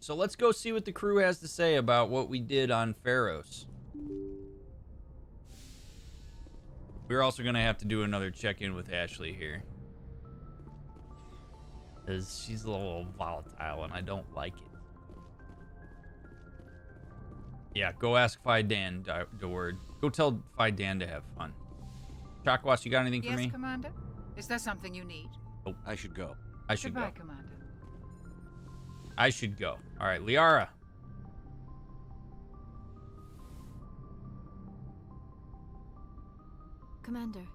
So let's go see what the crew has to say about what we did on Pharos. We're also going to have to do another check-in with Ashley here. Because she's a little volatile and I don't like it. Yeah, go ask Phi Dan, Deward. Go tell Phi Dan to have fun. Chakwas, you got anything for me? Yes, Commander? Is there something you need? Oh, I should go. I should Goodbye, go. Commander. I should go. All right, Liara. Commander,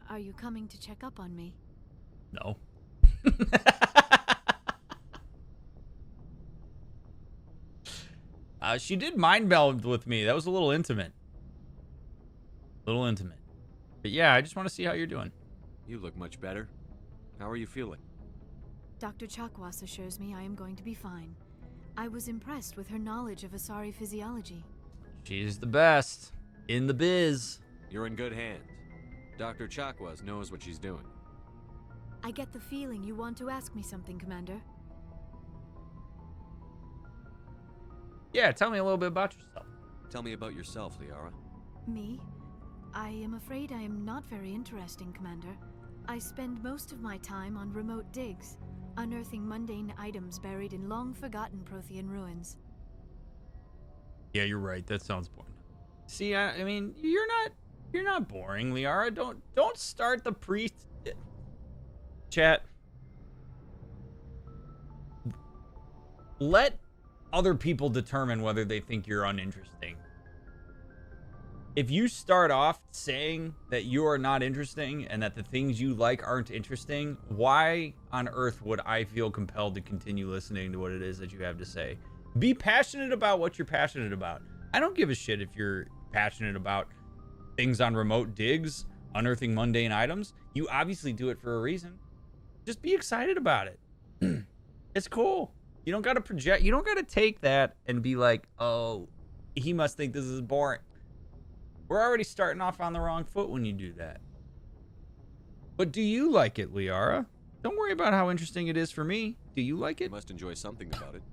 are you coming to check up on me? No. She did mind meld with me. That was a little intimate. But yeah, I just want to see how you're doing. You look much better. How are you feeling? Dr. Chakwas assures me I am going to be fine. I was impressed with her knowledge of Asari physiology. She's the best in the biz. You're in good hands. Dr. Chakwas knows what she's doing. I get the feeling you want to ask me something, Commander. Yeah, tell me a little bit about yourself. Tell me about yourself, Liara. Me? I am afraid I am not very interesting, Commander. I spend most of my time on remote digs, unearthing mundane items buried in long-forgotten Prothean ruins. Yeah, you're right. That sounds boring. See, I mean, you're not boring, Liara. Don't start the chat. Let other people determine whether they think you're uninteresting. If you start off saying that you are not interesting and that the things you like aren't interesting, why on earth would I feel compelled to continue listening to what it is that you have to say? Be passionate about what you're passionate about. I don't give a shit if you're passionate about things on remote digs, unearthing mundane items. You obviously do it for a reason. Just be excited about it. It's cool. You don't got to project. You don't got to take that and be like, oh, he must think this is boring. We're already starting off on the wrong foot when you do that. But do you like it, Liara? Don't worry about how interesting it is for me. Do you like You it? must enjoy something about it.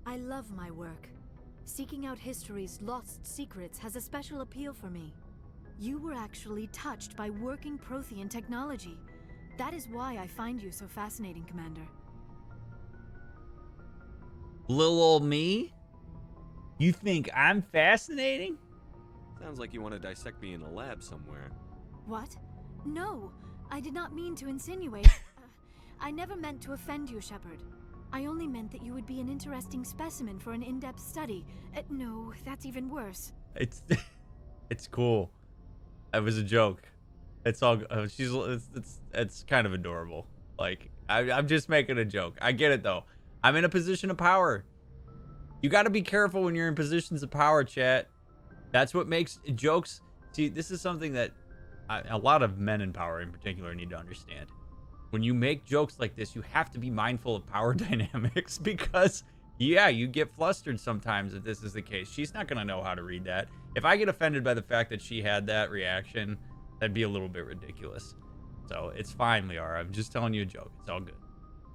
I love my work. Seeking out history's lost secrets has a special appeal for me. You were actually touched by working Prothean technology. That is why I find you so fascinating, Commander. Little old me? You think I'm fascinating? Sounds like you want to dissect me in a lab somewhere. What? No, I did not mean to insinuate. I never meant to offend you, Shepard. I only meant that you would be an interesting specimen for an in-depth study. No, that's even worse. It's cool. It was a joke. It's all. It's kind of adorable. Like I'm just making a joke. I get it though. I'm in a position of power. You got to be careful when you're in positions of power, chat. That's what makes jokes. See, this is something that a lot of men in power in particular need to understand. When you make jokes like this, you have to be mindful of power dynamics because, yeah, you get flustered sometimes if this is the case. She's not going to know how to read that. If I get offended by the fact that she had that reaction, that'd be a little bit ridiculous. So it's fine, Liara. I'm just telling you a joke. It's all good.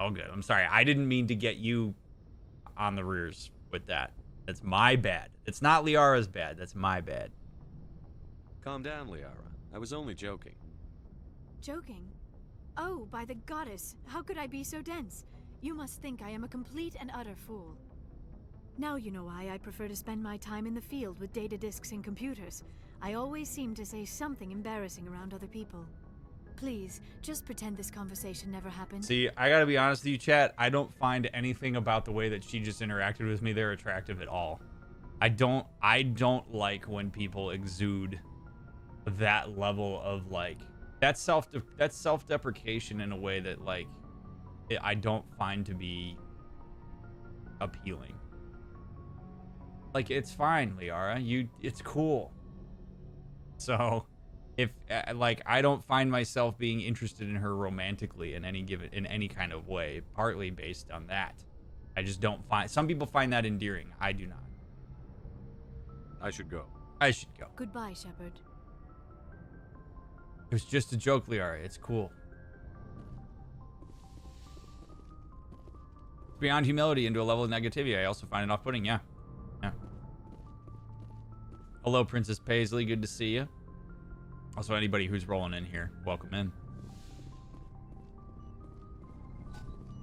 All good. I'm sorry. I didn't mean to get you on the rears with that. That's my bad. It's not Liara's bad. That's my bad. Calm down, Liara. I was only joking. Joking? Oh, by the goddess, how could I be so dense? You must think I am a complete and utter fool. Now you know why I prefer to spend my time in the field with data disks and computers. I always seem to say something embarrassing around other people. Please, just pretend this conversation never happened. See, I gotta be honest with you, chat. I don't find anything about the way that she just interacted with me there attractive at all. I don't like when people exude that level of like that's self-deprecation in a way that like I don't find to be appealing. Like, it's fine, Liara. It's cool. So if like I don't find myself being interested in her romantically in any kind of way, partly based on that. I just don't find, some people find that endearing. I do not. I should go. I should go. Goodbye, Shepard. It was just a joke, Liara. It's cool. beyond humility into a level of negativity. I also find it off-putting. Yeah. Yeah. Hello, Princess Paisley. Good to see you. Also, anybody who's rolling in here, welcome in.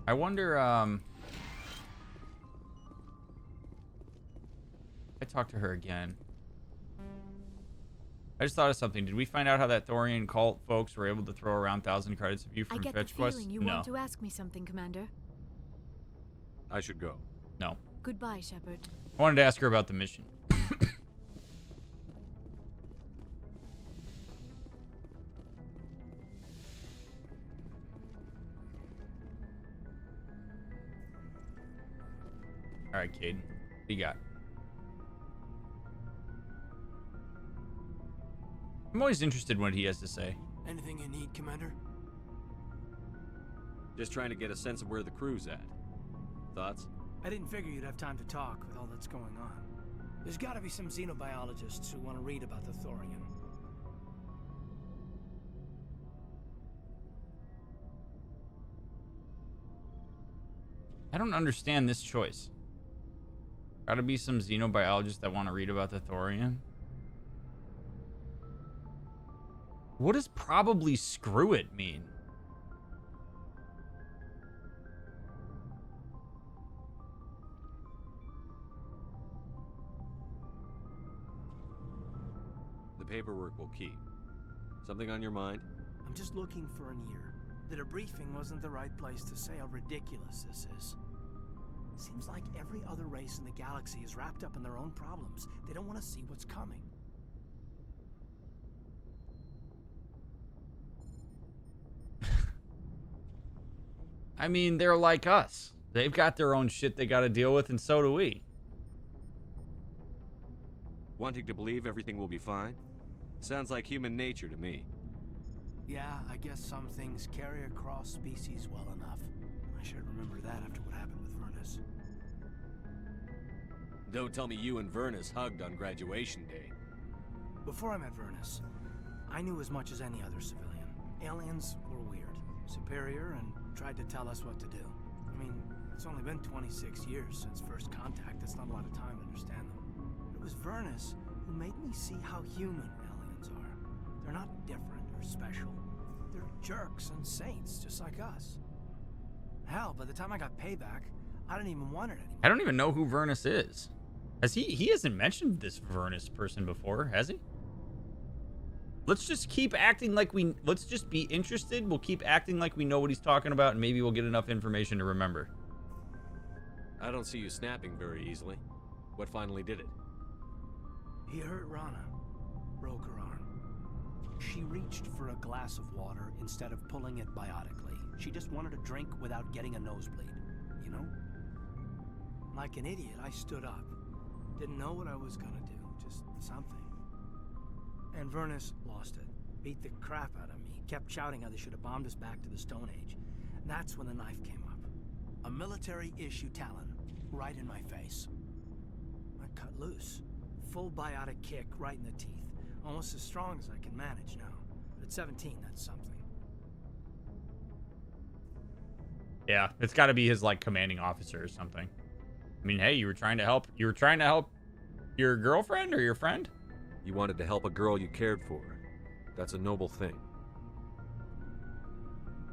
I wonder, I talked to her again. I just thought of something. Did we find out how that Thorian cult folks were able to throw around 1,000 credits of you from I get fetch the quests? feeling you want to ask me something, Commander. I should go. No. Goodbye, Shepard. I wanted to ask her about the mission. All right, Caden. What do you got? I'm always interested in what he has to say. Anything you need, Commander? Just trying to get a sense of where the crew's at. Thoughts? I didn't figure you'd have time to talk with all that's going on. There's gotta be some xenobiologists who want to read about the Thorian. I don't understand this choice. Gotta be some xenobiologists that want to read about the Thorian. What does probably screw it mean? The paperwork will keep. Something on your mind? I'm just looking for an ear. The debriefing wasn't the right place to say how ridiculous this is. Seems like every other race in the galaxy is wrapped up in their own problems. They don't want to see what's coming. I mean, they're like us. They've got their own shit they got to deal with, and so do we. Wanting to believe everything will be fine? Sounds like human nature to me. Yeah, I guess some things carry across species well enough. I should remember that after what happened with Vernus. Don't tell me you and Vernus hugged on graduation day. Before I met Vernus, I knew as much as any other civilian. Aliens were weird, superior, and tried to tell us what to do. I mean, it's only been 26 years since first contact. That's not a lot of time to understand them. It was Vernus who made me see how human aliens are. They're not different or special. They're jerks and saints, just like us. Hell, by the time I got payback, I didn't even want it anymore. I don't even know who Vernus is. Has he hasn't mentioned this Vernus person before, has he? Let's just keep acting like let's just be interested. We'll keep acting like we know what he's talking about, and maybe we'll get enough information to remember. I don't see you snapping very easily. What finally did it? He hurt Rana. Broke her arm. She reached for a glass of water instead of pulling it biotically. She just wanted a drink without getting a nosebleed, you know? Like an idiot, I stood up. Didn't know what I was gonna do, just something. And Vernus lost it. Beat the crap out of me. Kept shouting how they should have bombed us back to the Stone Age. And that's when the knife came up. A military-issue talon, right in my face. I cut loose. Full biotic kick right in the teeth. Almost as strong as I can manage now. But at 17, that's something. Yeah, it's got to be his like commanding officer or something. I mean, hey, you were trying to help your girlfriend or your friend? You wanted to help a girl you cared for. That's a noble thing.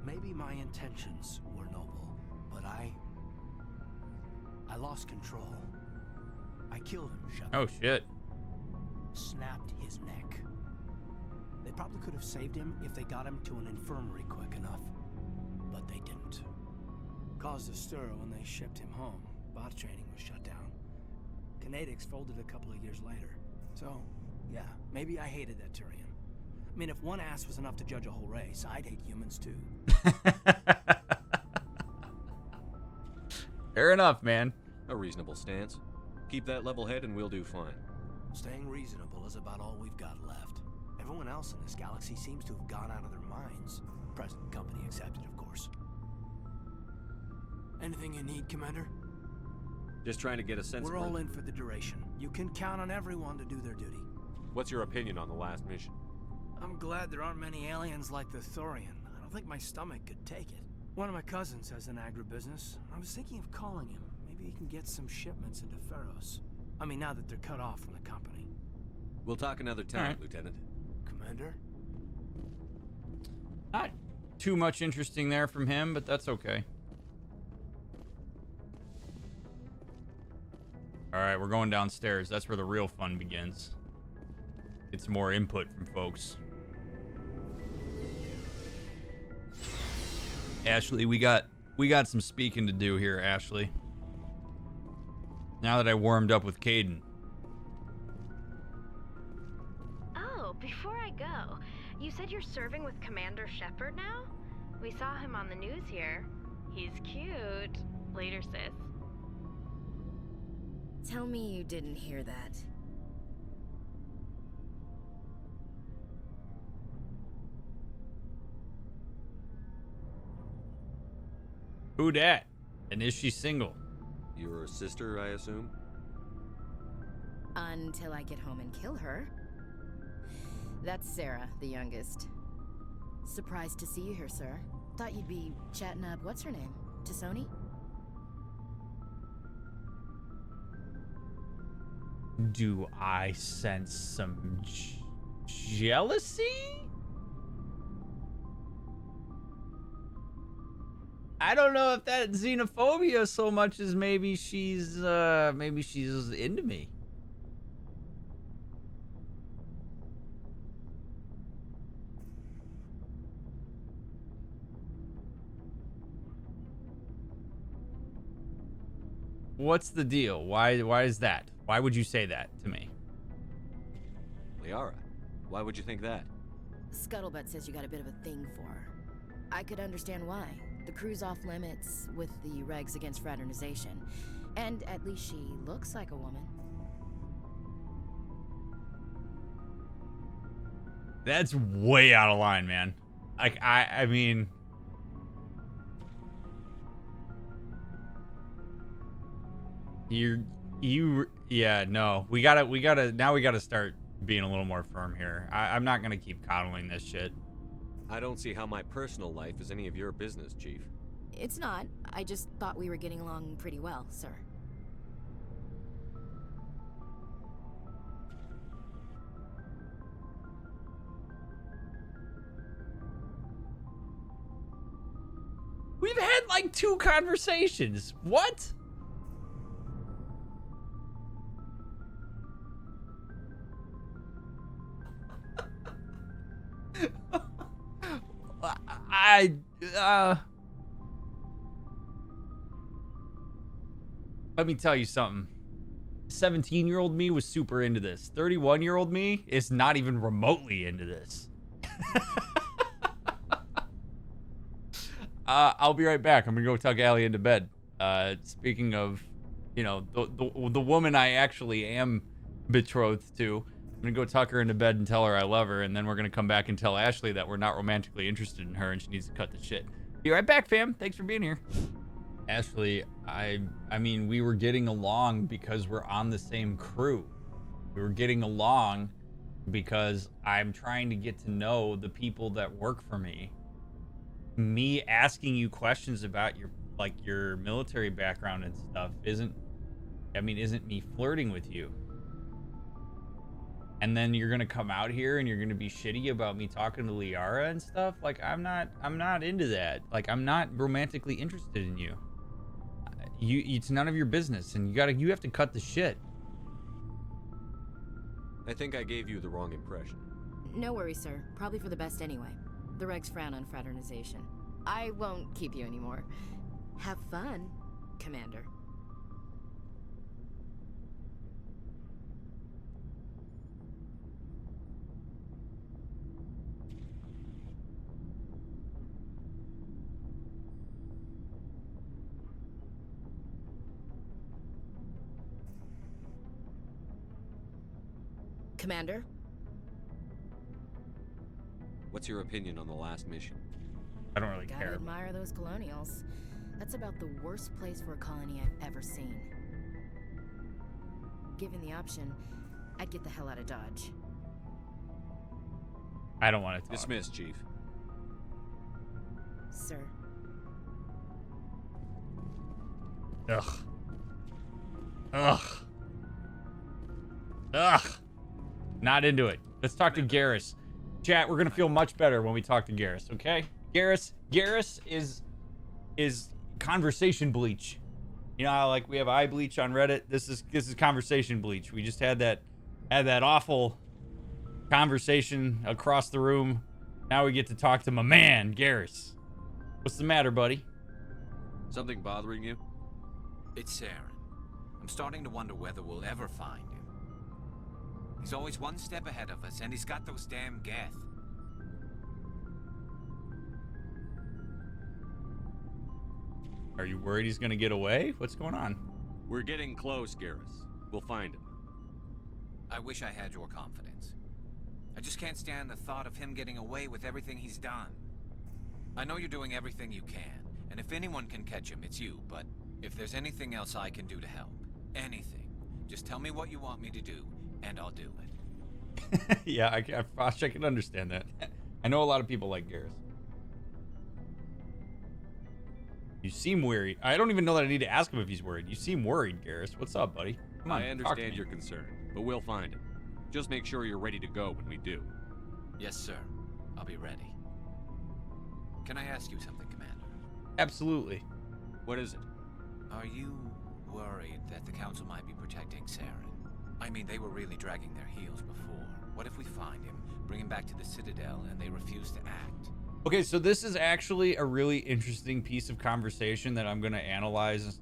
Maybe my intentions were noble, but I lost control. I killed him, Shepard. Oh, shit. Snapped his neck. They probably could have saved him if they got him to an infirmary quick enough. But they didn't. Caused a stir when they shipped him home. Bot training was shut down. Kinetics folded a couple of years later. So, yeah, maybe I hated that Turian. I mean, if one ass was enough to judge a whole race, I'd hate humans too. Fair enough, man. A reasonable stance. Keep that level head and we'll do fine. Staying reasonable is about all we've got left. Everyone else in this galaxy seems to have gone out of their minds. Present company accepted, of course. Anything you need, Commander? Just trying to get a sense We're of... all in for the duration. You can count on everyone to do their duty. What's your opinion on the last mission? I'm glad there aren't many aliens like the Thorian. I don't think my stomach could take it. One of my cousins has an agribusiness. I was thinking of calling him. Maybe he can get some shipments into Pharos. I mean, now that they're cut off from the company. We'll talk another time, Alright. Lieutenant. Commander? Not too much interesting there from him, but that's okay. All right, we're going downstairs. That's where the real fun begins. Get some more input from folks. Ashley, we got some speaking to do here, Ashley. Now that I warmed up with Caden. Oh, before I go, you said you're serving with Commander Shepard now? We saw him on the news here. He's cute. Later, sis. Tell me you didn't hear that. Who dat? And is she single? Your sister, I assume? Until I get home and kill her. That's Sarah, the youngest. Surprised to see you here, sir. Thought you'd be chatting up, what's her name? Tassoni? Do I sense some jealousy? I don't know if that's xenophobia so much as maybe she's into me. What's the deal? Why is that? Why would you say that to me? Liara, why would you think that? Scuttlebutt says you got a bit of a thing for her. I could understand why. The crew's off limits with the regs against fraternization. And at least she looks like a woman. That's way out of line, man. Like, I mean... Yeah, no. We gotta start being a little more firm here. I'm not gonna keep coddling this shit. I don't see how my personal life is any of your business, Chief. It's not. I just thought we were getting along pretty well, sir. We've had like 2 conversations. What? Let me tell you something. 17-year-old me was super into this. 31-year-old me is not even remotely into this. I'll be right back. I'm gonna go tuck Allie into bed. Speaking of, you know, the woman I actually am betrothed to, I'm gonna go tuck her into bed and tell her I love her, and then we're gonna come back and tell Ashley that we're not romantically interested in her and she needs to cut the shit. Be right back, fam. Thanks for being here. Ashley, I mean, we were getting along because we're on the same crew. We were getting along because I'm trying to get to know the people that work for me. Me asking you questions about your military background and stuff isn't me flirting with you. And then you're gonna come out here and you're gonna be shitty about me talking to Liara and stuff. Like, I'm not into that. Like, I'm not romantically interested in you. It's none of your business, and you have to cut the shit. I think I gave you the wrong impression. No worries, sir. Probably for the best anyway. The regs frown on fraternization. I won't keep you anymore. Have fun, Commander. Commander? What's your opinion on the last mission? I don't really Gotta care. admire those colonials. That's about the worst place for a colony I've ever seen. Given the option, I'd get the hell out of Dodge. I don't want to talk. Dismissed, Chief. Sir. Ugh. Ugh. Ugh. Not into it. Let's talk to Garrus. Chat, we're gonna feel much better when we talk to Garrus, okay? Garrus is conversation bleach. You know how like we have eye bleach on Reddit? This is conversation bleach. We just had that awful conversation across the room. Now we get to talk to my man, Garrus. What's the matter, buddy? Something bothering you? It's Saren. I'm starting to wonder whether we'll ever find him. He's always one step ahead of us, and he's got those damn Geth. Are you worried he's gonna get away? What's going on? We're getting close, Garrus. We'll find him. I wish I had your confidence. I just can't stand the thought of him getting away with everything he's done. I know you're doing everything you can, and if anyone can catch him, it's you, but if there's anything else I can do to help, anything, just tell me what you want me to do, and I'll do it. Yeah, I can understand that. I know a lot of people like Garrus. You seem worried. I don't even know that I need to ask him if he's worried. You seem worried, Garrus. What's up, buddy? Come on, I understand your concern, but we'll find him. Just make sure you're ready to go when we do. Yes, sir. I'll be ready. Can I ask you something, Commander? Absolutely. What is it? Are you worried that the Council might be protecting Saren? I mean, they were really dragging their heels before. What if we find him, bring him back to the Citadel, and they refuse to act? Okay, so this is actually a really interesting piece of conversation that I'm going to analyze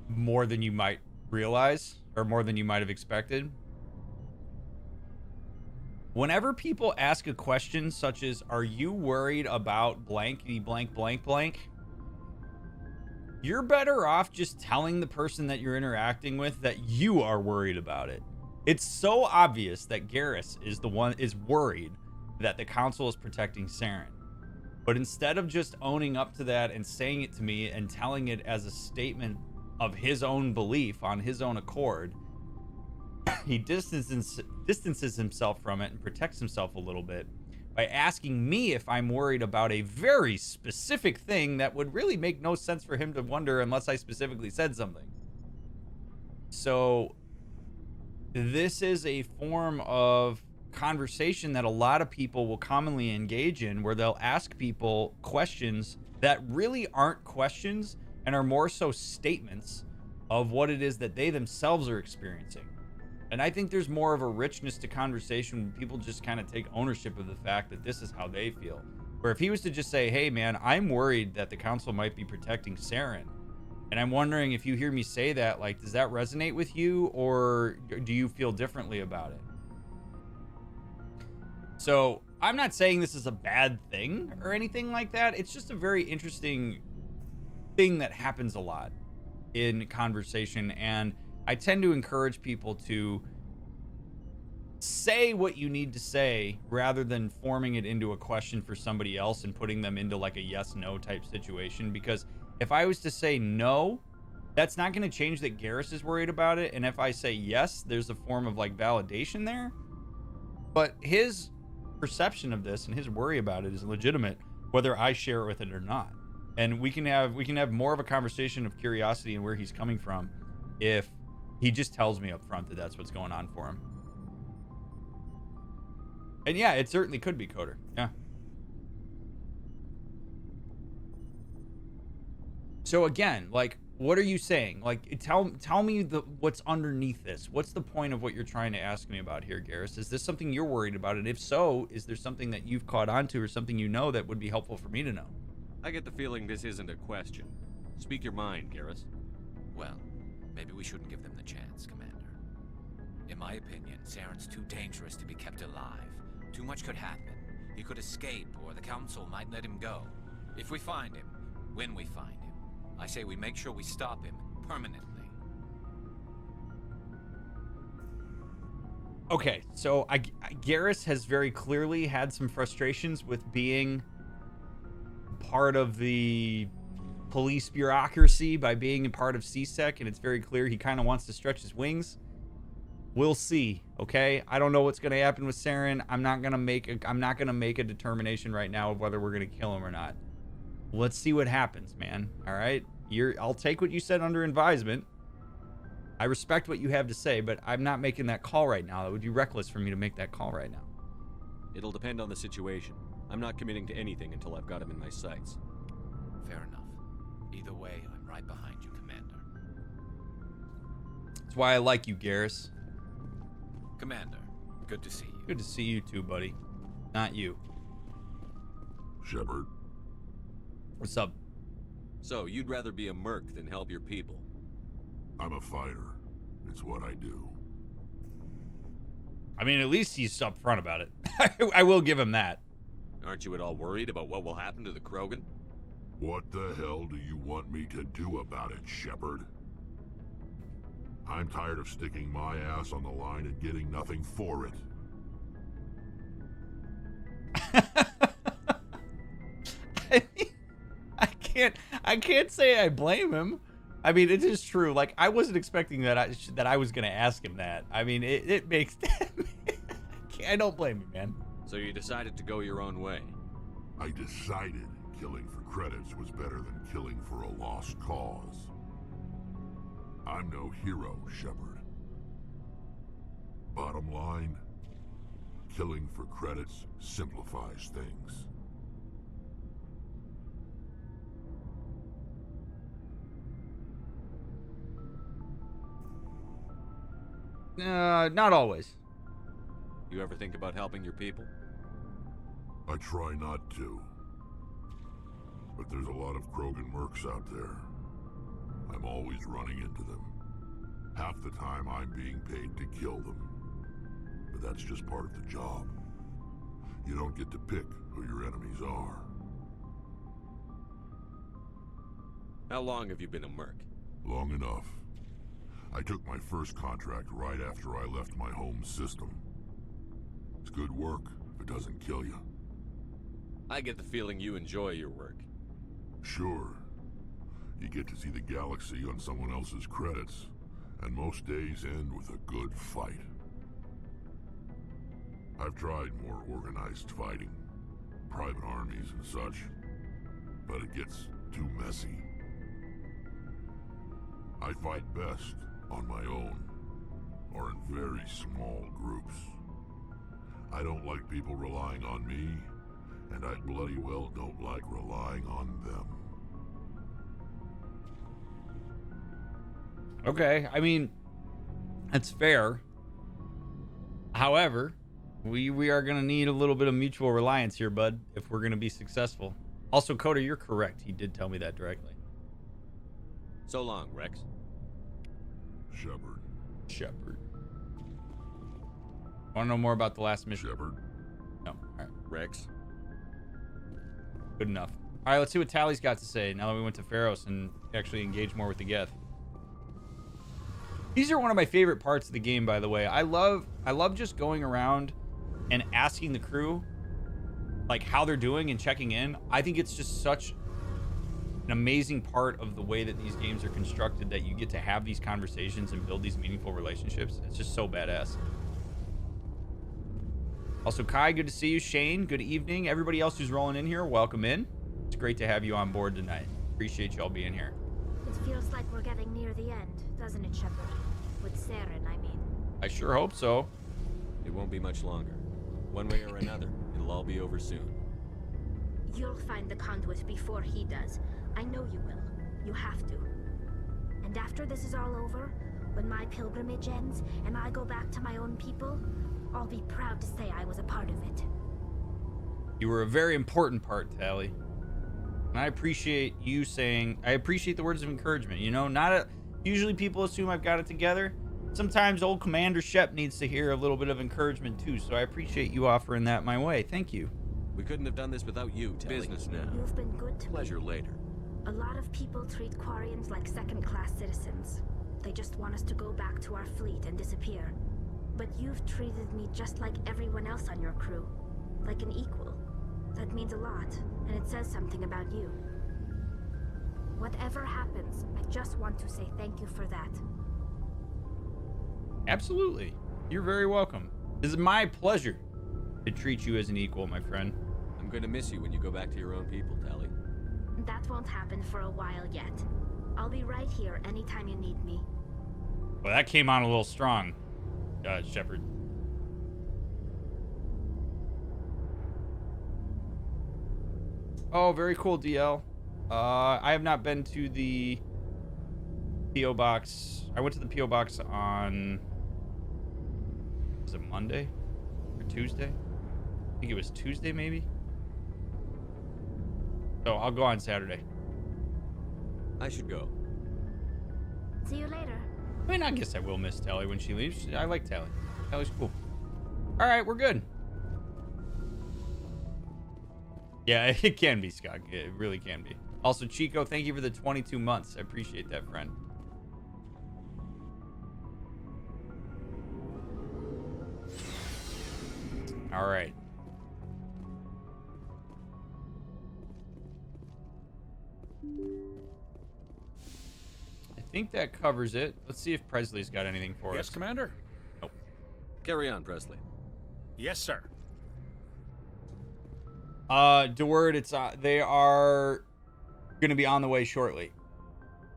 more than you might realize, or more than you might have expected. Whenever people ask a question such as, are you worried about blankety blank blank blank? You're better off just telling the person that you're interacting with that you are worried about it. It's so obvious that Garrus is worried that the Council is protecting Saren. But instead of just owning up to that and saying it to me and telling it as a statement of his own belief on his own accord, he distances himself from it and protects himself a little bit by asking me if I'm worried about a very specific thing that would really make no sense for him to wonder unless I specifically said something. So this is a form of conversation that a lot of people will commonly engage in, where they'll ask people questions that really aren't questions and are more so statements of what it is that they themselves are experiencing. And I think there's more of a richness to conversation when people just kind of take ownership of the fact that this is how they feel. Where if he was to just say, hey man, I'm worried that the Council might be protecting Saren, and I'm wondering if you hear me say that, like, does that resonate with you, or do you feel differently about it? So I'm not saying this is a bad thing or anything like that. It's just a very interesting thing that happens a lot in conversation. And I tend to encourage people to say what you need to say rather than forming it into a question for somebody else and putting them into like a yes, no type situation. Because if I was to say no, that's not going to change that Garrus is worried about it. And if I say yes, there's a form of like validation there. But his perception of this and his worry about it is legitimate, whether I share it with it or not. And we can have more of a conversation of curiosity and where he's coming from if he just tells me up front that that's what's going on for him. And yeah, it certainly could be Coder. Yeah. So again, like, what are you saying? Like, tell me what's underneath this. What's the point of what you're trying to ask me about here, Garrus? Is this something you're worried about? And if so, is there something that you've caught on to or something you know that would be helpful for me to know? I get the feeling this isn't a question. Speak your mind, Garrus. Well, maybe we shouldn't give them the chance, Commander. In my opinion, Saren's too dangerous to be kept alive. Too much could happen. He could escape, or the Council might let him go. If we find him, when we find him, I say we make sure we stop him permanently. Okay, so Garrus has very clearly had some frustrations with being part of the police bureaucracy by being a part of CSEC, and it's very clear he kind of wants to stretch his wings. We'll see, okay? I don't know what's going to happen with Saren. I'm not going to make a determination right now of whether we're going to kill him or not. Let's see what happens, man. All right? I'll take what you said under advisement. I respect what you have to say, but I'm not making that call right now. That would be reckless for me to make that call right now. It'll depend on the situation. I'm not committing to anything until I've got him in my sights. Fair enough. Either way, I'm right behind you, Commander. That's why I like you, Garrus. Commander, good to see you. Good to see you too, buddy. Not you. Shepard, What's up? So, you'd rather be a merc than help your people? I'm a fighter. It's what I do. I mean, at least he's upfront about it. I will give him that. Aren't you at all worried about what will happen to the Krogan? What the hell do you want me to do about it, Shepard? I'm tired of sticking my ass on the line and getting nothing for it. I can't say I blame him. I mean, it is true. Like, I wasn't expecting that I was gonna ask him that. I mean, it makes. I don't blame you, man. So you decided to go your own way? I decided killing for credits was better than killing for a lost cause. I'm no hero, Shepard. Bottom line, killing for credits simplifies things. Not always. You ever think about helping your people? I try not to. But there's a lot of Krogan mercs out there. I'm always running into them. Half the time I'm being paid to kill them. But that's just part of the job. You don't get to pick who your enemies are. How long have you been a merc? Long enough. I took my first contract right after I left my home system. It's good work if it doesn't kill you. I get the feeling you enjoy your work. Sure. You get to see the galaxy on someone else's credits, and most days end with a good fight. I've tried more organized fighting, private armies and such, but it gets too messy. I fight best on my own, or in very small groups. I don't like people relying on me, and I bloody well don't like relying on them. Okay, I mean, that's fair. However, we are going to need a little bit of mutual reliance here, bud, if we're going to be successful. Also, Coda, you're correct. He did tell me that directly. So long, Rex. Shepard. Want to know more about the last mission? Shepard. No. All right. Rex. Good enough. All right, let's see what Tally's got to say now that we went to Pharos and actually engaged more with the Geth. These are one of my favorite parts of the game, by the way. I love just going around and asking the crew like how they're doing and checking in. I think it's just such an amazing part of the way that these games are constructed, that you get to have these conversations and build these meaningful relationships. It's just so badass. Also, Kai, good to see you. Shane, good evening. Everybody else who's rolling in here, welcome in. It's great to have you on board tonight. Appreciate y'all being here. It feels like we're getting near the end, doesn't it, Shepard? With Saren, I mean. I sure hope so. It won't be much longer. One way or another, it'll all be over soon. You'll find the conduit before he does. I know you will. You have to. And after this is all over, when my pilgrimage ends and I go back to my own people, I'll be proud to say I was a part of it. You were a very important part, Tally. And I appreciate you saying, I appreciate the words of encouragement. You know, usually people assume I've got it together. Sometimes old Commander Shep needs to hear a little bit of encouragement too, so I appreciate you offering that my way. Thank you. We couldn't have done this without you, Tally. Business now. You've been good to me. Pleasure later. A lot of people treat Quarians like second-class citizens. They just want us to go back to our fleet and disappear. But you've treated me just like everyone else on your crew. Like an equal. That means a lot, and it says something about you. Whatever happens, I just want to say thank you for that. Absolutely. You're very welcome. It is my pleasure to treat you as an equal, my friend. I'm going to miss you when you go back to your own people, Tally. That won't happen for a while yet. I'll be right here anytime you need me. Well, that came on a little strong, Shepard. Oh, very cool, DL. I have not been to the P.O. Box. I went to the P.O. Box on... Was it Monday? Or Tuesday? I think it was Tuesday, maybe? So I'll go on Saturday. I should go. See you later. I mean, I guess I will miss Tally when she leaves. I like Tally. Tally's cool. All right, we're good. Yeah, it can be, Scott. It really can be. Also, Chico, thank you for the 22 months. I appreciate that, friend. All right. I think that covers it. Let's see if Presley's got anything for us. Yes, Commander. Nope. Carry on, Presley. Yes, sir. DeWord, it's they are going to be on the way shortly.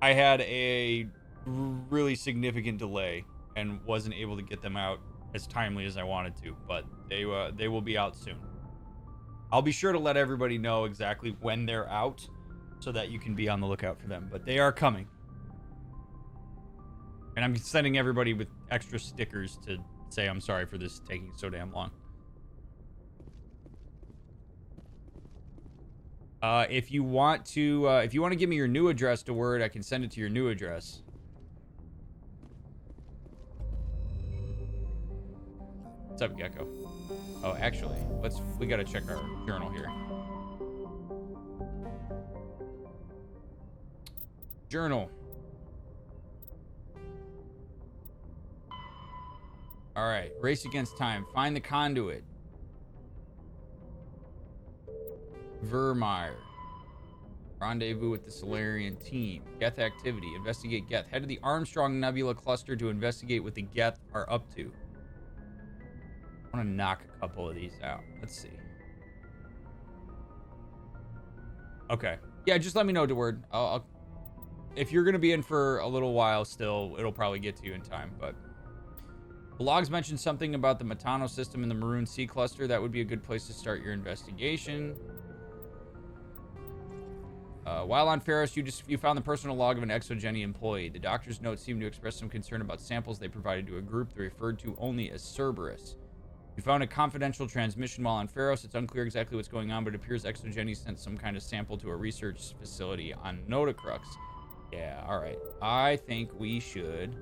I had a really significant delay and wasn't able to get them out as timely as I wanted to, but they will be out soon. I'll be sure to let everybody know exactly when they're out so that you can be on the lookout for them, but they are coming. And I'm sending everybody with extra stickers to say I'm sorry for this taking so damn long. If you want to give me your new address to Word, I can send it to your new address. What's up, Gecko? Oh, actually, we gotta check our journal here. Journal. All right, race against time. Find the conduit. Vermeer. Rendezvous with the Solarian team. Geth activity. Investigate Geth. Head to the Armstrong Nebula cluster to investigate what the Geth are up to. I want to knock a couple of these out. Let's see. Okay. Yeah, just let me know, DeWord. I'll if you're going to be in for a little while still, it'll probably get to you in time, but... The logs mentioned something about the Metano system in the Maroon Sea cluster. That would be a good place to start your investigation. While on Ferris, you found the personal log of an Exogeny employee. The doctor's notes seem to express some concern about samples they provided to a group they referred to only as Cerberus. You found a confidential transmission while on Ferris. It's unclear exactly what's going on, but it appears Exogeny sent some kind of sample to a research facility on Notacrux. Yeah, all right. I think we should...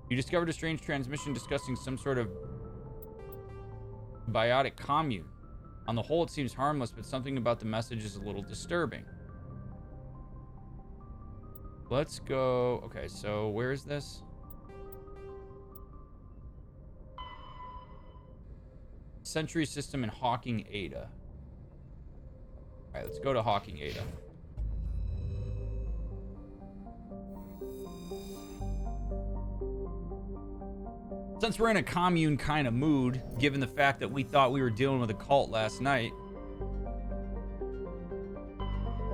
You discovered a strange transmission discussing some sort of biotic commune. On the whole, it seems harmless, but something about the message is a little disturbing. Let's go... Okay, so where is this? Sentry system in Hawking Ada. Alright, let's go to Hawking Ada. Since we're in a commune kind of mood, given the fact that we thought we were dealing with a cult last night.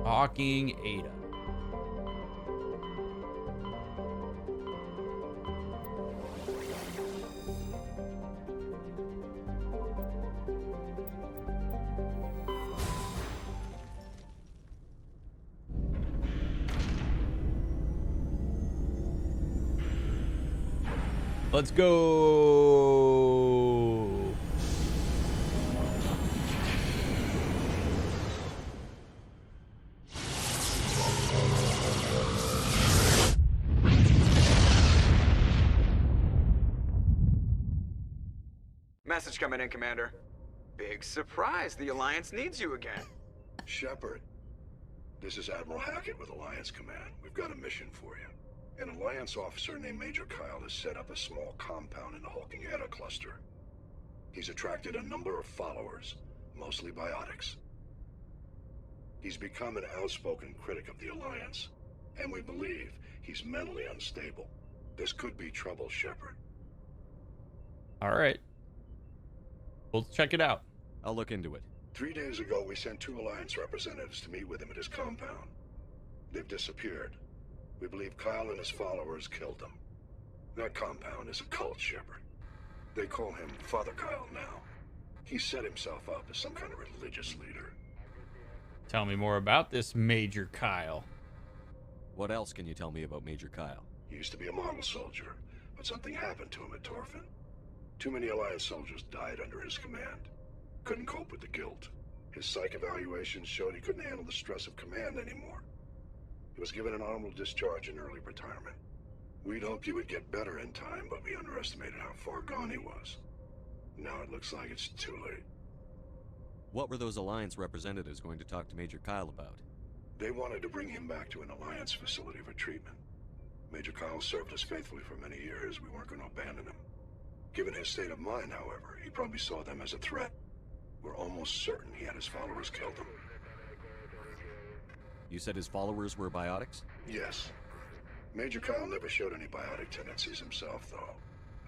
Hawking Ada. Let's go. Message coming in, Commander. Big surprise. The Alliance needs you again. Shepard, this is Admiral Hackett with Alliance Command. We've got a mission for you. An Alliance officer named Major Kyle has set up a small compound in the Hawking Ada cluster. He's attracted a number of followers, mostly biotics. He's become an outspoken critic of the Alliance, and we believe he's mentally unstable. This could be trouble, Shepard. All right. We'll check it out. I'll look into it. 3 days ago, we sent 2 Alliance representatives to meet with him at his compound. They've disappeared. We believe Kyle and his followers killed them. That compound is a cult, Shepard. They call him Father Kyle now. He set himself up as some kind of religious leader. Tell me more about this Major Kyle. What else can you tell me about Major Kyle? He used to be a model soldier, but something happened to him at Torfin. Too many Alliance soldiers died under his command. Couldn't cope with the guilt. His psych evaluations showed he couldn't handle the stress of command anymore. He was given an honorable discharge and early retirement. We'd hoped he would get better in time, but we underestimated how far gone he was. Now it looks like it's too late. What were those Alliance representatives going to talk to Major Kyle about? They wanted to bring him back to an Alliance facility for treatment. Major Kyle served us faithfully for many years. We weren't going to abandon him. Given his state of mind, however, he probably saw them as a threat. We're almost certain he had his followers killed him. You said his followers were biotics? Yes. Major Kyle never showed any biotic tendencies himself, though.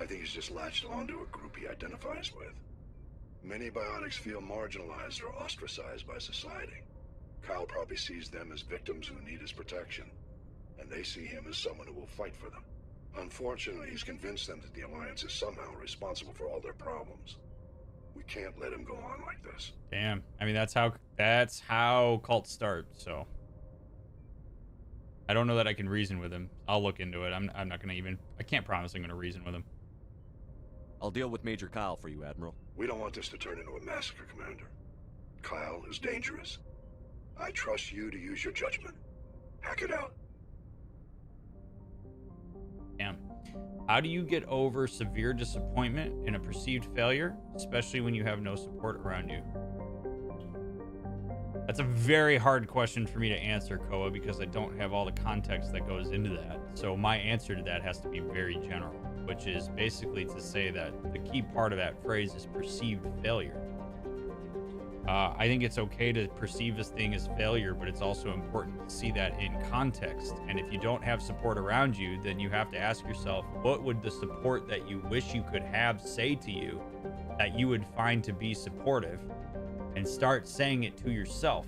I think he's just latched onto a group he identifies with. Many biotics feel marginalized or ostracized by society. Kyle probably sees them as victims who need his protection, and they see him as someone who will fight for them. Unfortunately, he's convinced them that the Alliance is somehow responsible for all their problems. We can't let him go on like this. Damn. I mean, that's how cults start, so. I don't know that I can reason with him. I'll look into it. I'm not gonna even, I can't promise I'm gonna reason with him. I'll deal with Major Kyle for you, Admiral. We don't want this to turn into a massacre, Commander. Kyle is dangerous. I trust you to use your judgment. Hack it out. Damn. How do you get over severe disappointment and a perceived failure, especially when you have no support around you? That's a very hard question for me to answer, Koa, because I don't have all the context that goes into that. So my answer to that has to be very general, which is basically to say that the key part of that phrase is perceived failure. I think it's okay to perceive this thing as failure, but it's also important to see that in context. And if you don't have support around you, then you have to ask yourself, what would the support that you wish you could have say to you that you would find to be supportive? And start saying it to yourself.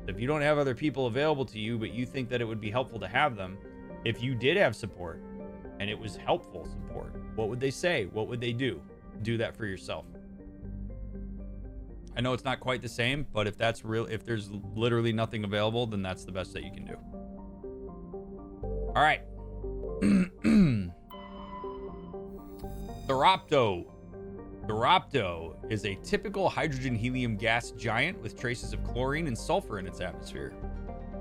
If you don't have other people available to you, but you think that it would be helpful to have them, if you did have support and it was helpful support, what would they say? What would they do? Do that for yourself. I know it's not quite the same, but if that's real, if there's literally nothing available, then that's the best that you can do. All right. Theropto. Theropto is a typical hydrogen-helium gas giant with traces of chlorine and sulfur in its atmosphere.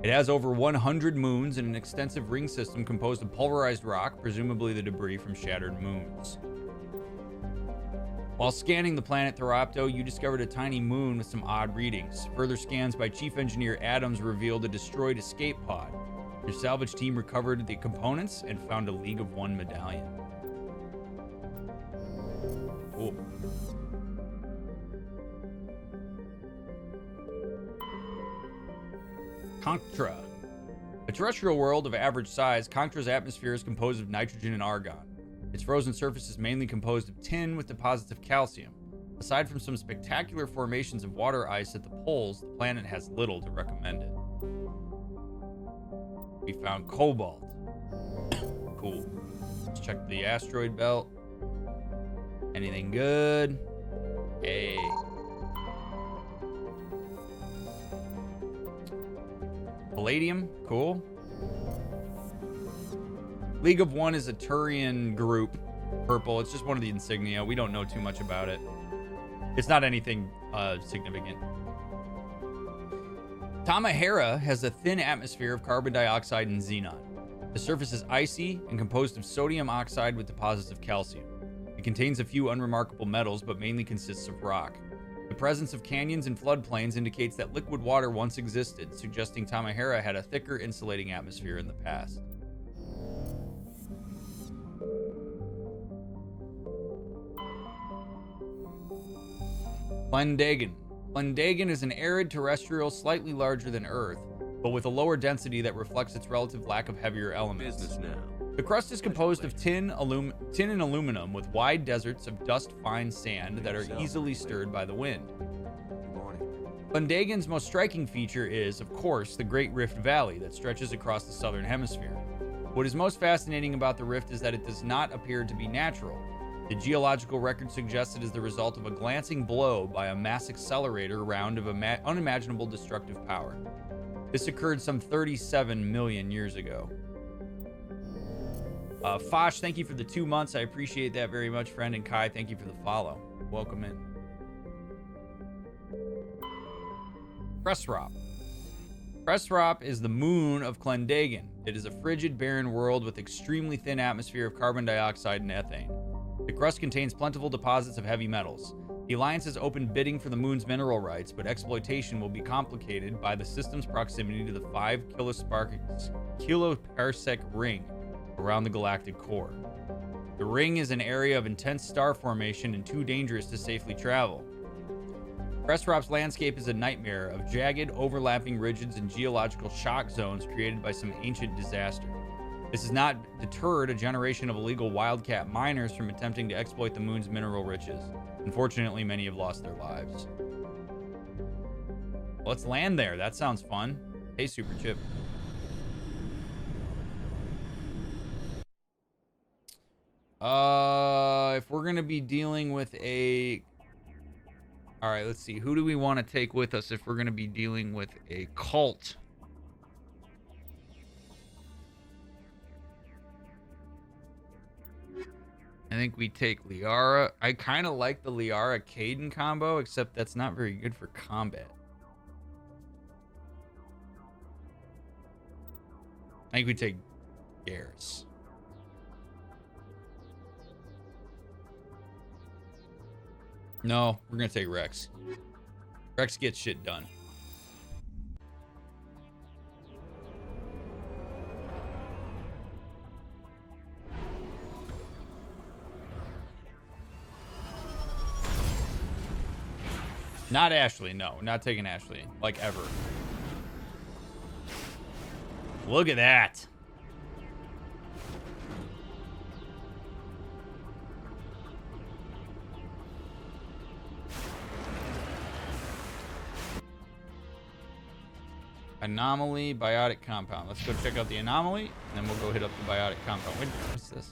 It has over 100 moons and an extensive ring system composed of pulverized rock, presumably the debris from shattered moons. While scanning the planet Theropto, you discovered a tiny moon with some odd readings. Further scans by Chief Engineer Adams revealed a destroyed escape pod. Your salvage team recovered the components and found a League of One medallion. Cool. Contra. A terrestrial world of average size, Contra's atmosphere is composed of nitrogen and argon. Its frozen surface is mainly composed of tin with deposits of calcium. Aside from some spectacular formations of water ice at the poles, the planet has little to recommend it. We found cobalt. Cool. Let's check the asteroid belt. Anything good? Hey. Palladium, cool. League of One is a Turian group. Purple, it's just one of the insignia. We don't know too much about it. It's not anything significant. Tamahera has a thin atmosphere of carbon dioxide and xenon. The surface is icy and composed of sodium oxide with deposits of calcium. It contains a few unremarkable metals, but mainly consists of rock. The presence of canyons and floodplains indicates that liquid water once existed, suggesting Tamahera had a thicker insulating atmosphere in the past. Plendagon. Plendagon is an arid terrestrial slightly larger than Earth, but with a lower density that reflects its relative lack of heavier elements. Business now. The crust is composed of tin and aluminum with wide deserts of dust-fine sand that are easily stirred by the wind. Clendagon's most striking feature is, of course, the Great Rift Valley that stretches across the southern hemisphere. What is most fascinating about the rift is that it does not appear to be natural. The geological record suggests it is the result of a glancing blow by a mass accelerator round of unimaginable destructive power. This occurred some 37 million years ago. Fosh, thank you for the 2 months. I appreciate that very much, friend. And Kai, thank you for the follow. Welcome in. Kressrop. Kressrop is the moon of Clendagon. It is a frigid, barren world with extremely thin atmosphere of carbon dioxide and ethane. The crust contains plentiful deposits of heavy metals. The Alliance has opened bidding for the moon's mineral rights, but exploitation will be complicated by the system's proximity to the 5 kiloparsec ring around the galactic core. The ring is an area of intense star formation and too dangerous to safely travel. Kressrop's landscape is a nightmare of jagged, overlapping ridges and geological shock zones created by some ancient disaster. This has not deterred a generation of illegal wildcat miners from attempting to exploit the moon's mineral riches. Unfortunately, many have lost their lives. Let's land there. That sounds fun. Hey, Super Chip. If we're going to be dealing with a... All right, let's see. Who do we want to take with us if we're going to be dealing with a cult? I think we take Liara. I kind of like the Liara Caden combo, except that's not very good for combat. I think we take Garrus. No, we're going to take Rex. Rex gets shit done. Not Ashley, no. Not taking Ashley. Like, ever. Look at that. Anomaly, biotic compound. Let's go check out the anomaly, and then we'll go hit up the biotic compound. Wait, what's this?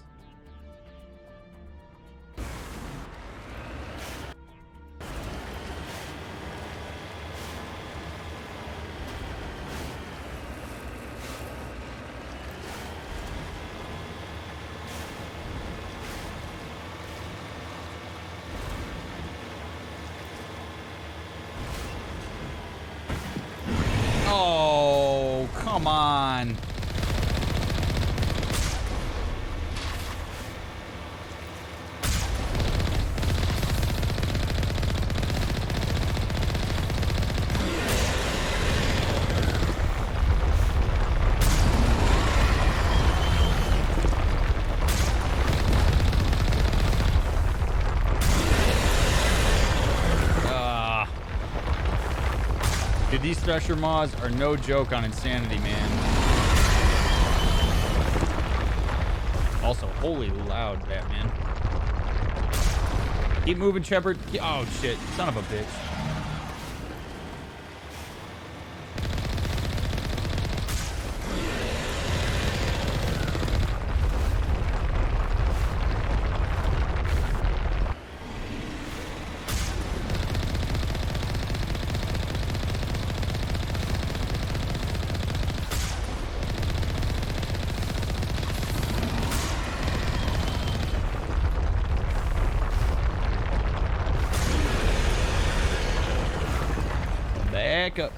Oh, come on. Dude, these Thresher Maws are no joke on insanity, man. Also, holy loud, Batman. Keep moving, Shepard. Oh, shit. Son of a bitch.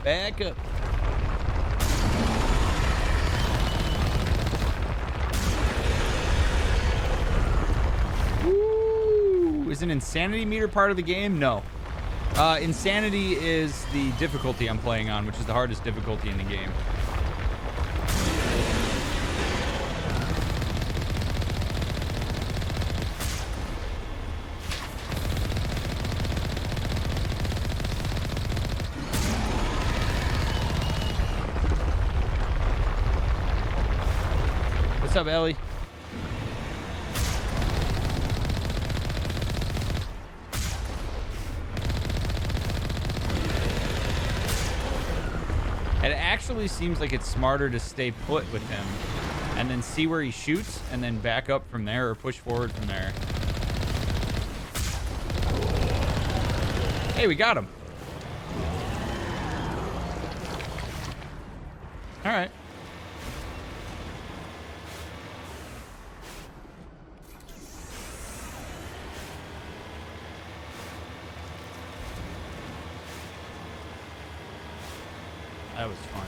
Back up. Woo! Is an insanity meter part of the game? No. Insanity is the difficulty I'm playing on, which is the hardest difficulty in the game. What's up, Ellie? It actually seems like it's smarter to stay put with him and then see where he shoots and then back up from there or push forward from there. Hey, we got him. All right. That was fun.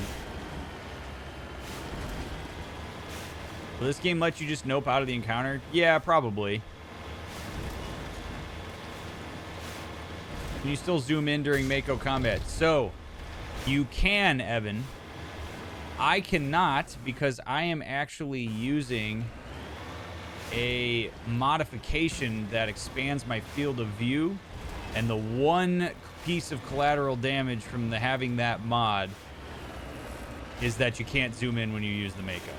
Will this game let you just nope out of the encounter? Yeah, probably. Can you still zoom in during Mako combat? So, you can, Evan. I cannot because I am actually using a modification that expands my field of view. And the one piece of collateral damage from having that mod is that you can't zoom in when you use the Mako.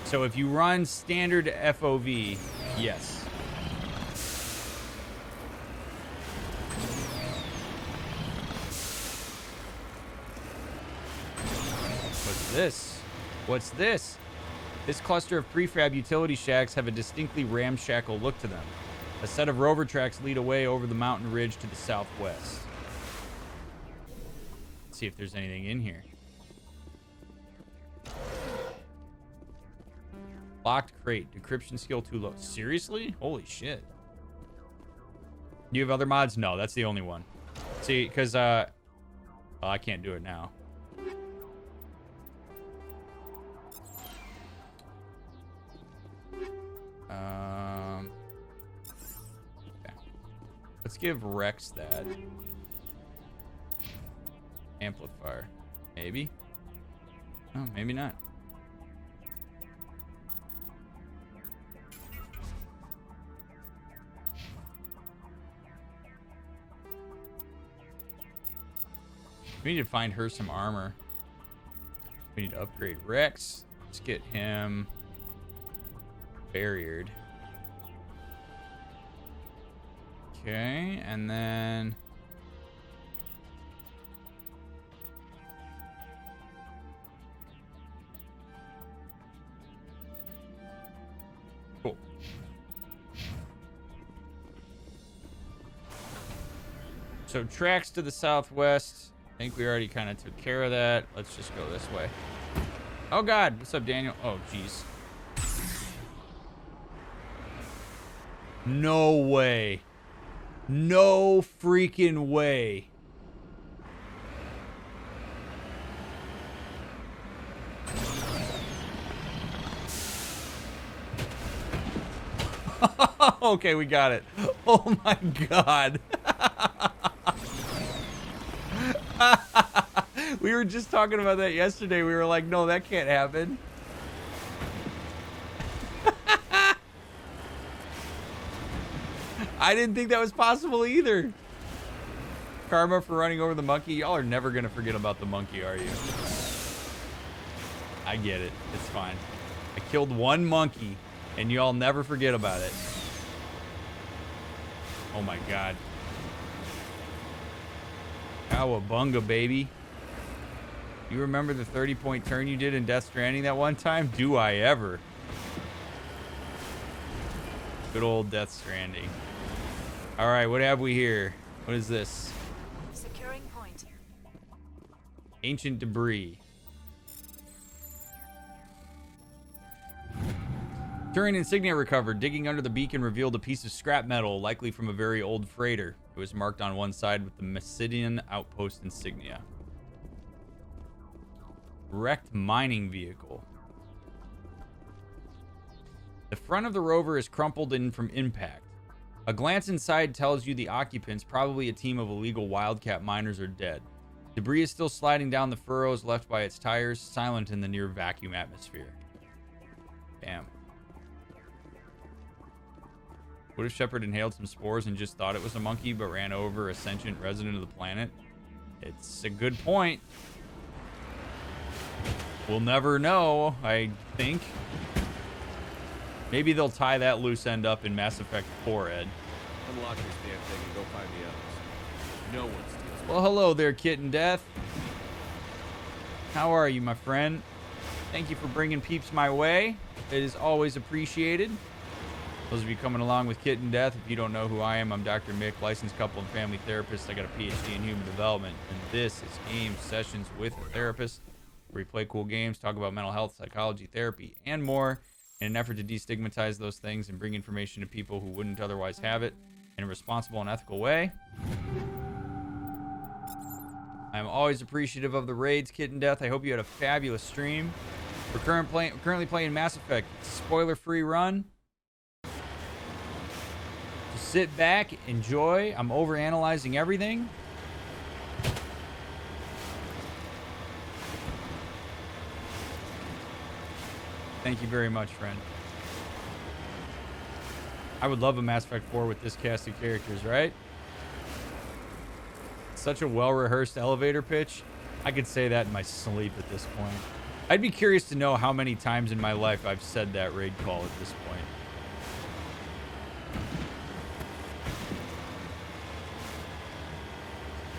So if you run standard FOV, yes. What's this? What's this? This cluster of prefab utility shacks have a distinctly ramshackle look to them. A set of rover tracks lead away over the mountain ridge to the southwest. Let's see if there's anything in here. Locked crate. Decryption skill too low. Seriously? Holy shit. Do you have other mods? No, that's the only one. See, because, I can't do it now. Okay. Let's give Rex that. Amplifier. Maybe? Oh, maybe not. We need to find her some armor. We need to upgrade Rex. Let's get him barriered. Okay, and then cool. So tracks to the southwest. I think we already kind of took care of that. Let's just go this way. Oh God, what's up, Daniel? Oh, jeez. No way. No freaking way. Okay, we got it. Oh my God. We were just talking about that yesterday. We were like, no, that can't happen. I didn't think that was possible either. Karma for running over the monkey. Y'all are never going to forget about the monkey, are you? I get it. It's fine. I killed one monkey, and y'all never forget about it. Oh, my God. Cowabunga, baby. You remember the 30-point turn you did in Death Stranding that one time? Do I ever? Good old Death Stranding. All right, what have we here? What is this? Securing point. Ancient debris. Turing insignia recovered. Digging under the beacon revealed a piece of scrap metal, likely from a very old freighter. It was marked on one side with the Mesidian outpost insignia. Wrecked mining vehicle. The front of the rover is crumpled in from impact. A glance inside tells you the occupants, probably a team of illegal wildcat miners, are dead. Debris is still sliding down the furrows left by its tires, silent in the near vacuum atmosphere. Damn. What if Shepard inhaled some spores and just thought it was a monkey, but ran over a sentient resident of the planet? It's a good point. We'll never know, I think. Maybe they'll tie that loose end up in Mass Effect 4, Ed. Unlock this damn thing and go find the others. No one steals Well, hello there, Kitten Death. How are you, my friend? Thank you for bringing peeps my way. It is always appreciated. Those of you coming along with Kitten Death, if you don't know who I am, I'm Dr. Mick, licensed couple and family therapist. I got a PhD in human development, and this is Game Sessions with a Therapist, where we play cool games, talk about mental health, psychology, therapy, and more, in an effort to destigmatize those things and bring information to people who wouldn't otherwise have it in a responsible and ethical way. I'm always appreciative of the raids, Kitten Death. I hope you had a fabulous stream. We're currently playing Mass Effect. Spoiler-free run. Just sit back, enjoy. I'm overanalyzing everything. Thank you very much, friend. I would love a Mass Effect 4 with this cast of characters, right? Such a well-rehearsed elevator pitch. I could say that in my sleep at this point. I'd be curious to know how many times in my life I've said that raid call at this point.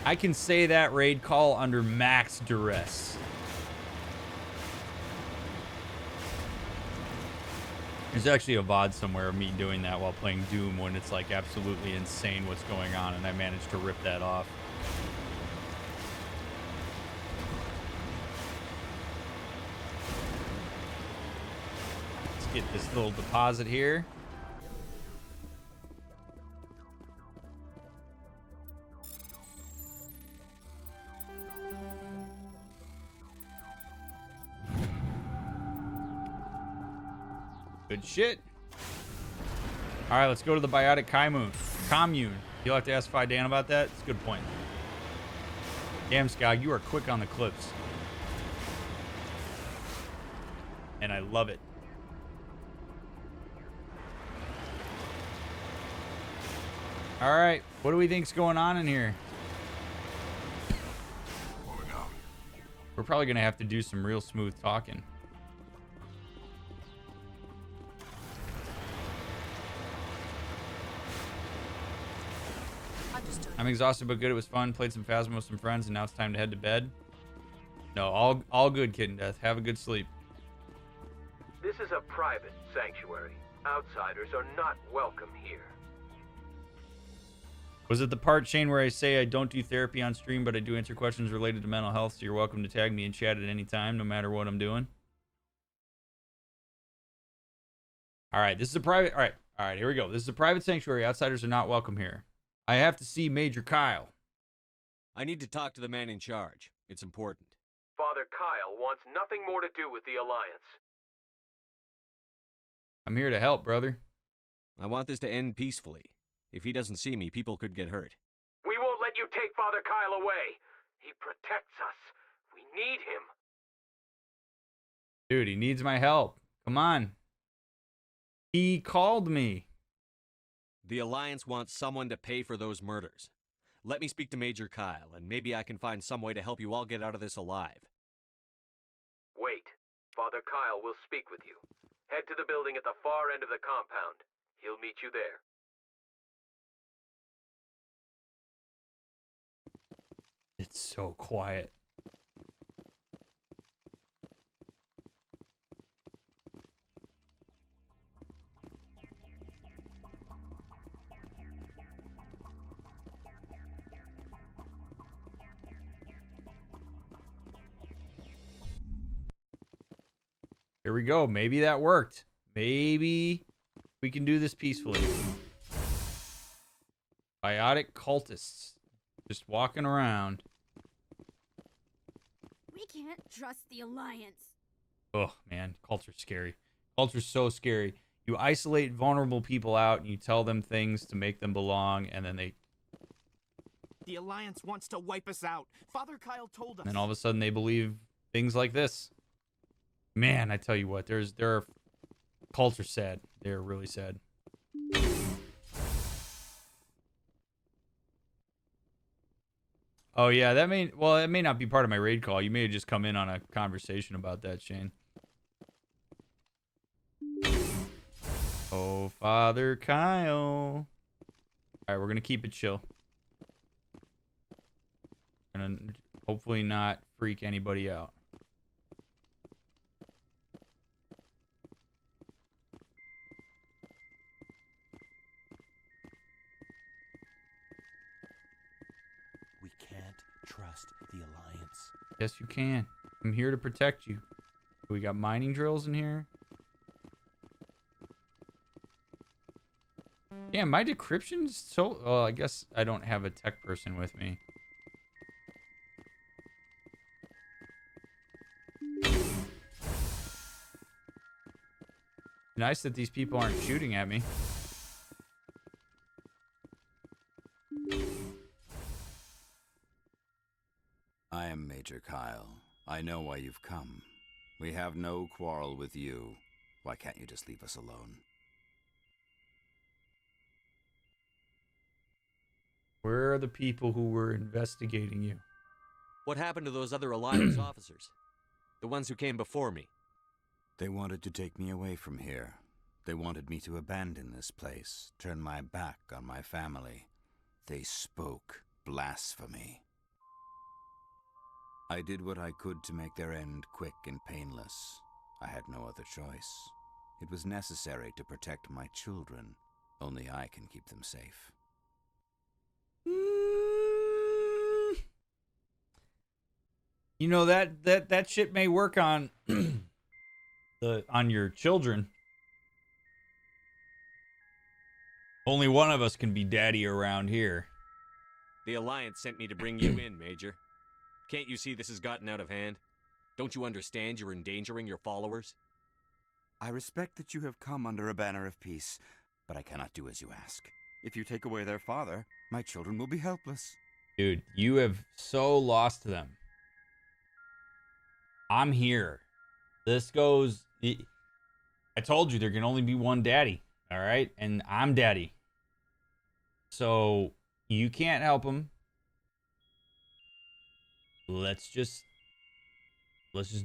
I can say that raid call under max duress. There's actually a VOD somewhere of me doing that while playing Doom when it's like absolutely insane what's going on, and I managed to rip that off. Let's get this little deposit here. Good shit. All right, let's go to the biotic commune. You'll have to ask Phi Dan about that. It's a good point. Damn, Skog, you are quick on the clips. And I love it. All right, what do we think's going on in here? We're probably going to have to do some real smooth talking. I'm exhausted but good. It was fun. Played some Phasmo with some friends, and now it's time to head to bed. No, all good, Kitten Death. Have a good sleep. This is a private sanctuary. Outsiders are not welcome here. Was it the part, Shane, where I say I don't do therapy on stream, but I do answer questions related to mental health, so you're welcome to tag me in chat at any time, no matter what I'm doing? All right, this is a private... All right, here we go. This is a private sanctuary. Outsiders are not welcome here. I have to see Major Kyle. I need to talk to the man in charge. It's important. Father Kyle wants nothing more to do with the Alliance. I'm here to help, brother. I want this to end peacefully. If he doesn't see me, people could get hurt. We won't let you take Father Kyle away. He protects us. We need him. Dude, he needs my help. Come on. He called me. The Alliance wants someone to pay for those murders. Let me speak to Major Kyle, and maybe I can find some way to help you all get out of this alive. Wait. Father Kyle will speak with you. Head to the building at the far end of the compound. He'll meet you there. It's so quiet. Here we go. Maybe that worked. Maybe we can do this peacefully. Biotic cultists. Just walking around. We can't trust the Alliance. Oh, man. Culture's scary. Culture's so scary. You isolate vulnerable people out and you tell them things to make them belong, and then they... The Alliance wants to wipe us out. Father Kyle told us. And all of a sudden they believe things like this. Man, I tell you what, they're culture's sad. They're really sad. Oh yeah, it may not be part of my raid call. You may have just come in on a conversation about that, Shane. Oh, Father Kyle. All right, we're gonna keep it chill. Gonna hopefully not freak anybody out. We can't trust the Alliance. Yes, you can. I'm here to protect you. We got mining drills in here. Yeah, my decryption's so... Well, I guess I don't have a tech person with me. Nice that these people aren't shooting at me. I am Major Kyle. I know why you've come. We have no quarrel with you. Why can't you just leave us alone? Where are the people who were investigating you? What happened to those other Alliance officers? The ones who came before me? They wanted to take me away from here. They wanted me to abandon this place, turn my back on my family. They spoke blasphemy. I did what I could to make their end quick and painless. I had no other choice. It was necessary to protect my children. Only I can keep them safe. You know, that shit may work on on your children. Only one of us can be daddy around here. The Alliance sent me to bring you in, Major. Can't you see this has gotten out of hand? Don't you understand you're endangering your followers? I respect that you have come under a banner of peace, but I cannot do as you ask. If you take away their father, my children will be helpless. Dude, you have so lost them. I'm here. This goes... I told you there can only be one daddy, all right? And I'm daddy. So, you can't help them. Let's just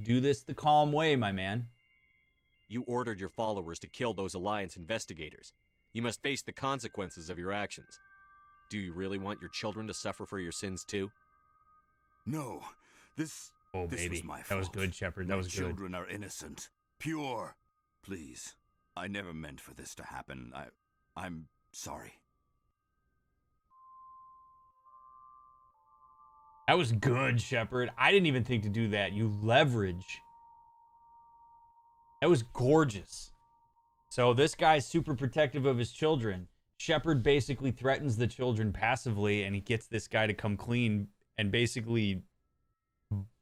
do this the calm way, my man. You ordered your followers to kill those Alliance investigators. You must face the consequences of your actions. Do you really want your children to suffer for your sins too? No, this baby, was my fault. That was good, Shepard. That was good. My children are innocent, pure. Please, I never meant for this to happen. I'm sorry. That was good, Shepard. I didn't even think to do that. You leverage. That was gorgeous. So this guy's super protective of his children. Shepard basically threatens the children passively, and he gets this guy to come clean and basically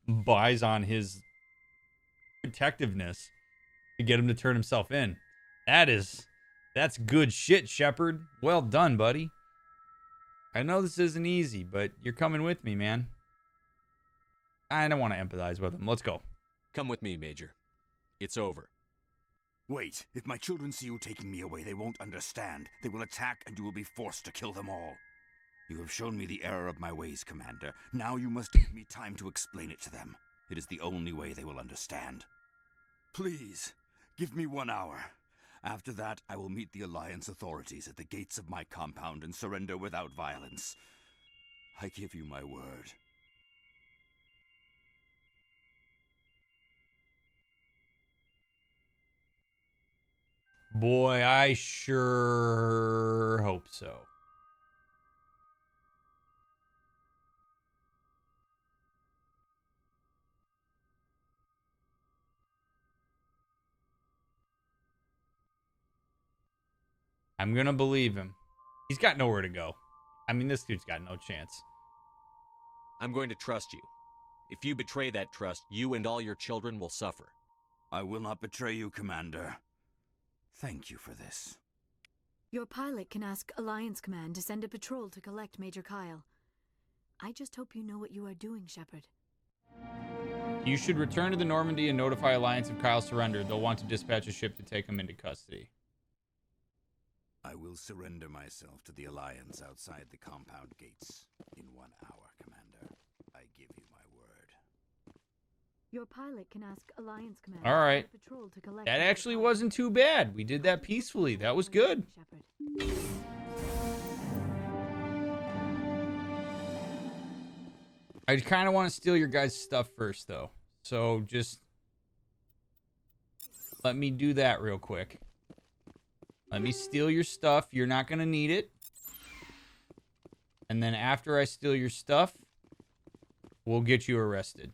buys on his protectiveness to get him to turn himself in. That's good shit, Shepard. Well done, buddy. I know this isn't easy, but you're coming with me, man. I don't want to empathize with him. Let's go. Come with me, Major. It's over. Wait, if my children see you taking me away, they won't understand. They will attack and you will be forced to kill them all. You have shown me the error of my ways, Commander. Now you must give me time to explain it to them. It is the only way they will understand. Please, give me 1 hour. After that, I will meet the Alliance authorities at the gates of my compound and surrender without violence. I give you my word. Boy, I sure hope so. I'm gonna believe him. He's got nowhere to go. I mean, this dude's got no chance. I'm going to trust you. If you betray that trust, you and all your children will suffer. I will not betray you, Commander. Thank you for this. Your pilot can ask Alliance Command to send a patrol to collect Major Kyle. I just hope you know what you are doing, Shepard. You should return to the Normandy and notify Alliance of Kyle's surrender. They'll want to dispatch a ship to take him into custody. I will surrender myself to the Alliance outside the compound gates in 1 hour, Commander. I give you my word. Your pilot can ask Alliance Command All right. to send a patrol to collect That Major actually Kyle. wasn't too bad. We did that peacefully. That was good. I kind of want to steal your guys' stuff first, though. So just let me do that real quick. Let me steal your stuff. You're not going to need it. And then after I steal your stuff, we'll get you arrested.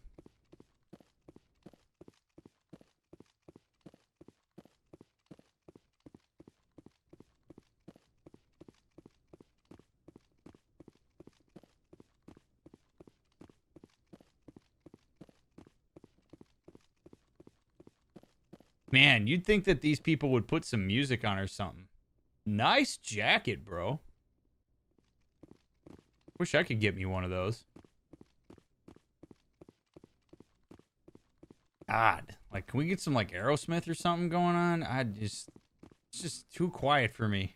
Man, you'd think that these people would put some music on or something. Nice jacket, bro. Wish I could get me one of those. God, like, can we get some, like, Aerosmith or something going on? It's just too quiet for me.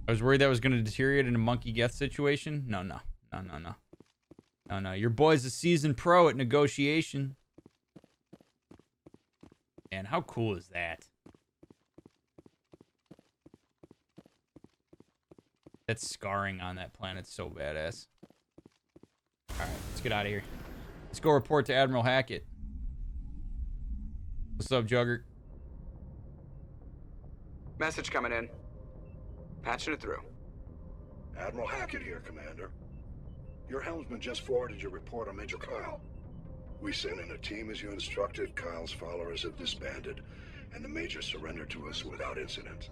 I was worried that was going to deteriorate in a Monkey Geth situation. No. Your boy's a seasoned pro at negotiation. And how cool is that? That scarring on that planet's so badass. Alright, let's get out of here. Let's go report to Admiral Hackett. What's up, Jugger? Message coming in. Patching it through. Admiral Hackett here, Commander. Your helmsman just forwarded your report on Major Kyle. We sent in a team as you instructed. Kyle's followers have disbanded, and the Major surrendered to us without incident.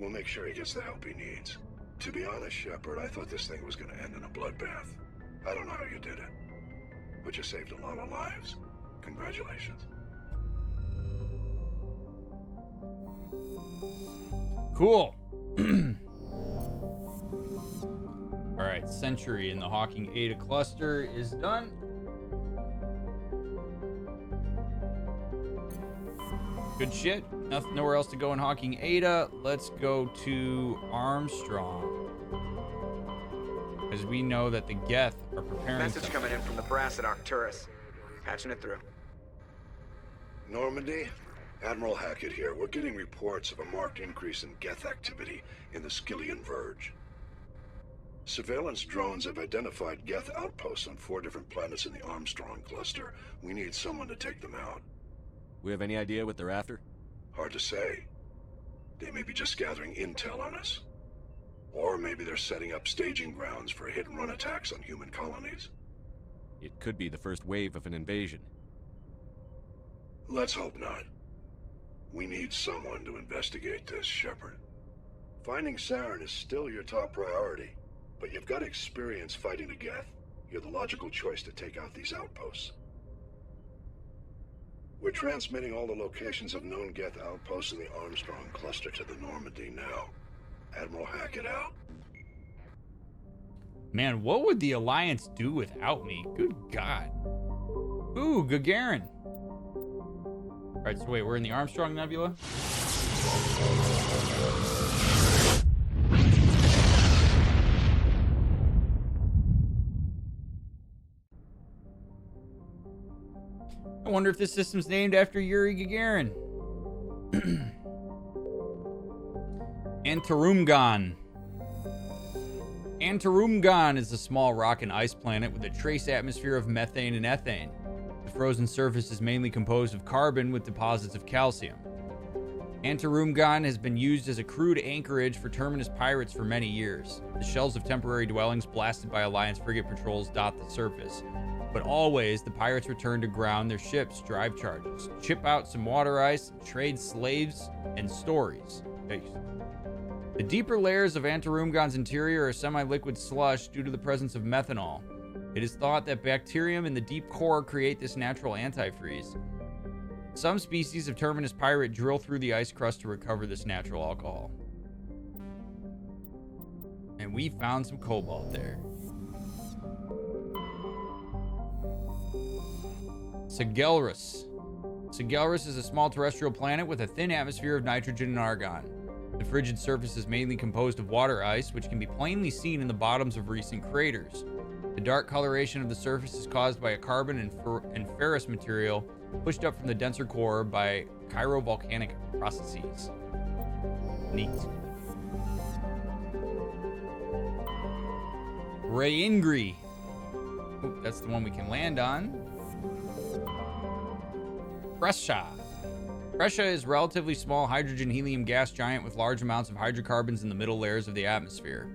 We'll make sure he gets the help he needs. To be honest, Shepard, I thought this thing was going to end in a bloodbath. I don't know how you did it, but you saved a lot of lives. Congratulations. Cool. Alright, Sentry in the Hawking Ada cluster is done. Good shit. Nowhere else to go in Hawking Ada. Let's go to Armstrong. Because we know that the Geth are preparing Message coming in from the brass at Arcturus. Patching it through. Normandy, Admiral Hackett here. We're getting reports of a marked increase in Geth activity in the Skillian Verge. Surveillance drones have identified Geth outposts on 4 different planets in the Armstrong cluster. We need someone to take them out. We have any idea what they're after? Hard to say. They may be just gathering intel on us. Or maybe they're setting up staging grounds for hit-and-run attacks on human colonies. It could be the first wave of an invasion. Let's hope not. We need someone to investigate this, Shepard. Finding Saren is still your top priority, but you've got experience fighting the Geth. You're the logical choice to take out these outposts. We're transmitting all the locations of known Geth outposts in the Armstrong cluster to the Normandy now. Admiral Hackett out. Man, what would the Alliance do without me? Good God. Ooh, Gagarin. Alright, so wait, we're in the Armstrong Nebula? I wonder if this system's named after Yuri Gagarin. Antarumgan. Antarumgan is a small rock and ice planet with a trace atmosphere of methane and ethane. The frozen surface is mainly composed of carbon with deposits of calcium. Antarumgan has been used as a crude anchorage for Terminus pirates for many years. The shells of temporary dwellings blasted by Alliance frigate patrols dot the surface. But always, the pirates return to ground their ships' drive charges, chip out some water ice, trade slaves, and stories. The deeper layers of Antarumgan's interior are semi-liquid slush due to the presence of methanol. It is thought that bacterium in the deep core create this natural antifreeze. Some species of Terminus pirate drill through the ice crust to recover this natural alcohol. And we found some cobalt there. Sigelrus. Sigelrus is a small terrestrial planet with a thin atmosphere of nitrogen and argon. The frigid surface is mainly composed of water ice, which can be plainly seen in the bottoms of recent craters. The dark coloration of the surface is caused by a carbon and ferrous material pushed up from the denser core by chirovolcanic processes. Neat. Rayingri. Oh, that's the one we can land on. Brescia. Brescia is a relatively small hydrogen-helium gas giant with large amounts of hydrocarbons in the middle layers of the atmosphere.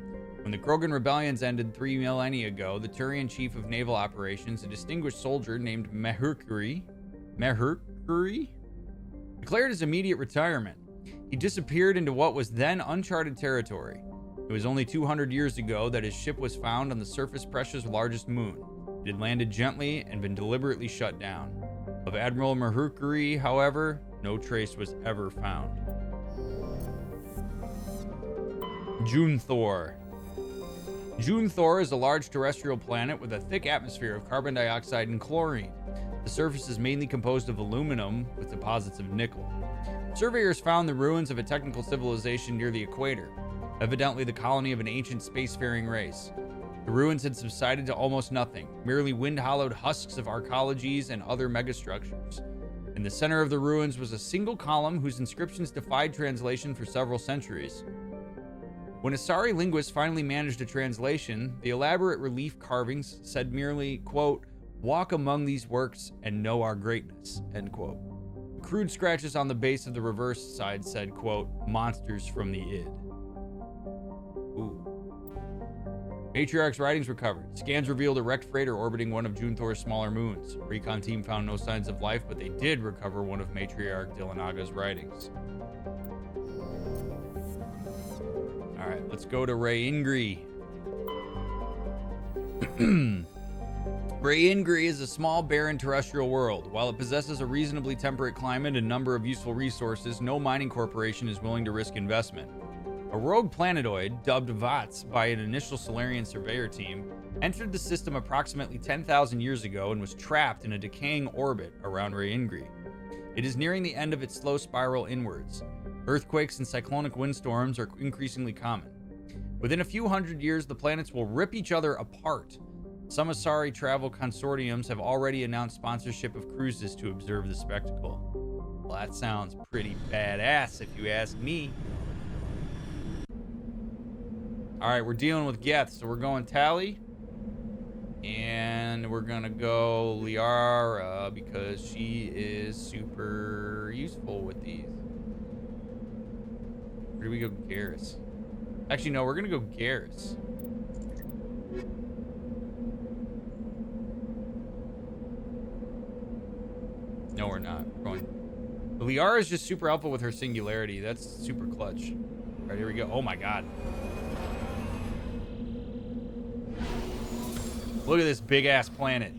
When the Krogan rebellions ended 3 millennia ago, the Turian chief of naval operations, a distinguished soldier named Mehurkuri, declared his immediate retirement. He disappeared into what was then uncharted territory. It was only 200 years ago that his ship was found on the surface Brescia's largest moon. It had landed gently and been deliberately shut down. Of Admiral Mehurkuri, however, no trace was ever found. Junthor. Junthor is a large terrestrial planet with a thick atmosphere of carbon dioxide and chlorine. The surface is mainly composed of aluminum with deposits of nickel. Surveyors found the ruins of a technical civilization near the equator, evidently the colony of an ancient spacefaring race. The ruins had subsided to almost nothing, merely wind-hollowed husks of arcologies and other megastructures. In the center of the ruins was a single column whose inscriptions defied translation for several centuries. When Asari linguists finally managed a translation, the elaborate relief carvings said merely, quote, "Walk among these works and know our greatness," end quote. Crude scratches on the base of the reverse side said, quote, "Monsters from the id." Ooh. Matriarch's writings recovered. Scans revealed a wrecked freighter orbiting one of Junthor's smaller moons. Recon team found no signs of life, but they did recover one of Matriarch Dilanaga's writings. All right, let's go to Rayingri. Rayingri is a small, barren terrestrial world. While it possesses a reasonably temperate climate and number of useful resources, no mining corporation is willing to risk investment. A rogue planetoid, dubbed VATS by an initial Solarian surveyor team, entered the system approximately 10,000 years ago and was trapped in a decaying orbit around Rayingri. It is nearing the end of its slow spiral inwards. Earthquakes and cyclonic windstorms are increasingly common. Within a few hundred years, the planets will rip each other apart. Some Asari travel consortiums have already announced sponsorship of cruises to observe the spectacle. Well, that sounds pretty badass if you ask me. All right, we're dealing with Geth, so we're going Tally. And we're gonna go Liara because she is super useful with these. Where do we go Garrus? Actually, no, we're gonna go Garrus. No, we're not. We're going. Liara is just super helpful with her singularity. That's super clutch. All right, here we go. Oh my god. Look at this big ass planet.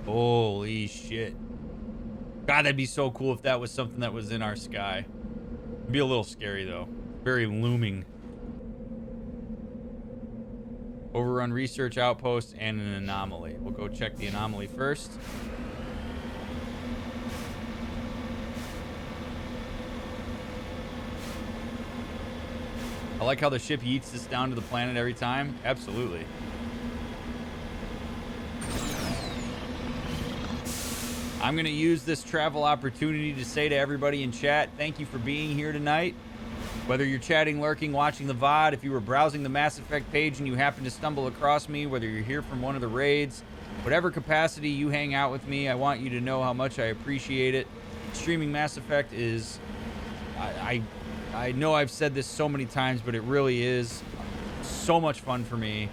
Holy shit. God, that'd be so cool if that was something that was in our sky. It'd be a little scary though. Very looming. Overrun research outpost and an anomaly. We'll go check the anomaly first. I like how the ship yeets us down to the planet every time. Absolutely. I'm going to use this travel opportunity to say to everybody in chat, thank you for being here tonight. Whether you're chatting, lurking, watching the VOD, if you were browsing the Mass Effect page and you happen to stumble across me, whether you're here from one of the raids, whatever capacity you hang out with me, I want you to know how much I appreciate it. Streaming Mass Effect is... I know I've said this so many times, but it really is so much fun for me.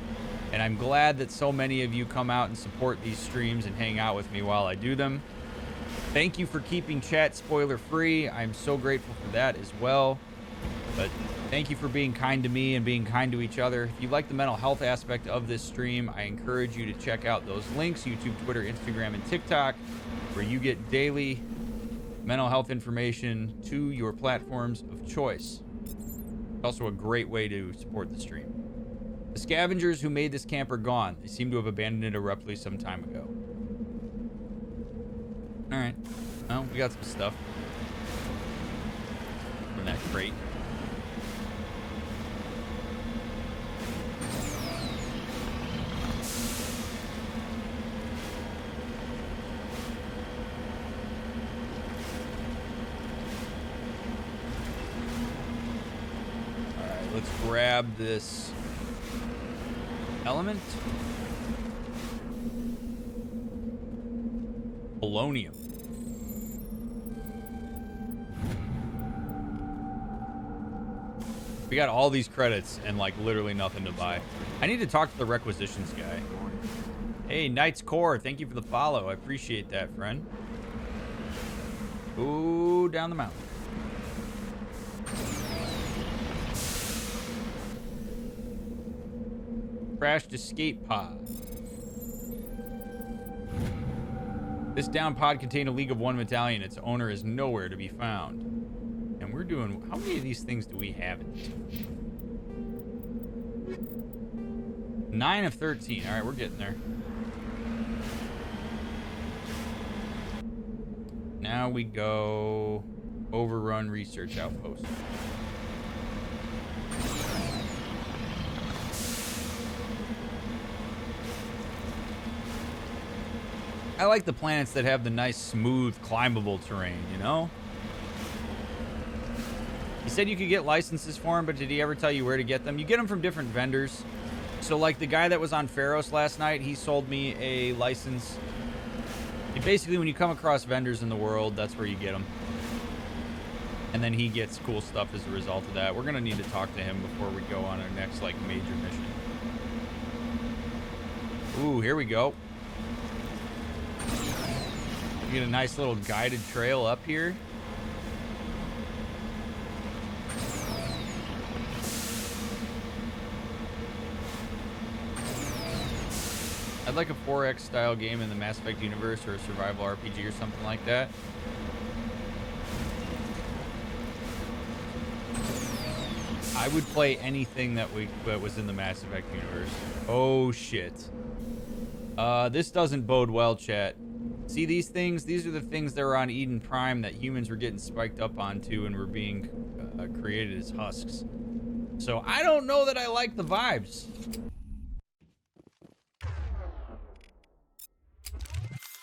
And I'm glad that so many of you come out and support these streams and hang out with me while I do them. Thank you for keeping chat spoiler free. I'm so grateful for that as well. But thank you for being kind to me and being kind to each other. If you like the mental health aspect of this stream, I encourage you to check out those links, YouTube, Twitter, Instagram, and TikTok, where you get daily mental health information to your platforms of choice. It's also a great way to support the stream. The scavengers who made this camp are gone. They seem to have abandoned it abruptly some time ago. Alright. Well, we got some stuff. From that crate. Let's grab this element. Polonium. We got all these credits and like literally nothing to buy. I need to talk to the requisitions guy. Hey, Knight's Core, thank you for the follow. I appreciate that, friend. Ooh, down the mountain. Crashed escape pod. This down pod contained a League of One battalion. Its owner is nowhere to be found. And we're doing... How many of these things do we have? 9 of 13. All right, we're getting there. Now we go overrun research outpost. I like the planets that have the nice, smooth, climbable terrain, you know? He said you could get licenses for them, but did he ever tell you where to get them? You get them from different vendors. So, like, the guy that was on Pharos last night, he sold me a license. Basically, when you come across vendors in the world, that's where you get them. And then he gets cool stuff as a result of that. We're going to need to talk to him before we go on our next, like, major mission. Ooh, here we go. You get a nice little guided trail up here. I'd like a 4X style game in the Mass Effect universe or a survival RPG or something like that. I would play anything that was in the Mass Effect universe. Oh shit. This doesn't bode well, chat. See these things? These are the things that were on Eden Prime that humans were getting spiked up onto and were being created as husks. So I don't know that I like the vibes.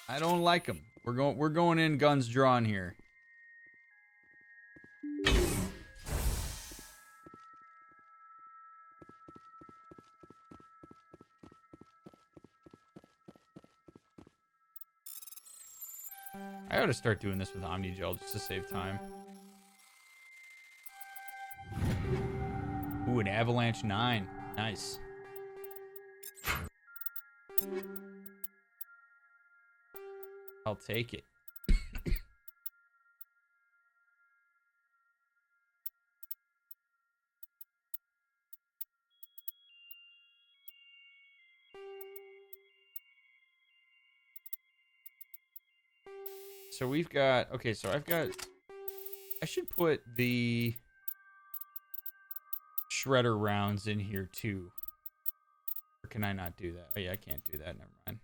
I don't like them. We're going in guns drawn here. I ought to start doing this with Omnigel just to save time. Ooh, an Avalanche 9. Nice. I'll take it. So we've got, okay, so I should put the shredder rounds in here too. Or can I not do that? Oh yeah, I can't do that, never mind.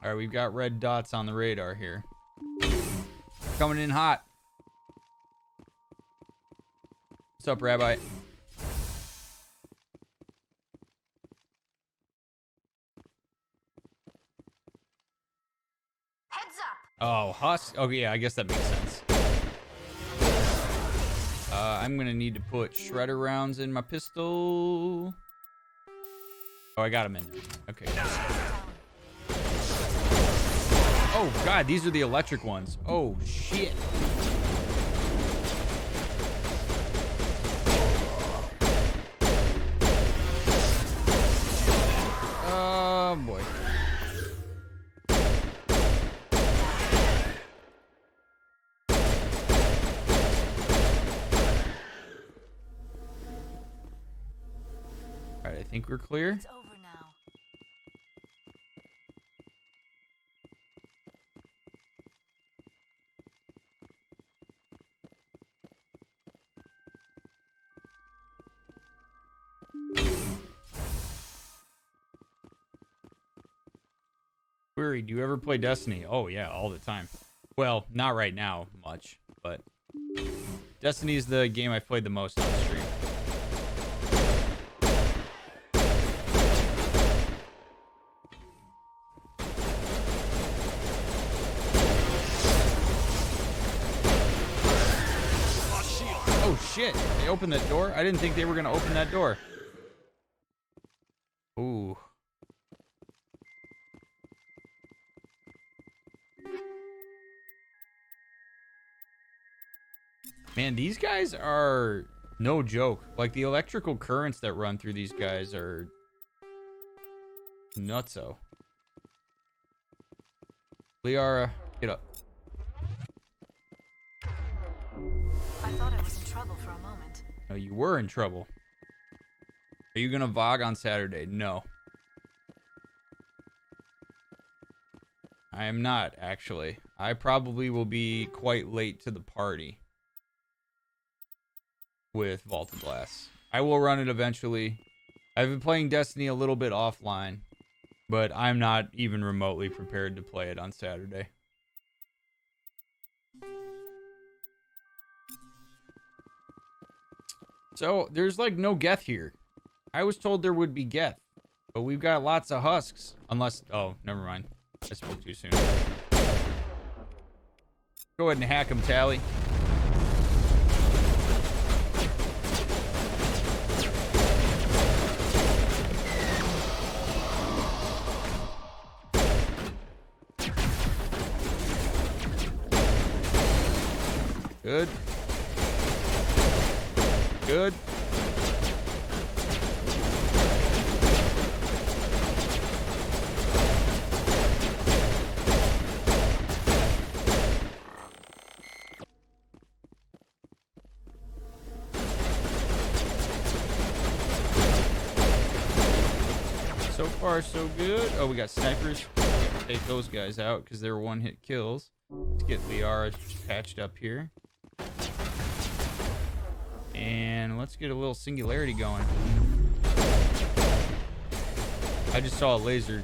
All right, we've got red dots on the radar here. Coming in hot. What's up, Rabbi? Heads up! Oh, husk. Oh, yeah, I guess that makes sense. I'm gonna need to put shredder rounds in my pistol. Oh, I got them in there. Okay. Oh, God, these are the electric ones. Oh, shit. Oh, boy. All right, I think we're clear. It's over now. Query, do you ever play Destiny? Oh, yeah, all the time. Well, not right now much, but Destiny is the game I've played the most on stream. shit. They opened that door? I didn't think they were going to open that door. Ooh. Man, these guys are no joke. Like, the electrical currents that run through these guys are nutso. Liara, get up. I thought I was in trouble for a moment. No, you were in trouble. Are you gonna vlog on Saturday? No. I am not, actually. I probably will be quite late to the party with Vaulted Glass. I will run it eventually. I've been playing Destiny a little bit offline, but I'm not even remotely prepared to play it on Saturday. So, there's like no Geth here. I was told there would be Geth, but we've got lots of husks. Unless, oh, never mind. I spoke too soon. Go ahead and hack him, Tally. Good. Good. So far, so good. Oh, we got snipers. Take those guys out because they're one-hit kills. Let's get Liara patched up here. And let's get a little singularity going. I just saw a laser.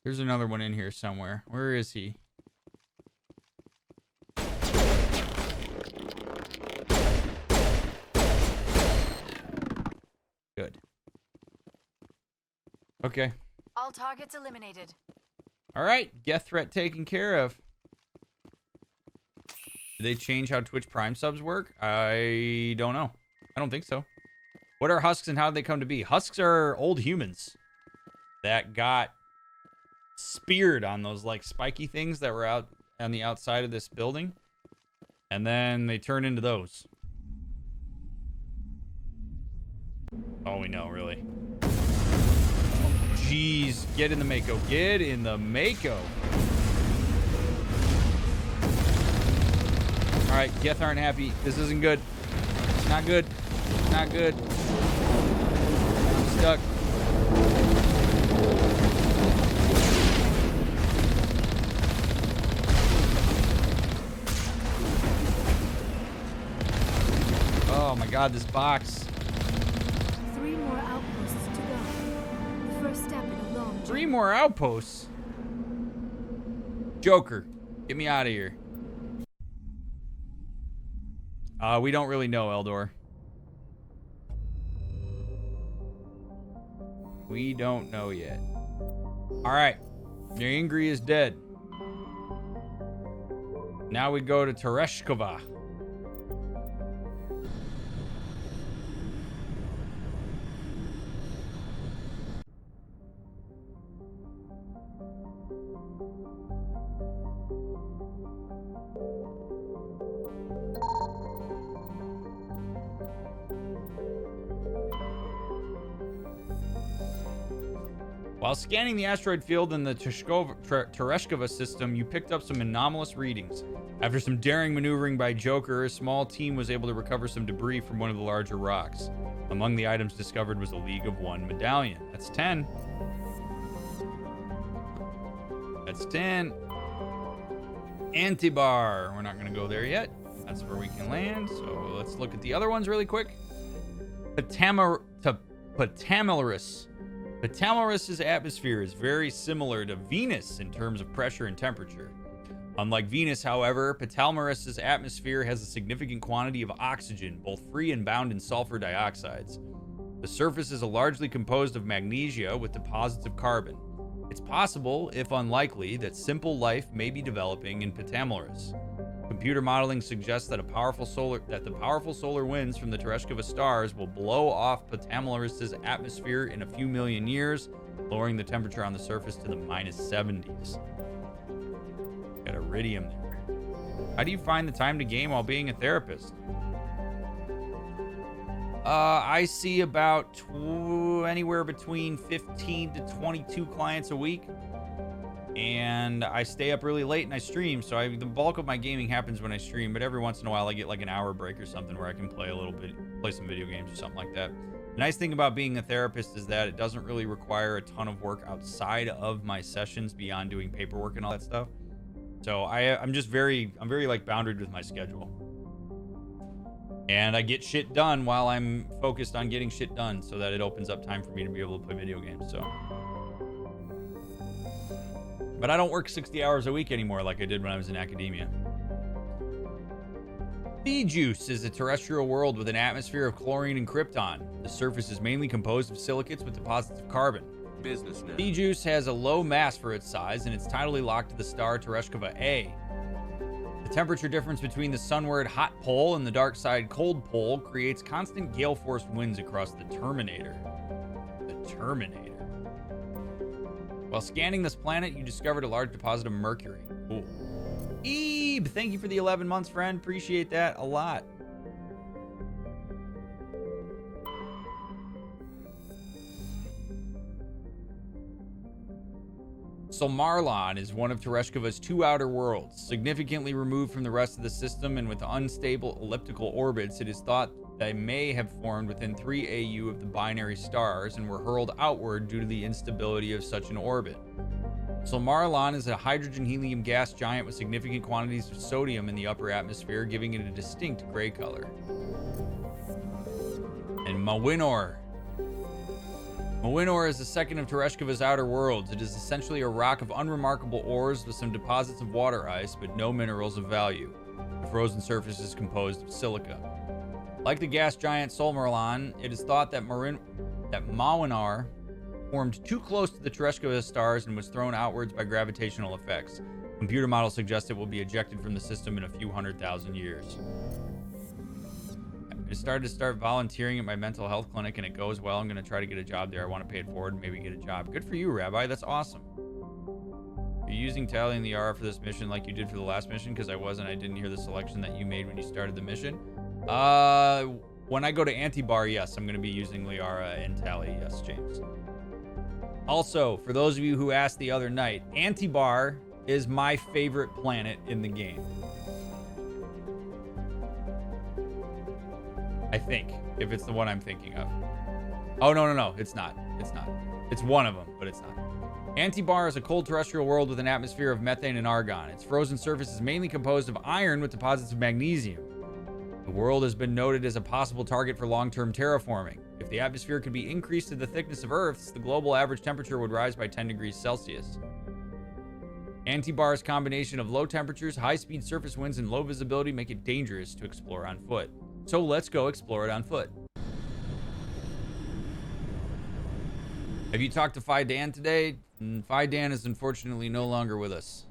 There's another one in here somewhere. Where is he? Good. Okay. All targets eliminated. All right, Geth threat taken care of. Did they change how Twitch Prime subs work? I don't know. I don't think so. What are husks and how did they come to be? Husks are old humans that got speared on those like spiky things that were out on the outside of this building. And then they turn into those. All we know, really. Jeez, get in the Mako. Get in the Mako. All right, Geth aren't happy. This isn't good. Not good. Not good. I'm stuck. Oh my God, this box. 3 more outposts to go. The first step in a long journey. 3 more outposts? Joker, get me out of here. We don't really know, Eldor. We don't know yet. Alright. Yangri is dead. Now we go to Tereshkova. While scanning the asteroid field in the Tereshkova system, you picked up some anomalous readings. After some daring maneuvering by Joker, a small team was able to recover some debris from one of the larger rocks. Among the items discovered was a League of One medallion. That's 10. That's 10. Antibar. We're not going to go there yet. That's where we can land. So let's look at the other ones really quick. Ptamaris. Ptamaris' atmosphere is very similar to Venus in terms of pressure and temperature. Unlike Venus, however, Ptamaris' atmosphere has a significant quantity of oxygen, both free and bound in sulfur dioxides. The surface is largely composed of magnesia with deposits of carbon. It's possible, if unlikely, that simple life may be developing in Ptamaris. Computer modeling suggests that the powerful solar winds from the Tereshkova stars will blow off Ptamaris' atmosphere in a few million years, lowering the temperature on the surface to the -70s. Got iridium there. How do you find the time to game while being a therapist? I see about anywhere between 15 to 22 clients a week. And I stay up really late and I stream, so the bulk of my gaming happens when I stream, but every once in a while I get like an hour break or something where I can play a little bit, play some video games or something like that. The nice thing about being a therapist is that it doesn't really require a ton of work outside of my sessions beyond doing paperwork and all that stuff. So I'm very like boundaried with my schedule. And I get shit done while I'm focused on getting shit done so that it opens up time for me to be able to play video games, so. But I don't work 60 hours a week anymore like I did when I was in academia. Bejuice is a terrestrial world with an atmosphere of chlorine and krypton. The surface is mainly composed of silicates with deposits of carbon. Business now. Bejuice has a low mass for its size, and it's tidally locked to the star Tereshkova A. The temperature difference between the sunward hot pole and the dark side cold pole creates constant gale-force winds across the Terminator. The Terminator. While scanning this planet, you discovered a large deposit of mercury. Cool. Ebe, thank you for the 11 months, friend. Appreciate that a lot. Solmarlon is one of Tereshkova's 2 outer worlds. Significantly removed from the rest of the system and with unstable elliptical orbits, it is thought they may have formed within 3 AU of the binary stars and were hurled outward due to the instability of such an orbit. Solmarlon is a hydrogen-helium gas giant with significant quantities of sodium in the upper atmosphere, giving it a distinct gray color. And Mawinor. Mawinor is the second of Tereshkova's outer worlds. It is essentially a rock of unremarkable ores with some deposits of water ice, but no minerals of value. The frozen surface is composed of silica. Like the gas giant Solmarlon, it is thought that Mawinor formed too close to the Tereshkova stars and was thrown outwards by gravitational effects. Computer models suggest it will be ejected from the system in a few 100,000 years. I started volunteering at my mental health clinic and it goes well. I'm going to try to get a job there. I want to pay it forward and maybe get a job. Good for you, Rabbi. That's awesome. Are you using Tally and Liara for this mission like you did for the last mission? Because I wasn't. I didn't hear the selection that you made when you started the mission. When I go to Antibar, yes, I'm going to be using Liara and Tally. Yes, James. Also, for those of you who asked the other night, Antibar is my favorite planet in the game. I think, if it's the one I'm thinking of. Oh, no, it's not. It's not. It's one of them, but it's not. Antibar is a cold terrestrial world with an atmosphere of methane and argon. Its frozen surface is mainly composed of iron with deposits of magnesium. The world has been noted as a possible target for long-term terraforming. If the atmosphere could be increased to the thickness of Earth's, the global average temperature would rise by 10 degrees Celsius. Antibar's combination of low temperatures, high-speed surface winds, and low visibility make it dangerous to explore on foot. So let's go explore it on foot. Have you talked to Phi Dan today? Phi Dan is unfortunately no longer with us.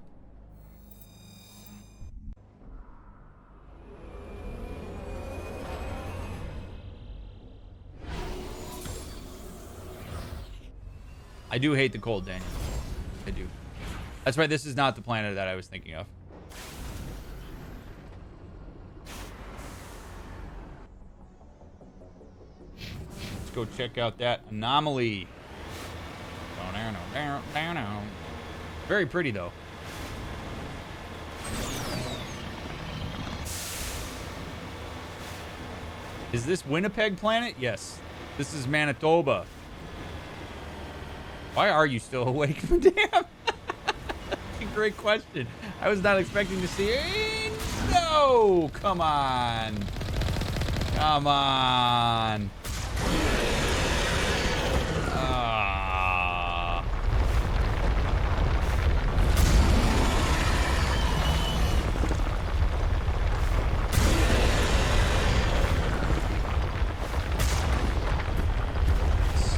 I do hate the cold, Daniel. I do. That's why this is not the planet that I was thinking of. Let's go check out that anomaly. Very pretty, though. Is this Winnipeg planet? Yes. This is Manitoba. Why are you still awake? Damn. That's a great question. I was not expecting to see it. No! Come on. Come on.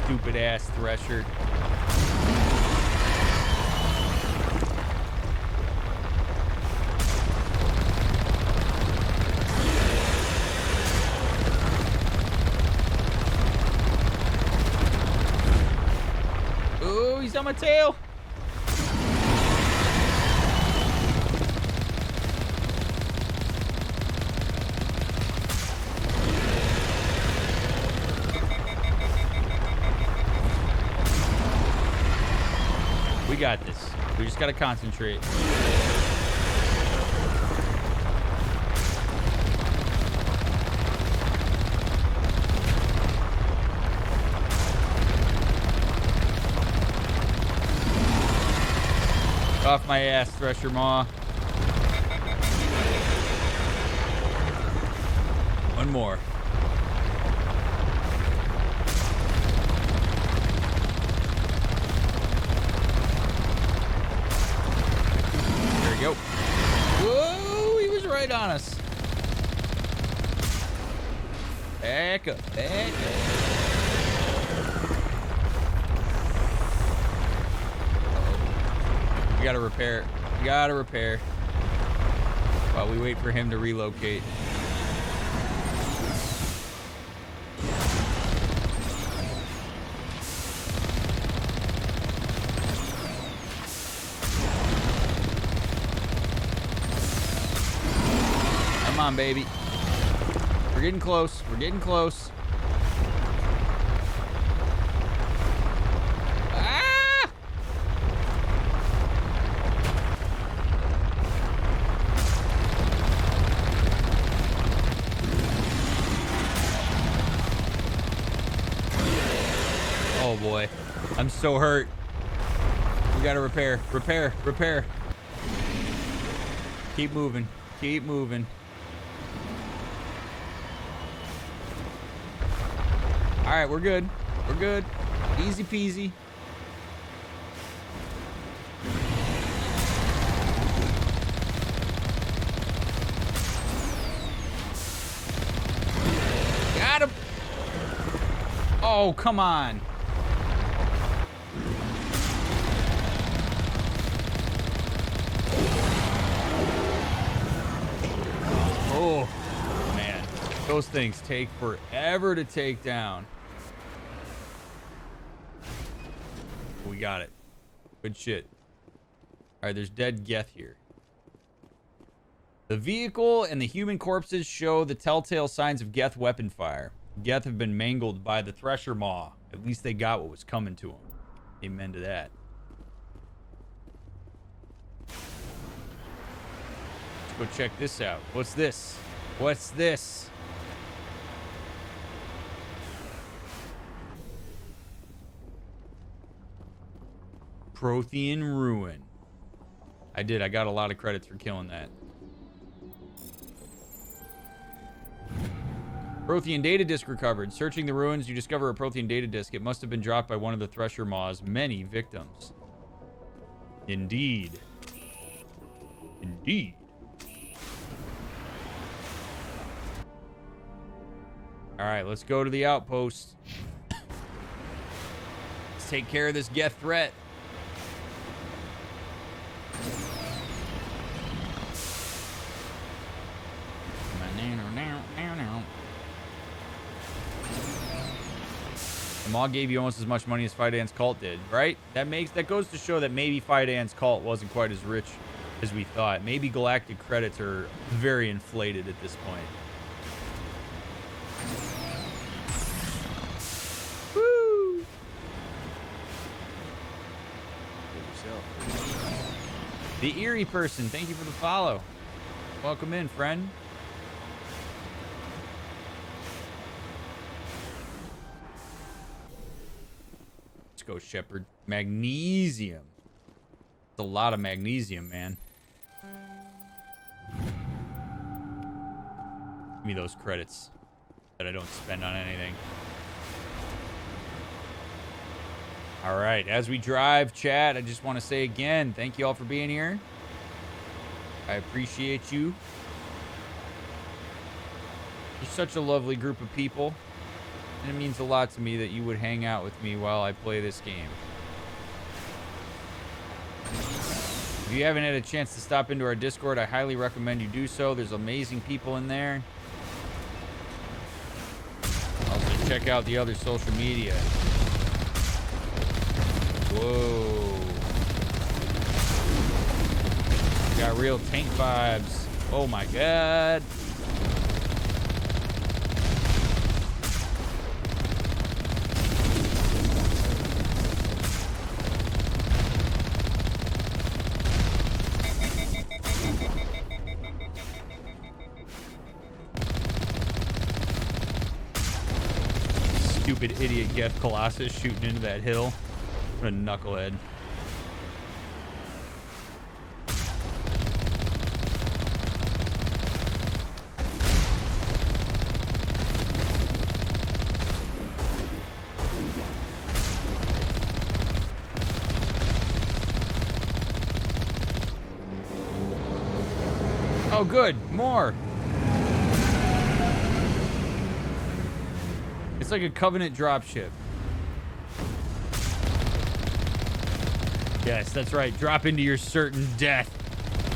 Stupid ass Thresher. my tail. We got this. We just gotta concentrate. Off my ass, Thresher Maw. One more. There we go. Whoa, he was right on us. Back up, back up. We gotta repair. We gotta repair. While we wait for him to relocate. Come on, baby. We're getting close. We're getting close. Oh boy, I'm so hurt. We gotta repair, repair, repair. Keep moving, keep moving. All right, we're good. We're good. Easy peasy. Got him. Oh, come on. Oh, man. Those things take forever to take down. We got it. Good shit. All right, there's dead Geth here. The vehicle and the human corpses show the telltale signs of Geth weapon fire. Geth have been mangled by the Thresher Maw. At least they got what was coming to them. Amen to that. Let's go check this out. What's this? What's this? Prothean Ruin. I did. I got a lot of credits for killing that. Prothean data disk recovered. Searching the ruins, you discover a Prothean data disk. It must have been dropped by one of the Thresher Maw's many victims. Indeed. Indeed. All right, let's go to the outpost. Let's take care of this Geth threat. The Maw gave you almost as much money as Fidan's cult did, right? That goes to show that maybe Fidan's cult wasn't quite as rich as we thought. Maybe galactic credits are very inflated at this point. Woo! The Eerie person, thank you for the follow. Welcome in, friend. Let's go, Shepard. Magnesium. It's a lot of magnesium, man. Give me those credits that I don't spend on anything. All right, as we drive, chat, I just want to say again, thank you all for being here. I appreciate you. You're such a lovely group of people. And it means a lot to me that you would hang out with me while I play this game. If you haven't had a chance to stop into our Discord, I highly recommend you do so. There's amazing people in there. Also, check out the other social media. Whoa. Got real tank vibes. Oh my god. Stupid idiot Geth Colossus shooting into that hill. What a knucklehead. Oh, good. More. It's like a Covenant dropship. Yes, that's right. Drop into your certain death.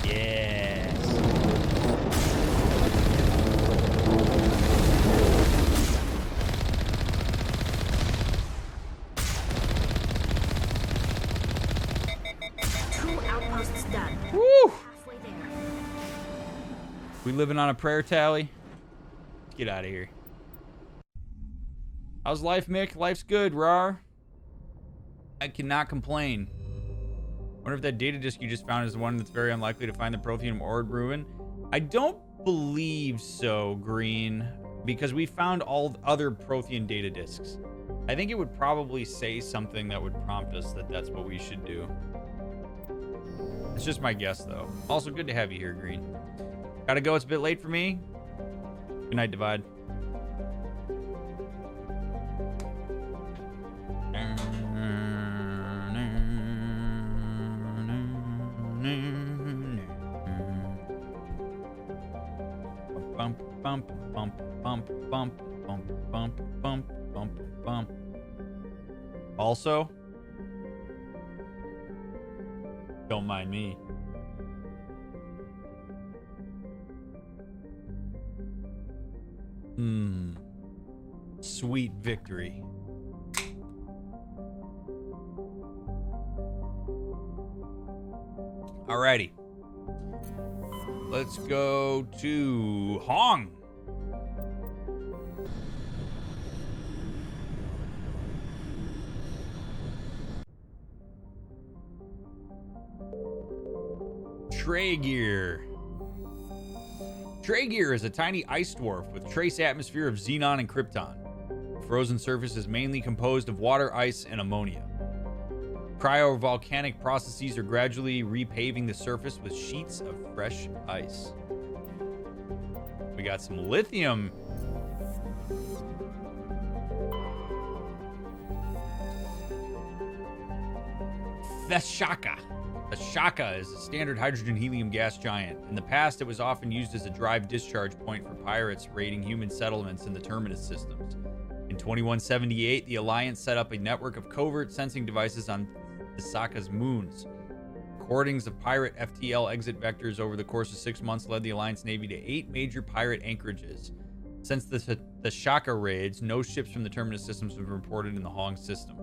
Yes. Two outposts done. Woo! Halfway there. We living on a prayer tally? Let's get out of here. How's life, Mick? Life's good, rar. I cannot complain. Wonder if that data disk you just found is the one that's very unlikely to find the Prothean ore ruin. I don't believe so, Green, because we found all other Prothean data disks. I think it would probably say something that would prompt us that that's what we should do. It's just my guess, though. Also, good to have you here, Green. Gotta go. It's a bit late for me. Good night, Divide. Also, don't mind me. Sweet victory. Alrighty. Let's go to Hong. Traeger. Traeger is a tiny ice dwarf with trace atmosphere of xenon and krypton. The frozen surface is mainly composed of water, ice, and ammonia. Cryovolcanic processes are gradually repaving the surface with sheets of fresh ice. We got some lithium. Theshaka. Theshaka is a standard hydrogen-helium gas giant. In the past, it was often used as a drive-discharge point for pirates raiding human settlements in the Terminus systems. In 2178, the Alliance set up a network of covert sensing devices on Theshaka's moons. Recordings of pirate FTL exit vectors over the course of 6 months led the Alliance Navy to 8 major pirate anchorages. Since the Theshaka raids, no ships from the Terminus systems have been reported in the Hong system.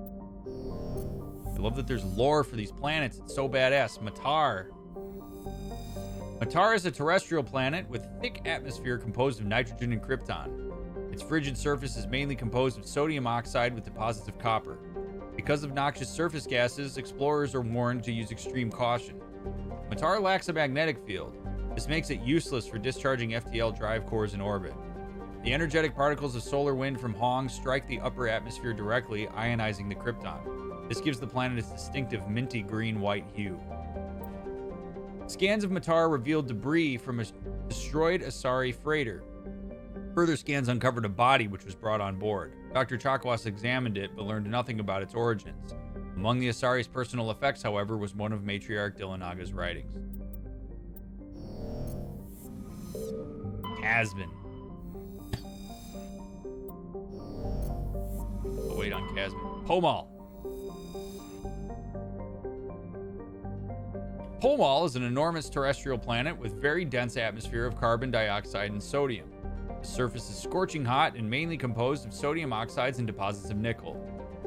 I love that there's lore for these planets. It's so badass. Matar. Matar is a terrestrial planet with thick atmosphere composed of nitrogen and krypton. Its frigid surface is mainly composed of sodium oxide with deposits of copper. Because of noxious surface gases, explorers are warned to use extreme caution. Matar lacks a magnetic field. This makes it useless for discharging FTL drive cores in orbit. The energetic particles of solar wind from Hong strike the upper atmosphere directly, ionizing the krypton. This gives the planet its distinctive minty green-white hue. Scans of Matar revealed debris from a destroyed Asari freighter. Further scans uncovered a body which was brought on board. Dr. Chakwas examined it, but learned nothing about its origins. Among the Asari's personal effects, however, was one of Matriarch Dillanaga's writings. Casman. Oh, wait on Casman. Pomal. Pomal is an enormous terrestrial planet with very dense atmosphere of carbon dioxide and sodium. The surface is scorching hot and mainly composed of sodium oxides and deposits of nickel.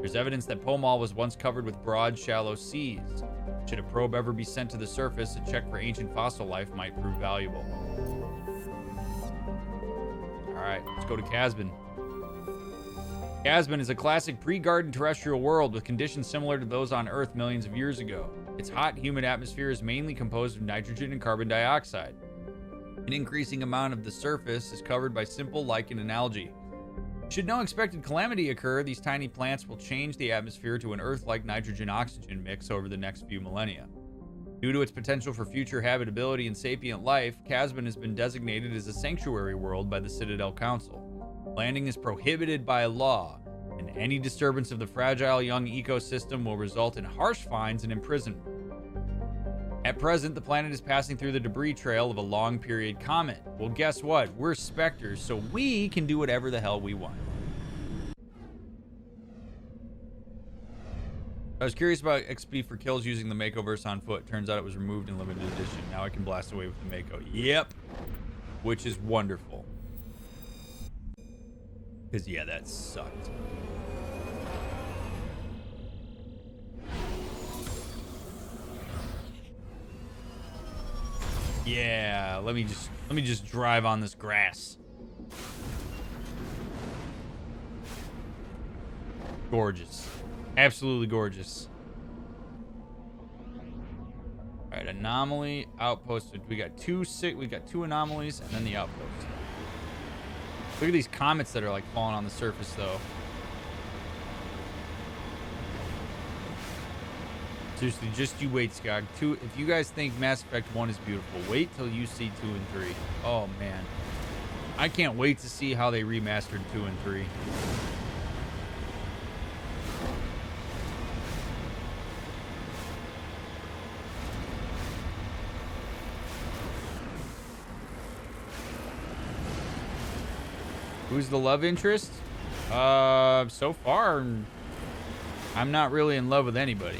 There's evidence that Pomal was once covered with broad, shallow seas. Should a probe ever be sent to the surface, a check for ancient fossil life might prove valuable. Alright, let's go to Casbin. Casbin is a classic pre-garden terrestrial world with conditions similar to those on Earth millions of years ago. Its hot, humid atmosphere is mainly composed of nitrogen and carbon dioxide. An increasing amount of the surface is covered by simple lichen and algae. Should no expected calamity occur, these tiny plants will change the atmosphere to an Earth-like nitrogen-oxygen mix over the next few millennia. Due to its potential for future habitability and sapient life, Casbin has been designated as a sanctuary world by the Citadel Council. Landing is prohibited by law, and any disturbance of the fragile young ecosystem will result in harsh fines and imprisonment. At present, the planet is passing through the debris trail of a long-period comet. Well, guess what? We're specters, so we can do whatever the hell we want. I was curious about XP for kills using the Mako verse on foot. Turns out it was removed in limited edition. Now I can blast away with the Mako. Yep. Which is wonderful. Because, yeah, that sucked. Yeah, let me just drive on this grass. Gorgeous. Absolutely gorgeous. All right, anomaly, outpost. We got two anomalies and then the outpost. Look at these comets that are like falling on the surface though. Seriously, just you wait, Skog. If you guys think Mass Effect 1 is beautiful, wait till you see 2 and 3. Oh, man. I can't wait to see how they remastered 2 and 3. Who's the love interest? So far, I'm not really in love with anybody.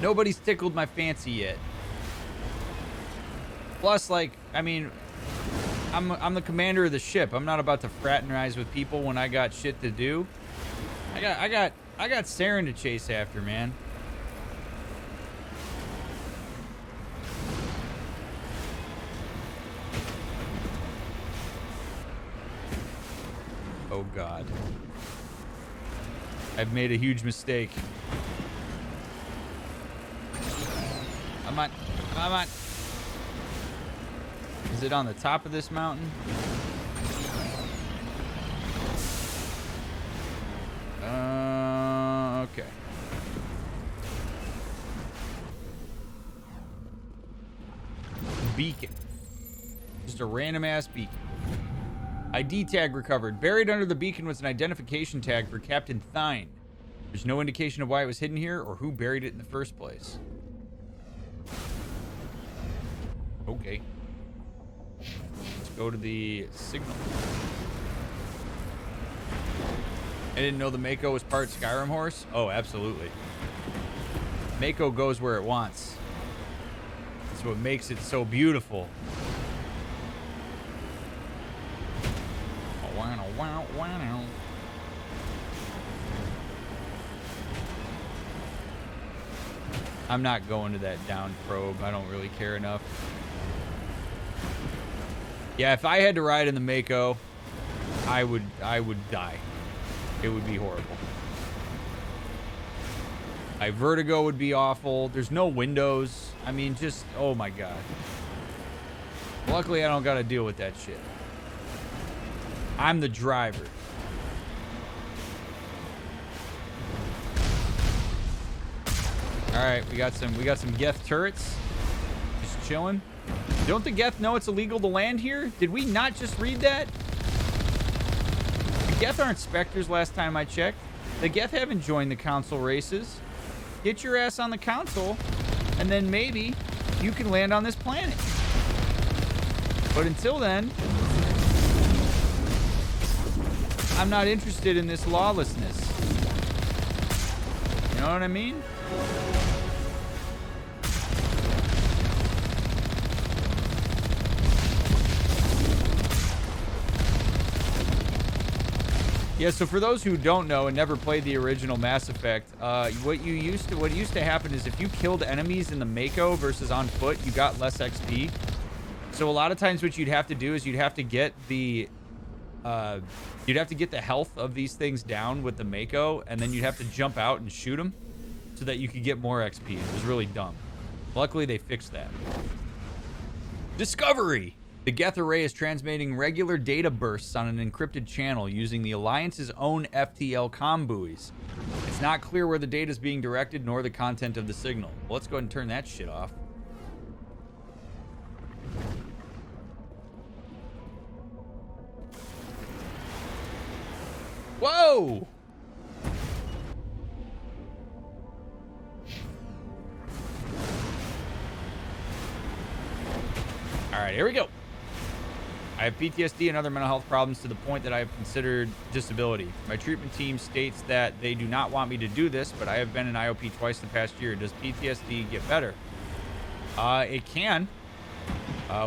Nobody's tickled my fancy yet. Plus, like, I mean, I'm the commander of the ship. I'm not about to fraternize with people when I got shit to do. I got Saren to chase after, man. Oh God. I've made a huge mistake. Come on. Come on. Is it on the top of this mountain? Okay. Beacon. Just a random ass beacon. ID tag recovered. Buried under the beacon was an identification tag for Captain Thine. There's no indication of why it was hidden here or who buried it in the first place. Okay. Let's go to the signal. I didn't know the Mako was part Skyrim horse. Oh, absolutely. Mako goes where it wants. That's what makes it so beautiful. Wow. I'm not going to that downed probe. I don't really care enough. Yeah, if I had to ride in the Mako, I would die. It would be horrible. My vertigo would be awful. There's no windows. I mean, just, oh my God. Luckily, I don't got to deal with that shit. I'm the driver. All right, we got some Geth turrets. Just chilling. Don't the Geth know it's illegal to land here? Did we not just read that? The Geth aren't specters last time I checked. The Geth haven't joined the council races. Get your ass on the council, and then maybe you can land on this planet. But until then, I'm not interested in this lawlessness. You know what I mean? Yeah, so for those who don't know and never played the original Mass Effect, what used to happen is if you killed enemies in the Mako versus on foot, you got less XP. So a lot of times what you'd have to do is you'd have to get the health of these things down with the Mako, and then you'd have to jump out and shoot them so that you could get more XP. It was really dumb. Luckily, they fixed that. Discovery! The Geth Array is transmitting regular data bursts on an encrypted channel using the Alliance's own FTL comm buoys. It's not clear where the data is being directed nor the content of the signal. Well, let's go ahead and turn that shit off. Whoa! All right, here we go. I have PTSD and other mental health problems to the point that I have considered disability. My treatment team states that they do not want me to do this, but I have been in IOP twice the past year. Does PTSD get better? It can,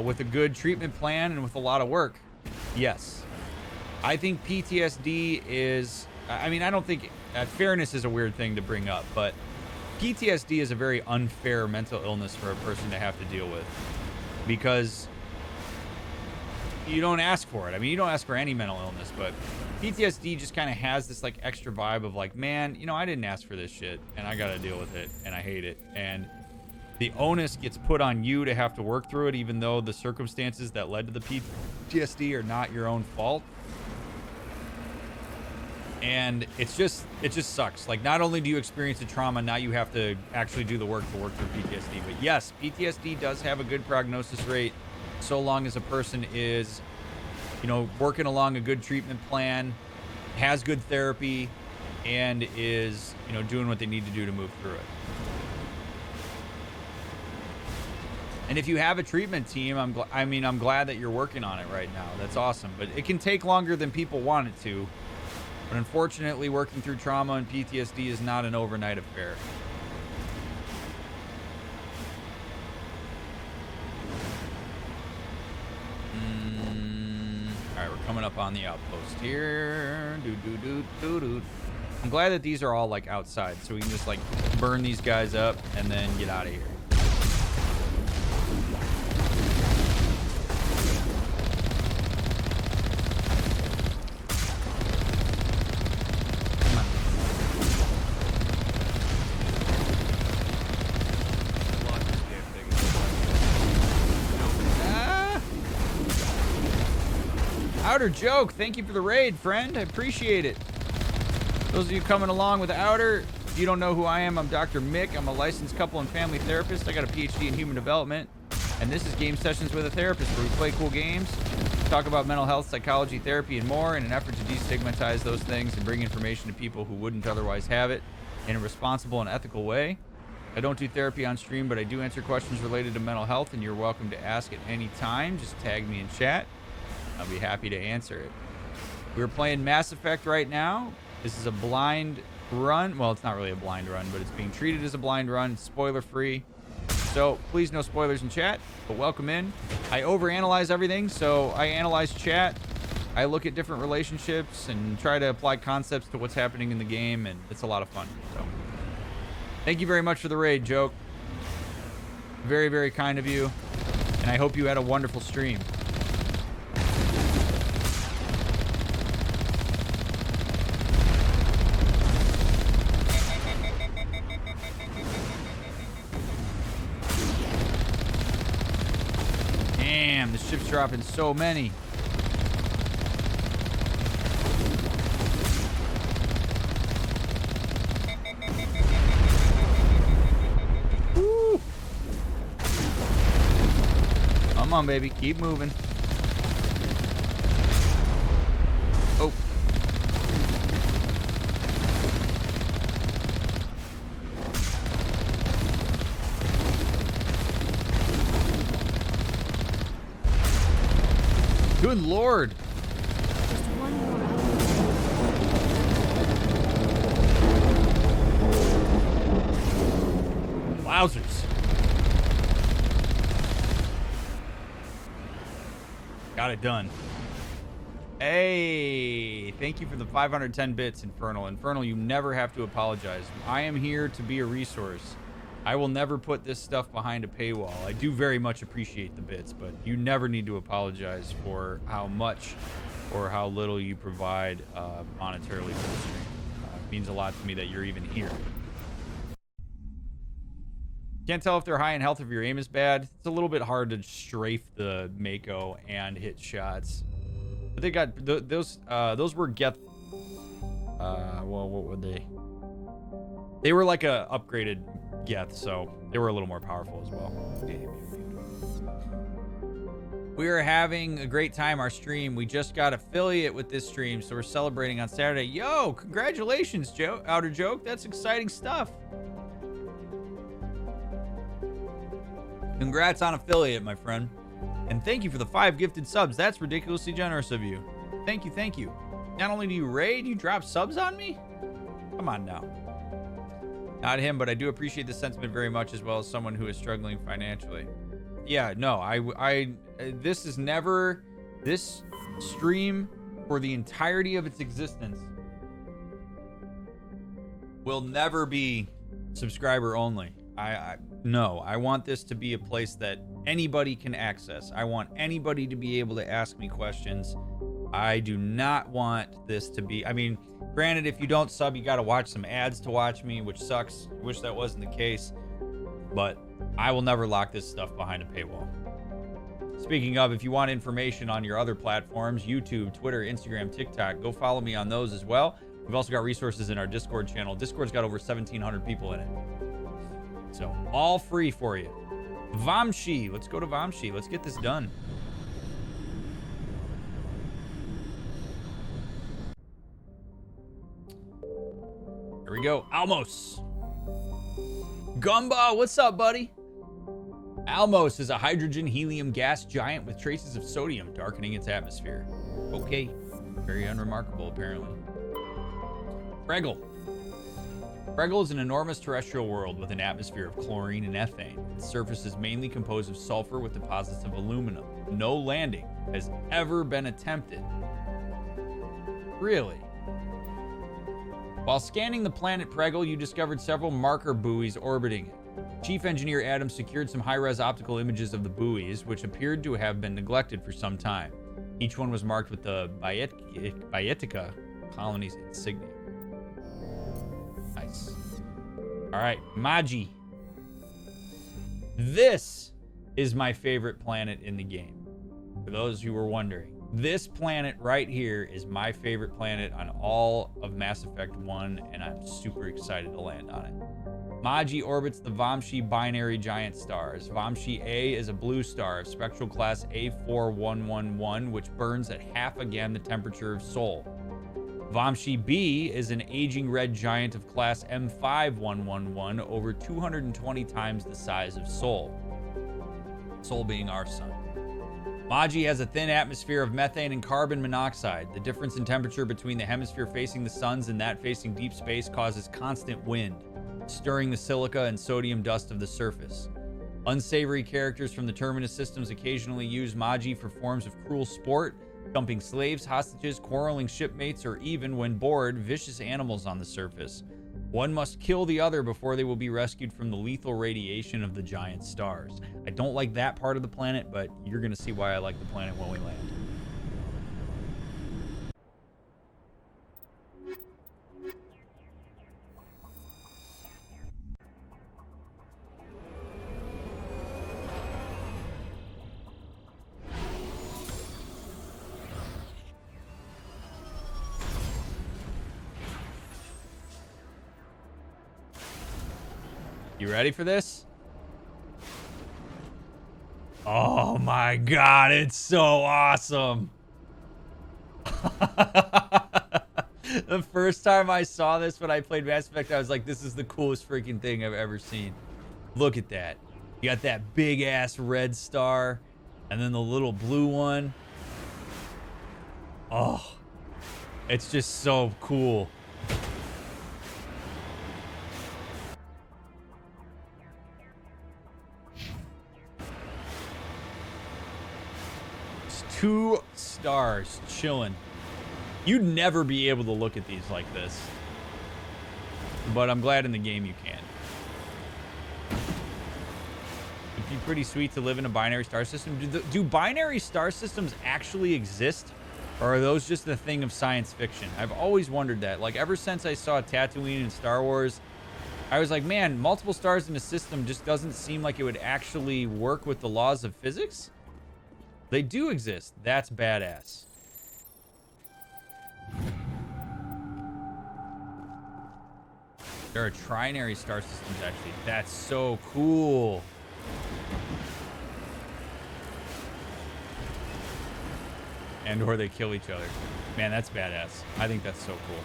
with a good treatment plan and with a lot of work. Yes. I think PTSD is, I mean, I don't think, fairness is a weird thing to bring up, but PTSD is a very unfair mental illness for a person to have to deal with because you don't ask for it. I mean, you don't ask for any mental illness, but PTSD just kind of has this like extra vibe of like, man, you know, I didn't ask for this shit and I got to deal with it and I hate it. And the onus gets put on you to have to work through it, even though the circumstances that led to the PTSD are not your own fault. And it just sucks. Like, not only do you experience a trauma, now you have to actually do the work to work through PTSD. But yes, PTSD does have a good prognosis rate so long as a person is, you know, working along a good treatment plan, has good therapy, and is, you know, doing what they need to do to move through it. And if you have a treatment team, I'm glad that you're working on it right now. That's awesome. But it can take longer than people want it to. But unfortunately, working through trauma and PTSD is not an overnight affair. All right, we're coming up on the outpost here. I'm glad that these are all like outside, so we can just like burn these guys up and then get out of here. Outer Joke, thank you for the raid, friend. I appreciate it. Those of you coming along with Outer, if you don't know who I am, I'm Dr. Mick. I'm a licensed couple and family therapist. I got a PhD in human development. And this is Game Sessions with a Therapist, where we play cool games, talk about mental health, psychology, therapy, and more in an effort to destigmatize those things and bring information to people who wouldn't otherwise have it in a responsible and ethical way. I don't do therapy on stream, but I do answer questions related to mental health, and you're welcome to ask at any time. Just tag me in chat. I'll be happy to answer it. We're playing Mass Effect right now. This is a blind run. Well, it's not really a blind run, but it's being treated as a blind run. It's spoiler-free. So please no spoilers in chat, but welcome in. I overanalyze everything, so I analyze chat. I look at different relationships and try to apply concepts to what's happening in the game, and it's a lot of fun. So thank you very much for the raid, Joke. Very, very kind of you, and I hope you had a wonderful stream. Damn, the ship's dropping so many. Woo. Come on, baby. Keep moving. Oh. Good Lord. Just one more Wowzers. Got it done. Hey, thank you for the 510 bits, Infernal. Infernal, you never have to apologize. I am here to be a resource. I will never put this stuff behind a paywall. I do very much appreciate the bits, but you never need to apologize for how much or how little you provide monetarily for the stream. It means a lot to me that you're even here. Can't tell if they're high in health if your aim is bad. It's a little bit hard to strafe the Mako and hit shots. But they got those were Geth. Well, what were they? They were like a upgraded Geth, so they were a little more powerful as well. We are having a great time our stream. We just got affiliate with this stream, so we're celebrating on Saturday. Yo, congratulations, Outer Joke. That's exciting stuff. Congrats on affiliate, my friend. And thank you for the 5 gifted subs. That's ridiculously generous of you. Thank you, thank you. Not only do you raid, you drop subs on me? Come on now. Not him, but I do appreciate the sentiment very much, as well as someone who is struggling financially. Yeah, no, this is never, this stream for the entirety of its existence will never be subscriber only. No, I want this to be a place that anybody can access. I want anybody to be able to ask me questions. I do not want this to be, I mean, granted, if you don't sub, you got to watch some ads to watch me, which sucks. I wish that wasn't the case, but I will never lock this stuff behind a paywall. Speaking of, if you want information on your other platforms, YouTube, Twitter, Instagram, TikTok, go follow me on those as well. We've also got resources in our Discord channel. Discord's got over 1,700 people in it. So, all free for you. Vamshi. Let's go to Vamshi. Let's get this done. Here we go. Almos. Gumba, what's up, buddy? Almos is a hydrogen helium gas giant with traces of sodium darkening its atmosphere. Okay. Very unremarkable, apparently. Preggle. Preggle is an enormous terrestrial world with an atmosphere of chlorine and ethane. Its surface is mainly composed of sulfur with deposits of aluminum. No landing has ever been attempted. Really? While scanning the planet Preggle, you discovered several marker buoys orbiting it. Chief Engineer Adams secured some high-res optical images of the buoys, which appeared to have been neglected for some time. Each one was marked with the Baetica colony's insignia. Nice. All right, Maji. This is my favorite planet in the game. For those who were wondering, this planet right here is my favorite planet on all of Mass Effect 1, and I'm super excited to land on it. Maji orbits the Vamshi binary giant stars. Vamshi A is a blue star of spectral class A4111, which burns at half again the temperature of Sol. Vamshi B is an aging red giant of class M5111, over 220 times the size of Sol. Sol being our sun. Maji has a thin atmosphere of methane and carbon monoxide. The difference in temperature between the hemisphere facing the suns and that facing deep space causes constant wind, stirring the silica and sodium dust of the surface. Unsavory characters from the Terminus systems occasionally use Maji for forms of cruel sport, dumping slaves, hostages, quarreling shipmates, or even, when bored, vicious animals on the surface. One must kill the other before they will be rescued from the lethal radiation of the giant stars. I don't like that part of the planet, but you're going to see why I like the planet when we land. You ready for this? Oh my god, it's so awesome. The first time I saw this when I played Mass Effect, I was like, this is the coolest freaking thing I've ever seen. Look at that. You got that big ass red star and then the little blue one. Oh, it's just so cool. Two stars chilling. You'd never be able to look at these like this. But I'm glad in the game you can. It'd be pretty sweet to live in a binary star system. Do binary star systems actually exist? Or are those just a thing of science fiction? I've always wondered that. Like, ever since I saw Tatooine in Star Wars, I was like, man, multiple stars in a system just doesn't seem like it would actually work with the laws of physics. They do exist. That's badass. There are trinary star systems, actually. That's so cool. And or they kill each other. Man, that's badass. I think that's so cool.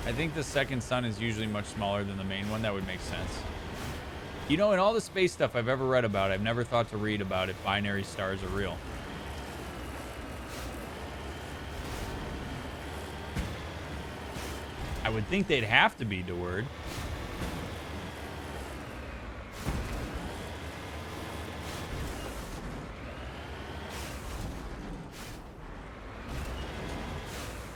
I think the second sun is usually much smaller than the main one. That would make sense. You know, in all the space stuff I've ever read about, I've never thought to read about if binary stars are real. I would think they'd have to be, DeWord.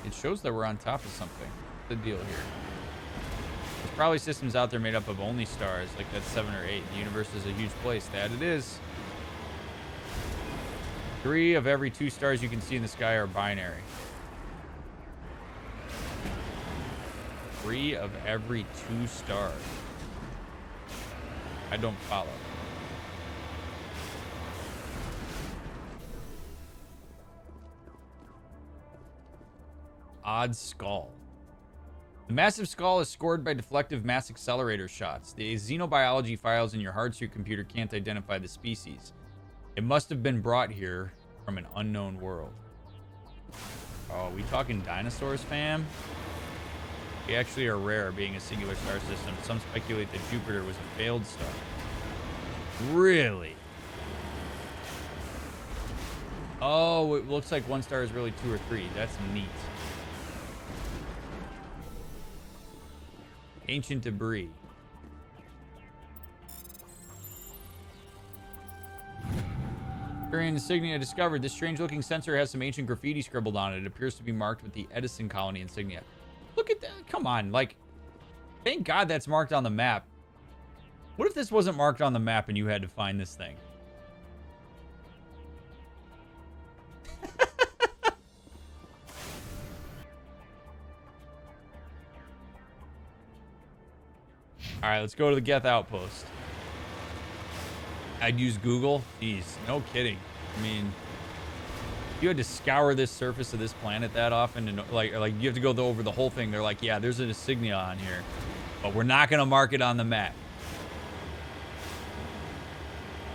It shows that we're on top of something. What's the deal here? There's probably systems out there made up of only stars, like that 7 or 8. The universe is a huge place. That it is. 3 of every 2 stars you can see in the sky are binary. 3 of every 2 stars. I don't follow. Odd skull. The massive skull is scored by deflective mass accelerator shots. The xenobiology files in your hardsuit computer can't identify the species. It must have been brought here from an unknown world. Oh, we talking dinosaurs, fam? They actually are rare, being a singular star system. Some speculate that Jupiter was a failed star. Really? Oh, it looks like one star is really 2 or 3. That's neat. Ancient debris. During insignia discovered, this strange-looking sensor has some ancient graffiti scribbled on it. It appears to be marked with the Edison colony insignia. Look at that. Come on. Like, thank God that's marked on the map. What if this wasn't marked on the map and you had to find this thing? All right, let's go to the Geth Outpost. I'd use Google. Jeez, no kidding. I mean, you had to scour this surface of this planet that often, and like you have to go over the whole thing. They're like, yeah, there's an insignia on here, but we're not gonna mark it on the map.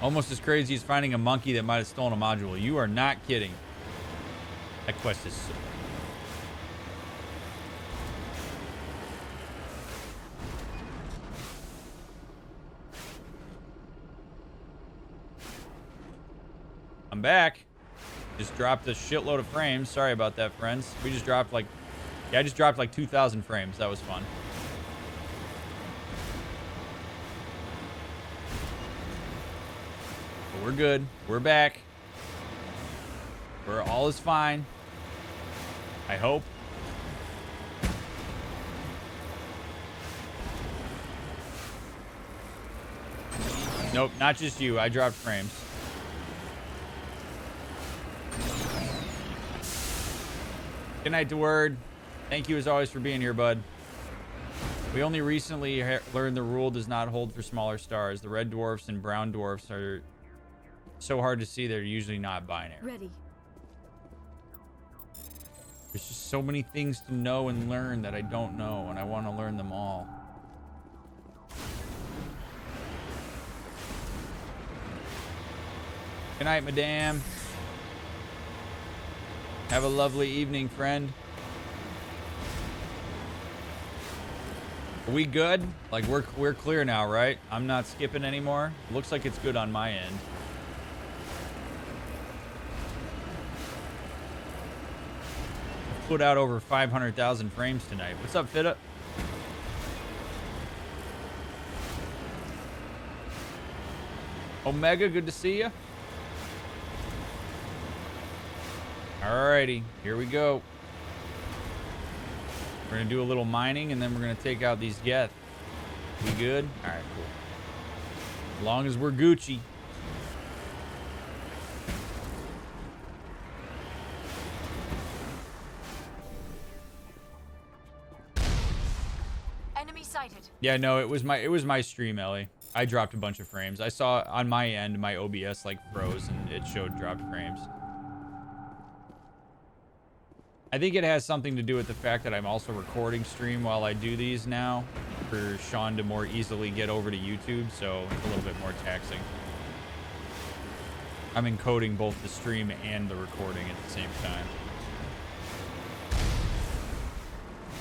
Almost as crazy as finding a monkey that might have stolen a module. You are not kidding. That quest is so... I'm back. Just dropped a shitload of frames. Sorry about that, friends. We just dropped like... Yeah, I just dropped like 2,000 frames. That was fun. But we're good. We're back. All is fine. I hope. Nope, not just you. I dropped frames. Good night, DeWord. Thank you as always for being here, bud. We only recently learned the rule does not hold for smaller stars. The red dwarfs and brown dwarfs are so hard to see, they're usually not binary. Ready. There's just so many things to know and learn that I don't know, and I want to learn them all. Good night, madame. Have a lovely evening, friend. Are we good? Like, we're clear now, right? I'm not skipping anymore. Looks like it's good on my end. Put out over 500,000 frames tonight. What's up, Fit Up? Omega, good to see you. Alrighty, here we go. We're gonna do a little mining, and then we're gonna take out these Geth. We good? All right, cool. As long as we're Gucci. Enemy sighted. Yeah, no, it was my stream, Ellie. I dropped a bunch of frames. I saw on my end, my OBS like froze and it showed dropped frames. I think it has something to do with the fact that I'm also recording stream while I do these now for Sean to more easily get over to YouTube, so it's a little bit more taxing. I'm encoding both the stream and the recording at the same time.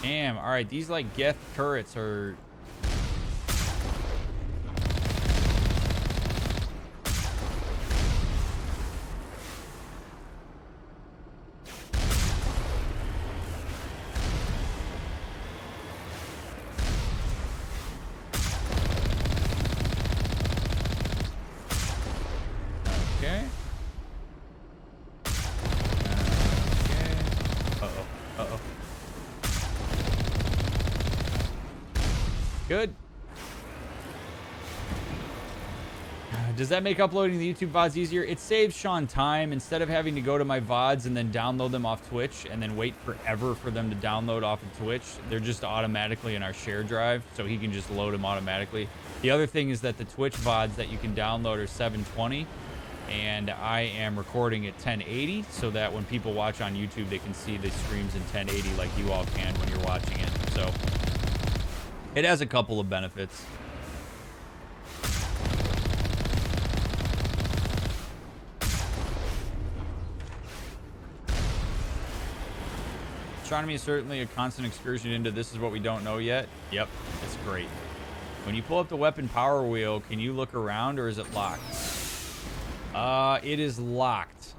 Damn, alright, these like Geth turrets are... Okay. Okay. Uh-oh. Uh-oh. Good. Does that make uploading the YouTube VODs easier? It saves Sean time. Instead of having to go to my VODs and then download them off Twitch and then wait forever for them to download off of Twitch, they're just automatically in our share drive, so he can just load them automatically. The other thing is that the Twitch VODs that you can download are 720, and I am recording at 1080 so that when people watch on YouTube, they can see the streams in 1080 like you all can when you're watching it. So it has a couple of benefits. Astronomy is certainly a constant excursion into this is what we don't know yet. Yep, it's great. When you pull up the weapon power wheel, can you look around or is it locked? It is locked.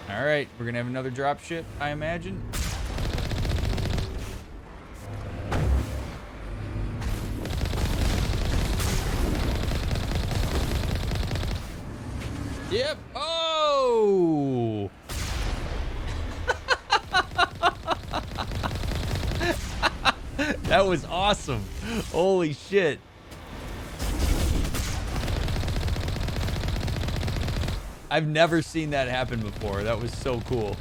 All right, we're gonna have another drop ship, I imagine. Yep. Oh! That was awesome. Holy shit. I've never seen that happen before. That was so cool.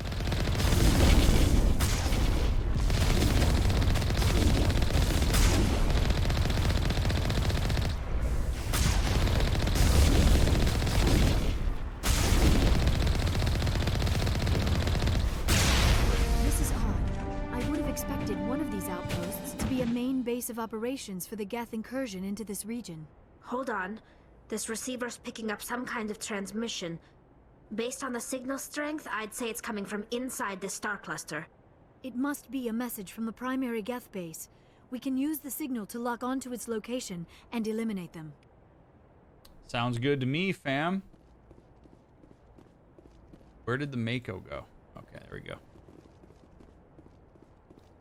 This is odd. I would have expected one of these outposts to be a main base of operations for the Geth incursion into this region. Hold on. This receiver's picking up some kind of transmission. Based on the signal strength, I'd say it's coming from inside this star cluster. It must be a message from the primary Geth base. We can use the signal to lock onto its location and eliminate them. Sounds good to me, fam. Where did the Mako go? Okay, there we go.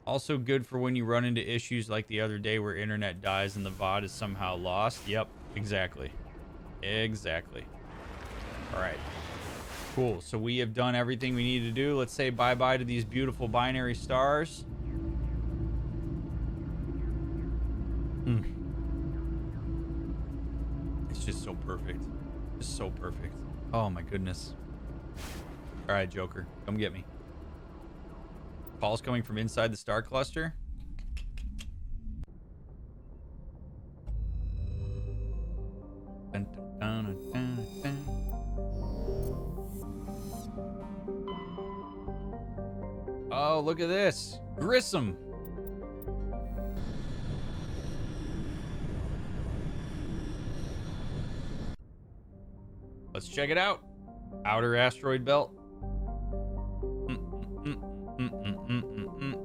Also good for when you run into issues like the other day where internet dies and the VOD is somehow lost. Yep, exactly. Exactly. All right. Cool. So we have done everything we need to do. Let's say bye-bye to these beautiful binary stars. It's just so perfect. Just so perfect. Oh my goodness. All right, Joker, come get me. Calls coming from inside the star cluster. Dun, dun, dun, dun, dun. Oh, look at this. Grissom. Let's check it out. Outer asteroid belt.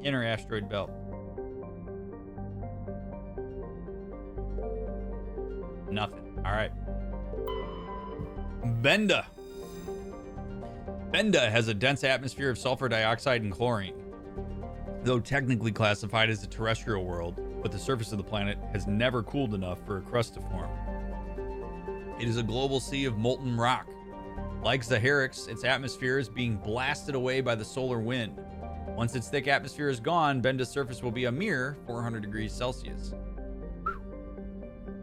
Inner asteroid belt. Nothing. All right. Benda. Benda has a dense atmosphere of sulfur dioxide and chlorine. Though technically classified as a terrestrial world, but the surface of the planet has never cooled enough for a crust to form. It is a global sea of molten rock. Like Zaharix, its atmosphere is being blasted away by the solar wind. Once its thick atmosphere is gone, Benda's surface will be a mere 400 degrees Celsius.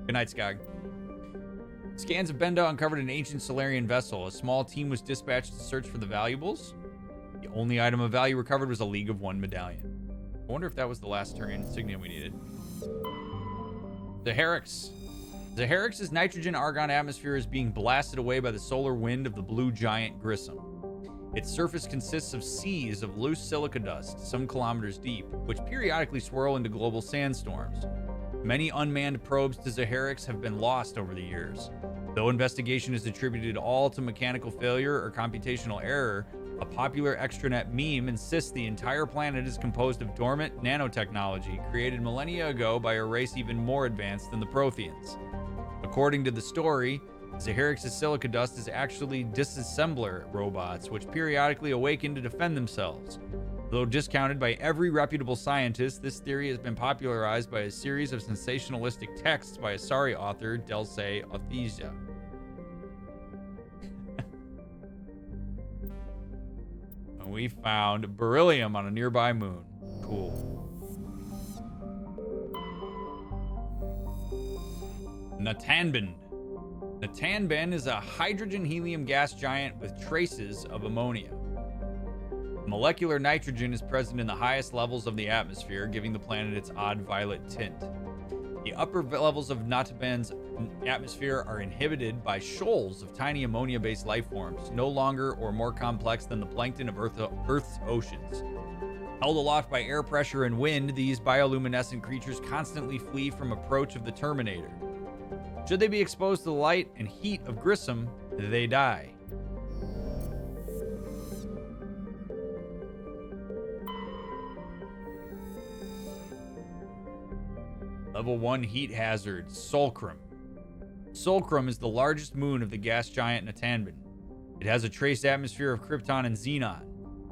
Good night, Skog. Scans of Benda uncovered an ancient Solarian vessel. A small team was dispatched to search for the valuables. The only item of value recovered was a League of One medallion. I wonder if that was the last Turian insignia we needed. Zaharix. Zaharix's nitrogen-argon atmosphere is being blasted away by the solar wind of the blue giant Grissom. Its surface consists of seas of loose silica dust, some kilometers deep, which periodically swirl into global sandstorms. Many unmanned probes to Zaharix have been lost over the years. Though investigation is attributed all to mechanical failure or computational error, a popular extranet meme insists the entire planet is composed of dormant nanotechnology created millennia ago by a race even more advanced than the Protheans. According to the story, Zaharix's silica dust is actually disassembler robots, which periodically awaken to defend themselves. Though discounted by every reputable scientist, this theory has been popularized by a series of sensationalistic texts by Asari author Dulce Othesia. We found beryllium on a nearby moon. Cool. Natanben. Natanben is a hydrogen-helium gas giant with traces of ammonia. Molecular nitrogen is present in the highest levels of the atmosphere, giving the planet its odd violet tint. The upper levels of Natanben's atmosphere are inhibited by shoals of tiny ammonia-based life forms, no longer or more complex than the plankton of Earth's oceans. Held aloft by air pressure and wind, these bioluminescent creatures constantly flee from approach of the Terminator. Should they be exposed to the light and heat of Grissom, they die. Level 1 heat hazard, Sulcrum. Sulcrum is the largest moon of the gas giant Natanben. It has a trace atmosphere of krypton and xenon.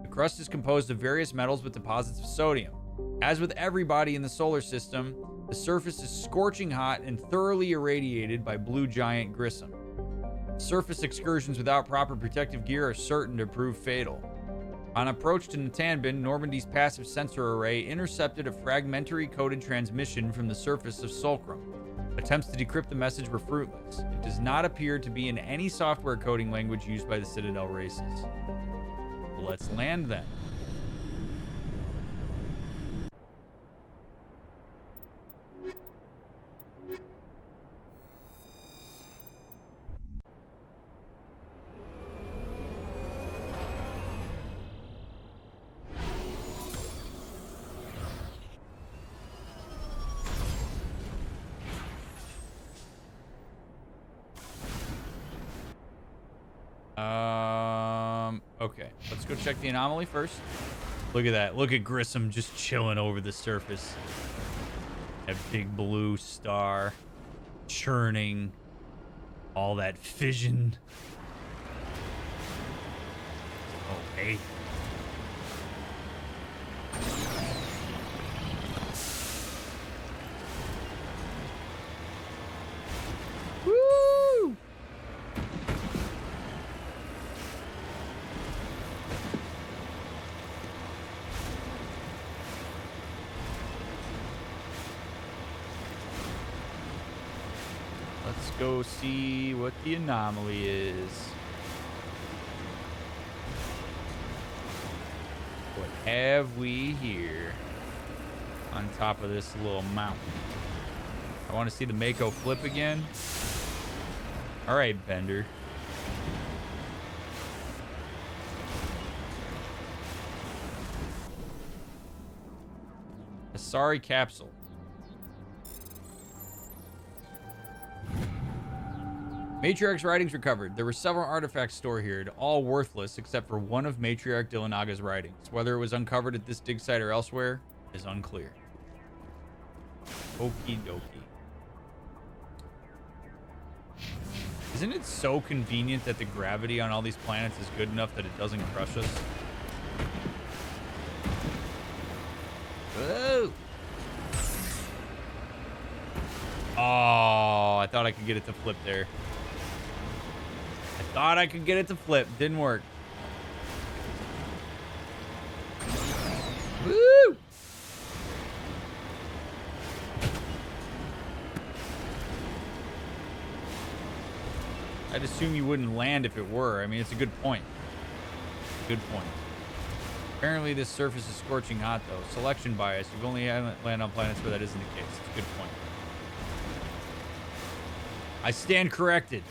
The crust is composed of various metals with deposits of sodium. As with every body in the solar system, the surface is scorching hot and thoroughly irradiated by blue giant Grissom. Surface excursions without proper protective gear are certain to prove fatal. On approach to Natanben, Normandy's passive sensor array intercepted a fragmentary coded transmission from the surface of Sulcrum. Attempts to decrypt the message were fruitless. It does not appear to be in any software coding language used by the Citadel races. Let's land then. Okay, let's go check the anomaly first. Look at that. Look at Grissom just chilling over the surface. That big blue star churning. All that fission. Oh, hey. Woo! Let's go see what the anomaly is. What have we here on top of this little mountain? I want to see the Mako flip again. All right, Bender. Asari capsule. Matriarch's writings recovered. There were several artifacts stored here, all worthless except for one of Matriarch Dillinaga's writings. Whether it was uncovered at this dig site or elsewhere is unclear. Okie dokie. Isn't it so convenient that the gravity on all these planets is good enough that it doesn't crush us? Whoa! Oh, I thought I could get it to flip there. I thought I could get it to flip. Didn't work. Woo! I'd assume you wouldn't land if it were. I mean, it's a good point. Good point. Apparently, this surface is scorching hot, though. Selection bias. You've only landed on planets where that isn't the case. It's a good point. I stand corrected.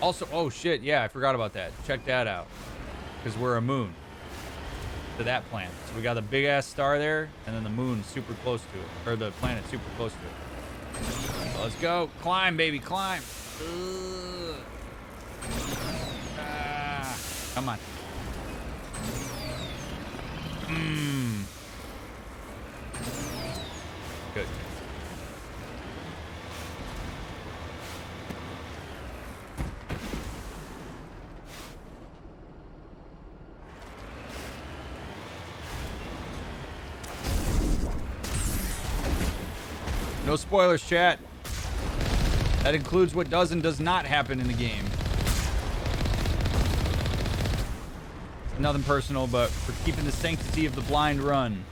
Also, oh shit, yeah, I forgot about that. Check that out. Because we're a moon to that planet. So we got a big ass star there, and then the moon super close to it. Or the planet super close to it. So let's go. Climb, baby, climb. Come on. Good. No spoilers, chat. That includes what does and does not happen in the game. Nothing personal, but for keeping the sanctity of the blind run.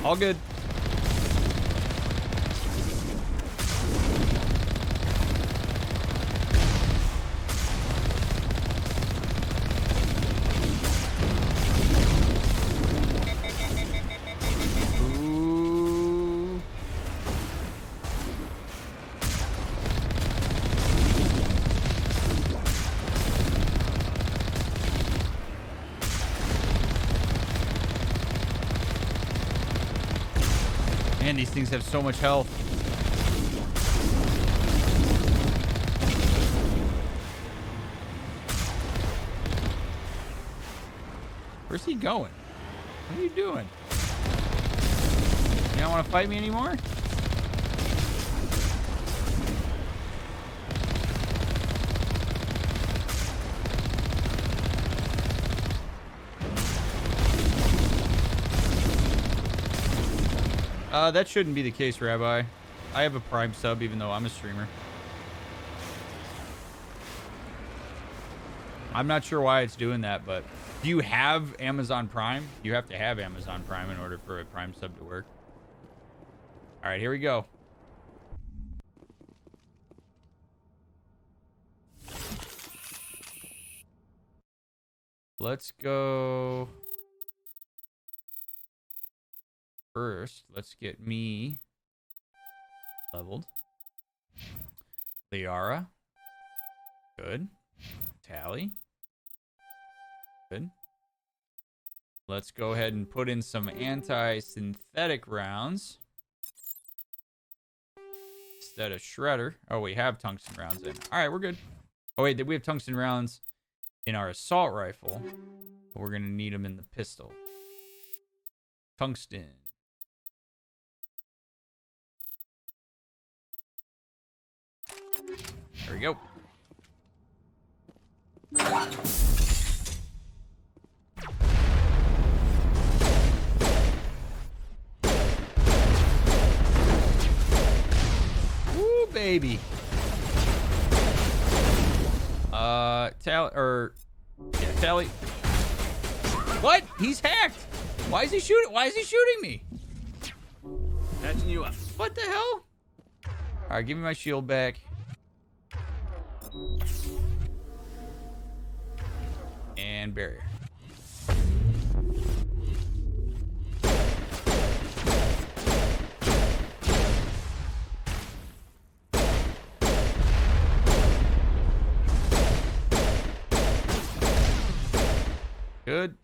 All good. Man, these things have so much health. Where's he going? What are you doing? You don't want to fight me anymore? That shouldn't be the case, Rabbi. I have a Prime sub, even though I'm a streamer. I'm not sure why it's doing that, but do you have Amazon Prime? You have to have Amazon Prime in order for a Prime sub to work. All right, here we go. Let's go. First, let's get me leveled. Liara. Good. Tally. Good. Let's go ahead and put in some anti-synthetic rounds. Instead of Shredder. Oh, we have tungsten rounds in. Alright, we're good. Oh, wait, we have tungsten rounds in our assault rifle. But we're going to need them in the pistol. Tungsten. There we go. Woo, baby. Tally. What? He's hacked. Why is he shooting? Why is he shooting me? Catching you up. What the hell? All right, give me my shield back. And barrier. Good.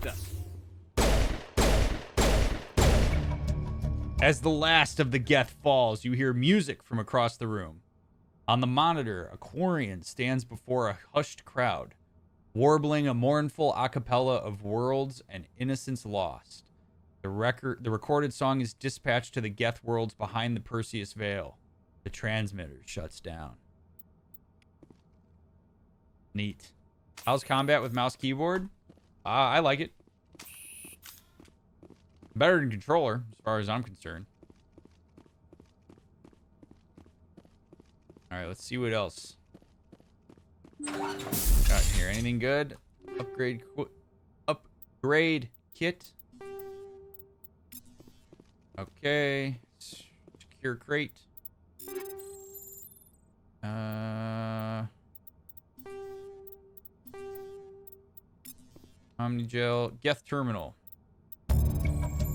stuff. As the last of the Geth falls, you hear music from across the room. On the monitor, a Quarian stands before a hushed crowd, warbling a mournful a cappella of worlds and innocence lost. The recorded song is dispatched to the Geth worlds behind the Perseus Veil. The transmitter shuts down. Neat. How's combat with mouse keyboard? I like it. Better than controller, as far as I'm concerned. All right, let's see what else got here. Anything good? Upgrade kit. Okay. Secure crate. Omnigel. Geth terminal.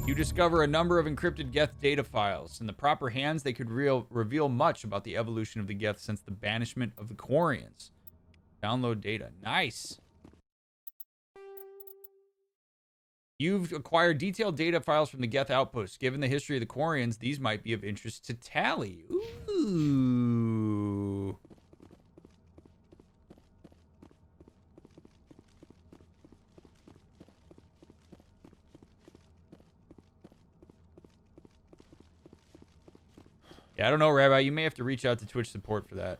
You discover a number of encrypted Geth data files. In the proper hands, they could reveal much about the evolution of the Geth since the banishment of the Quarians. Download data. Nice. You've acquired detailed data files from the Geth outpost. Given the history of the Quarians, these might be of interest to Tally. Ooh. Yeah, I don't know, Rabbi. You may have to reach out to Twitch support for that.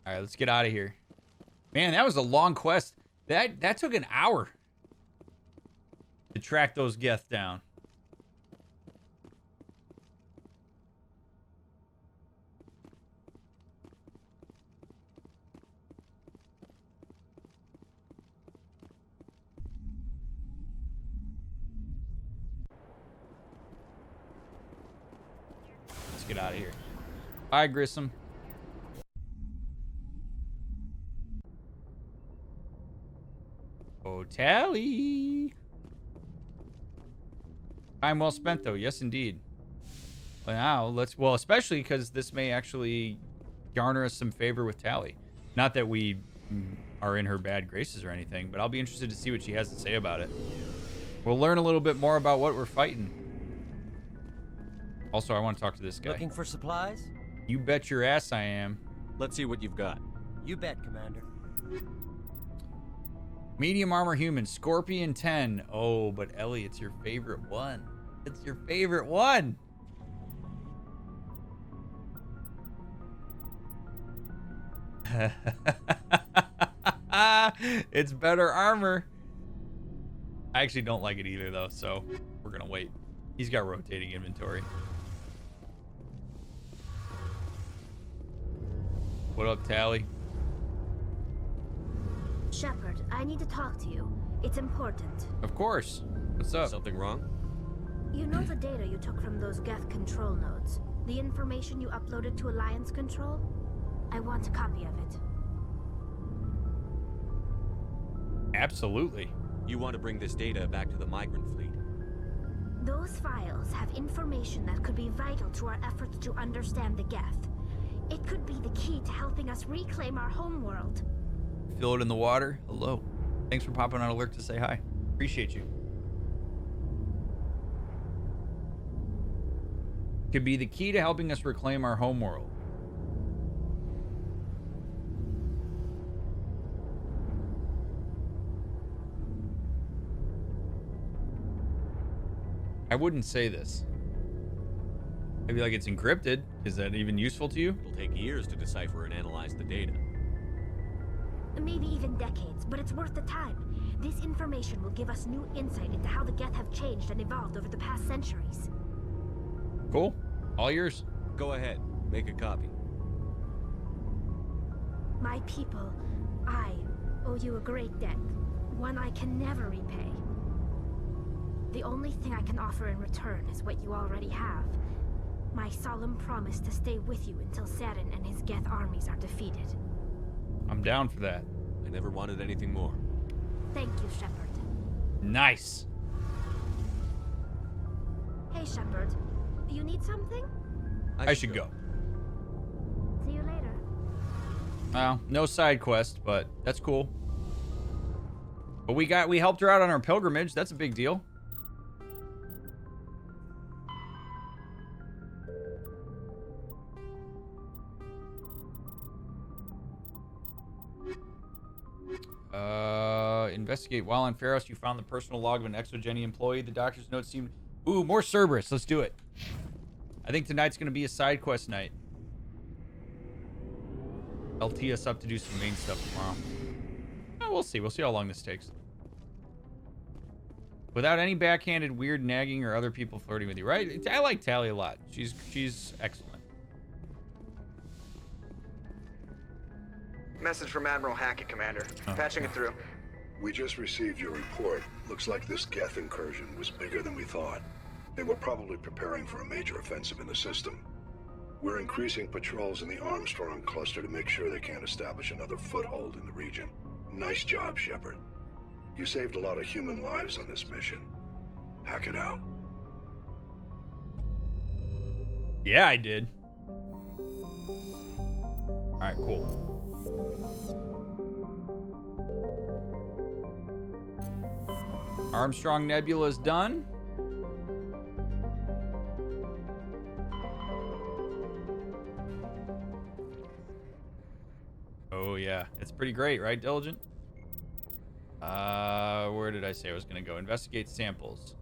All right, let's get out of here. Man, that was a long quest. That took an hour to track those Geth down. Get out of here. Bye, Grissom. Oh, Tally. Time well spent, though. Yes, indeed. Well, now, especially because this may actually garner us some favor with Tally. Not that we are in her bad graces or anything, but I'll be interested to see what she has to say about it. We'll learn a little bit more about what we're fighting. Also, I want to talk to this guy. Looking for supplies? You bet your ass I am. Let's see what you've got. You bet, Commander. Medium armor human, Scorpion 10. Oh, but Ellie, it's your favorite one. It's your favorite one. It's better armor. I actually don't like it either, though, so we're going to wait. He's got rotating inventory. What up, Tally? Shepard, I need to talk to you. It's important. Of course. What's up? Something wrong? You know the data you took from those Geth control nodes? The information you uploaded to Alliance Control? I want a copy of it. Absolutely. You want to bring this data back to the migrant fleet? Those files have information that could be vital to our efforts to understand the Geth. It could be the key to helping us reclaim our homeworld. Feel it in the water? Hello. Thanks for popping on alert to say hi. Appreciate you. Could be the key to helping us reclaim our homeworld. I wouldn't say this. Maybe like it's encrypted. Is that even useful to you? It'll take years to decipher and analyze the data. Maybe even decades, but it's worth the time. This information will give us new insight into how the Geth have changed and evolved over the past centuries. Cool. All yours. Go ahead. Make a copy. My people, I owe you a great debt. One I can never repay. The only thing I can offer in return is what you already have. My solemn promise to stay with you until Saturn and his Geth armies are defeated. I'm down for that. I never wanted anything more. Thank you, Shepard. Nice. Hey, Shepard. You need something? I should go. Well, no side quest, but that's cool. But we helped her out on our pilgrimage. That's a big deal. Investigate. While on Pharos, you found the personal log of an Exogeny employee. The doctor's notes seem... Ooh, more Cerberus. Let's do it. I think tonight's going to be a side quest night. I'll tee us up to do some main stuff tomorrow. Oh, we'll see. We'll see how long this takes. Without any backhanded weird nagging or other people flirting with you, right? I like Tally a lot. She's excellent. Message from Admiral Hackett, Commander. Patching it through. We just received your report. Looks like this Geth incursion was bigger than we thought. They were probably preparing for a major offensive in the system. We're increasing patrols in the Armstrong cluster to make sure they can't establish another foothold in the region. Nice job, Shepard. You saved a lot of human lives on this mission. Hack it out. Yeah, I did. All right, cool. Armstrong Nebula is done. Oh yeah, it's pretty great, right, Diligent? Where did I say I was gonna go? Investigate samples.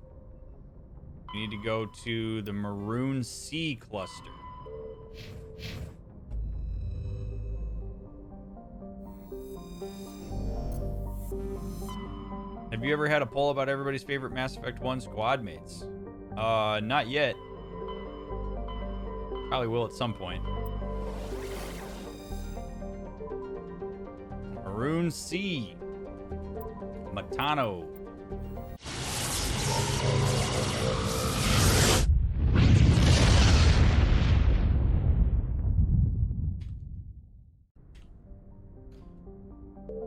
You need to go to the Maroon Sea cluster. Have you ever had a poll about everybody's favorite Mass Effect 1 squad mates? Not yet. Probably will at some point. Maroon Sea. Matano.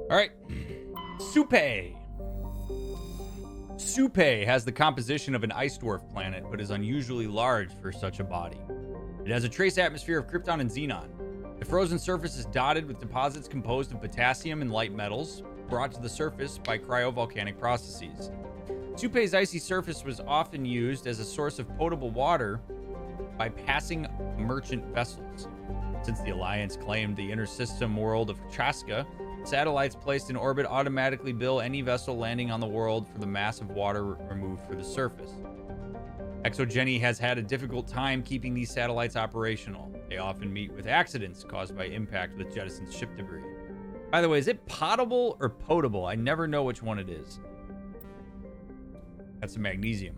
All right. Supe. Supe has the composition of an ice dwarf planet, but is unusually large for such a body. It has a trace atmosphere of krypton and xenon. The frozen surface is dotted with deposits composed of potassium and light metals, brought to the surface by cryovolcanic processes. Supe's icy surface was often used as a source of potable water by passing merchant vessels. Since the Alliance claimed the inner system world of Chaska, satellites placed in orbit automatically bill any vessel landing on the world for the mass of water removed from the surface. Exogeny has had a difficult time keeping these satellites operational. They often meet with accidents caused by impact with jettisoned ship debris. By the way, is it potable or potable? I never know which one it is. That's a magnesium.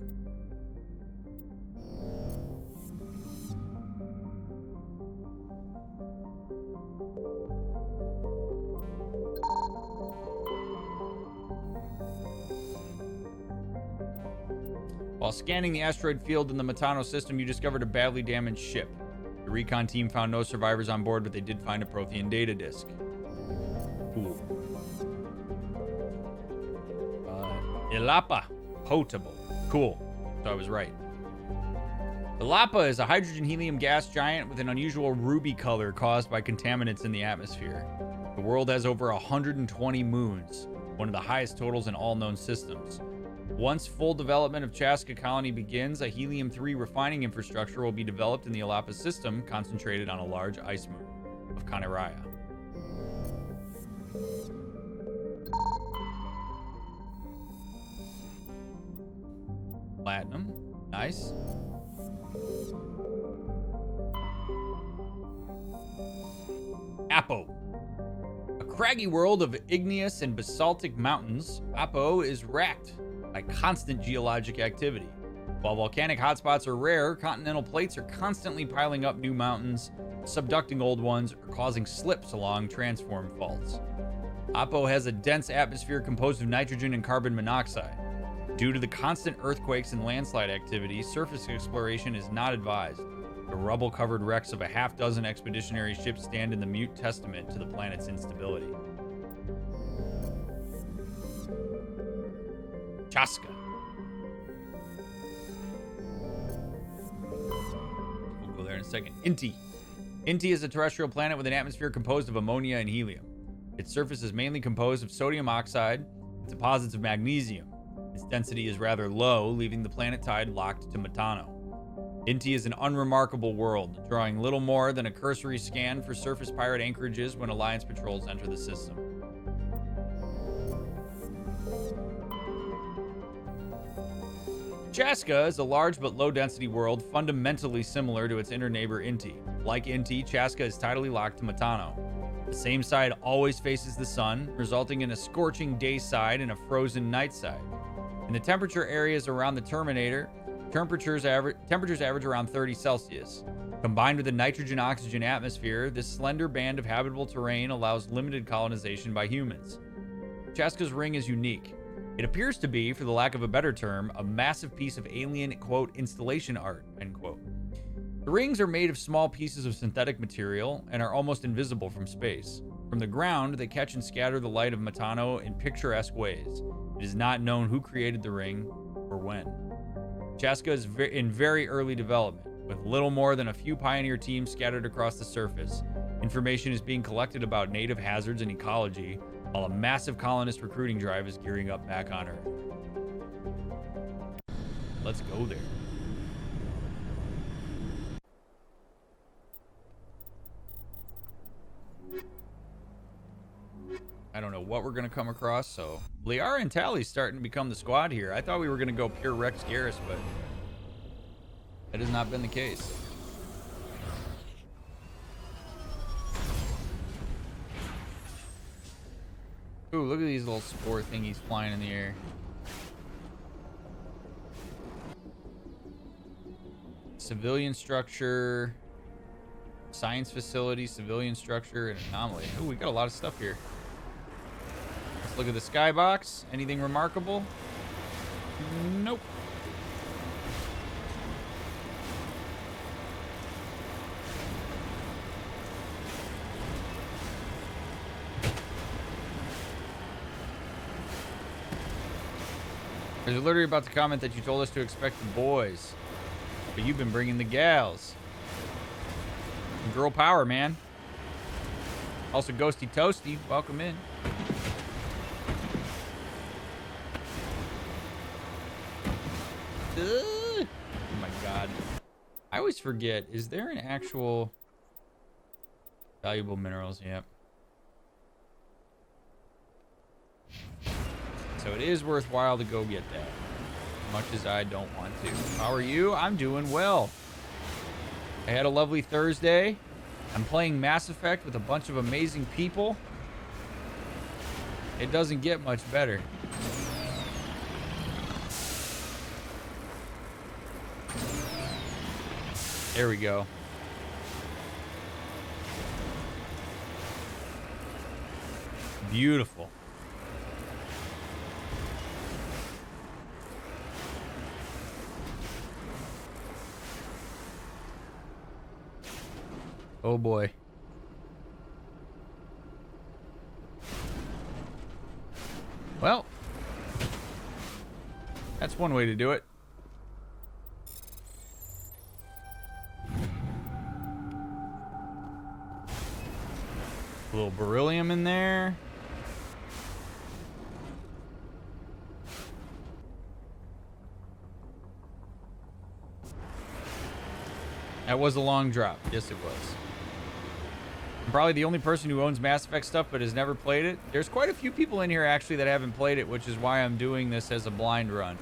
While scanning the asteroid field in the Matano system, you discovered a badly damaged ship. The recon team found no survivors on board, but they did find a Prothean data disk. Cool. Ilapa. Potable. Cool. So I was right. Ilapa is a hydrogen-helium gas giant with an unusual ruby color caused by contaminants in the atmosphere. The world has over 120 moons, one of the highest totals in all known systems. Once full development of Chaska Colony begins, a helium-3 refining infrastructure will be developed in the Ilapa system, concentrated on a large ice moon of Kaniraya. Platinum. Nice. Apo. A craggy world of igneous and basaltic mountains, Apo is racked by constant geologic activity. While volcanic hotspots are rare, continental plates are constantly piling up new mountains, subducting old ones, or causing slips along transform faults. Apo has a dense atmosphere composed of nitrogen and carbon monoxide. Due to the constant earthquakes and landslide activity, surface exploration is not advised. The rubble-covered wrecks of a half-dozen expeditionary ships stand in the mute testament to the planet's instability. Chaska. We'll go there in a second. Inti. Inti is a terrestrial planet with an atmosphere composed of ammonia and helium. Its surface is mainly composed of sodium oxide and deposits of magnesium. Its density is rather low, leaving the planet tide locked to Metano. Inti is an unremarkable world, drawing little more than a cursory scan for surface pirate anchorages when Alliance patrols enter the system. Chaska is a large but low-density world fundamentally similar to its inner neighbor Inti. Like Inti, Chaska is tidally locked to Metano. The same side always faces the sun, resulting in a scorching day side and a frozen night side. In the temperature areas around the Terminator, temperatures average around 30 Celsius. Combined with the nitrogen-oxygen atmosphere, this slender band of habitable terrain allows limited colonization by humans. Chaska's ring is unique. It appears to be, for the lack of a better term, a massive piece of alien, quote, installation art, end quote. The rings are made of small pieces of synthetic material and are almost invisible from space. From the ground, they catch and scatter the light of Metano in picturesque ways. It is not known who created the ring or when. Chaska is in very early development, with little more than a few pioneer teams scattered across the surface. Information is being collected about native hazards and ecology, while a massive colonist recruiting drive is gearing up back on Earth. Let's go there. I don't know what we're going to come across, so... Liara and Tally's starting to become the squad here. I thought we were going to go pure Rex Garrus, but... that has not been the case. Ooh, look at these little spore thingies flying in the air. Civilian structure, science facility, civilian structure, and anomaly. Ooh, we got a lot of stuff here. Let's look at the skybox. Anything remarkable? Nope. I was literally about to comment that you told us to expect the boys, but you've been bringing the gals. Girl power, man. Also, Ghosty Toasty, welcome in. Oh my god. I always forget, is there an actual valuable minerals? Yep. So it is worthwhile to go get that, much as I don't want to. How are you? I'm doing well. I had a lovely Thursday. I'm playing Mass Effect with a bunch of amazing people. It doesn't get much better. There we go. Beautiful. Oh boy. Well, that's one way to do it. A little beryllium in there. That was a long drop. Yes, it was. I'm probably the only person who owns Mass Effect stuff but has never played it. There's quite a few people in here actually that haven't played it, which is why I'm doing this as a blind run.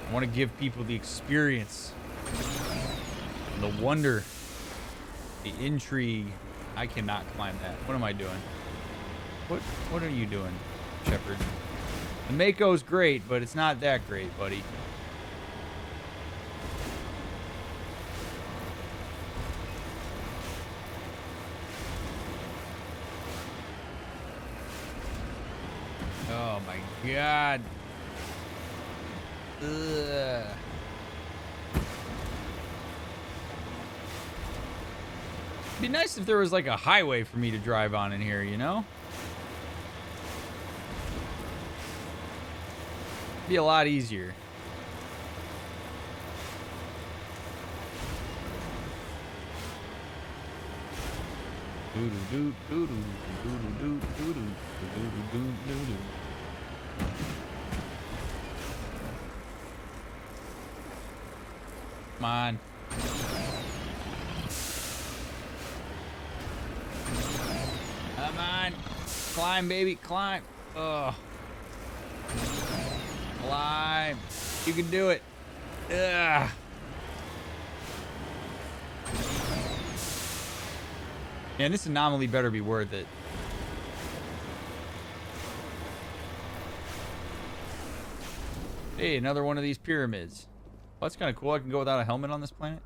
I want to give people the experience, the wonder, the intrigue. I cannot climb that. What am I doing? What are you doing, Shepard? The Mako's great, but it's not that great, buddy. Oh my god. Ugh. It'd be nice if there was like a highway for me to drive on in here, you know? It'd be a lot easier. Come on. Come on. Climb, baby. Climb. Ugh. Climb. You can do it. Ugh. Man, this anomaly better be worth it. Hey, another one of these pyramids. Well, that's kind of cool. I can go without a helmet on this planet.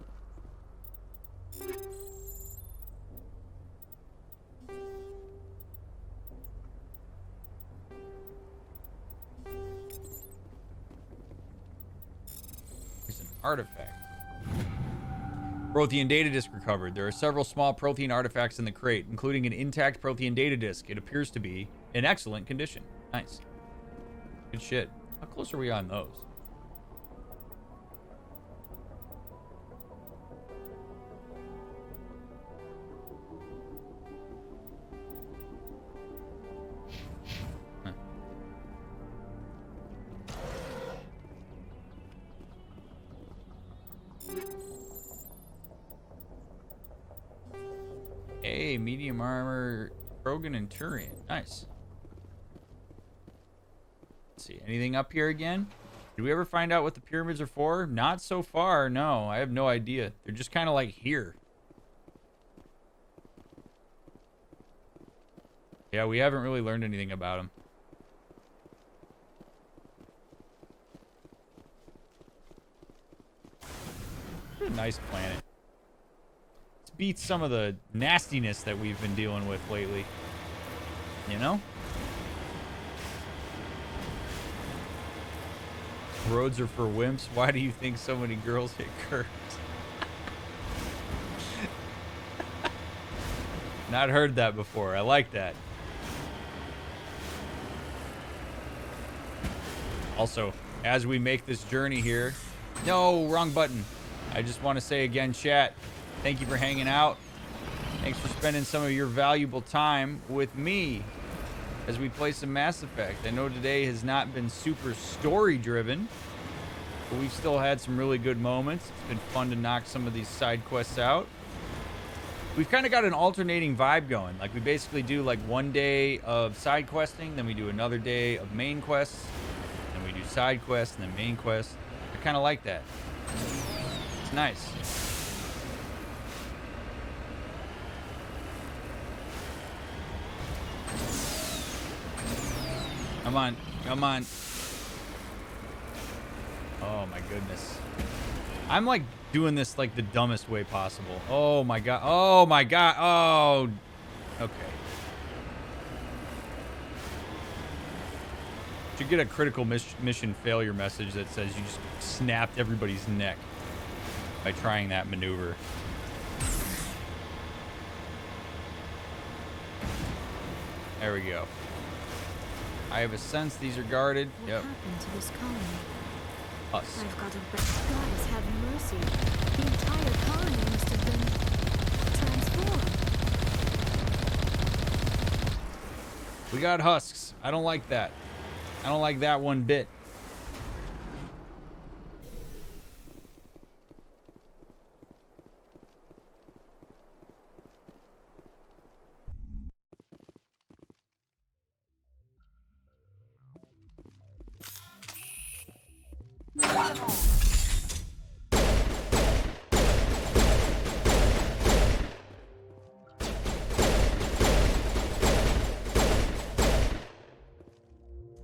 There's an artifact. Prothean data disk recovered. There are several small Prothean artifacts in the crate, including an intact Prothean data disk. It appears to be in excellent condition. Nice. Good shit. How close are we on those? Huh. Hey, medium armor, Krogan and Turian. Nice. Let's see, anything up here again? Did we ever find out what the pyramids are for? Not so far, no. I have no idea. They're just kind of like here. Yeah, we haven't really learned anything about them. What a nice planet. This beats some of the nastiness that we've been dealing with lately. You know? Roads are for wimps. Why do you think so many girls hit curves? Not heard that before. I like that. Also, as we make this journey here... No, wrong button. I just want to say again, chat, thank you for hanging out. Thanks for spending some of your valuable time with me as we play some Mass Effect. I know today has not been super story-driven, but we've still had some really good moments. It's been fun to knock some of these side quests out. We've kind of got an alternating vibe going. Like, we basically do, like, one day of side questing, then we do another day of main quests, then we do side quests, and then main quests. I kind of like that. It's nice. Come on. Come on. Oh, my goodness. I'm, like, doing this, like, the dumbest way possible. Oh, my God. Oh, my God. Oh. Okay. Should get a critical mission failure message that says you just snapped everybody's neck by trying that maneuver. There we go. I have a sense these are guarded. What Yep. happened to this colony? Us. I've got a goddess have mercy. The entire colony must have been transformed. We got husks. I don't like that. I don't like that one bit.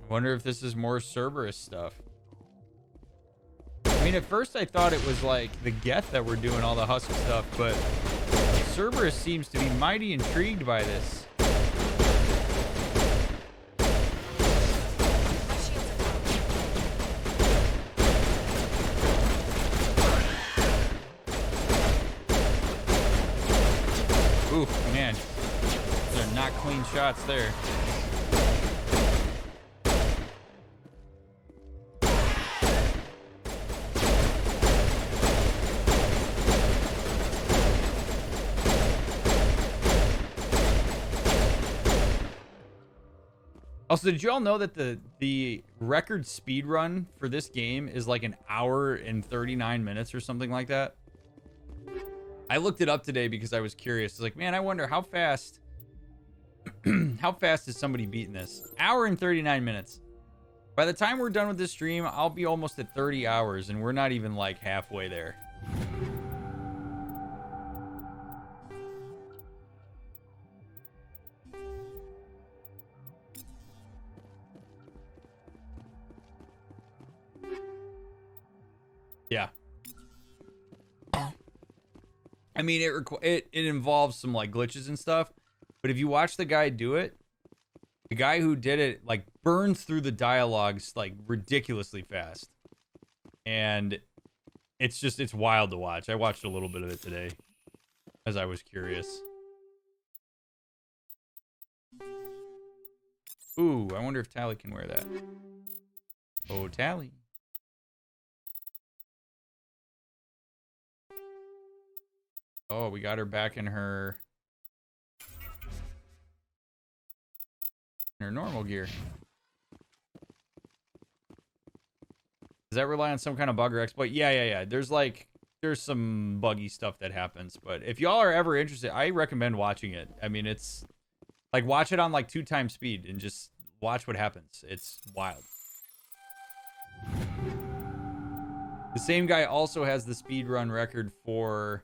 Wonder if this is more Cerberus stuff. I mean, at first I thought it was like the Geth that were doing all the husk stuff, but Cerberus seems to be mighty intrigued by this. Ooh, man. They're not clean shots there. Also, did you all know that the record speed run for this game is like an hour and 39 minutes or something like that? I looked it up today because I was curious. It's like, man, I wonder how fast is somebody beating this? Hour and 39 minutes. By the time we're done with this stream, I'll be almost at 30 hours, and we're not even like halfway there. Yeah. I mean, it involves some like glitches and stuff, but if you watch the guy do it, the guy who did it like burns through the dialogues like ridiculously fast. And it's wild to watch. I watched a little bit of it today as I was curious. Ooh, I wonder if Tally can wear that. Oh, Tally. Oh, we got her back in her normal gear. Does that rely on some kind of bug or exploit? Yeah. There's some buggy stuff that happens, but if y'all are ever interested, I recommend watching it. I mean, it's like watch it on like 2x speed and just watch what happens. It's wild. The same guy also has the speedrun record for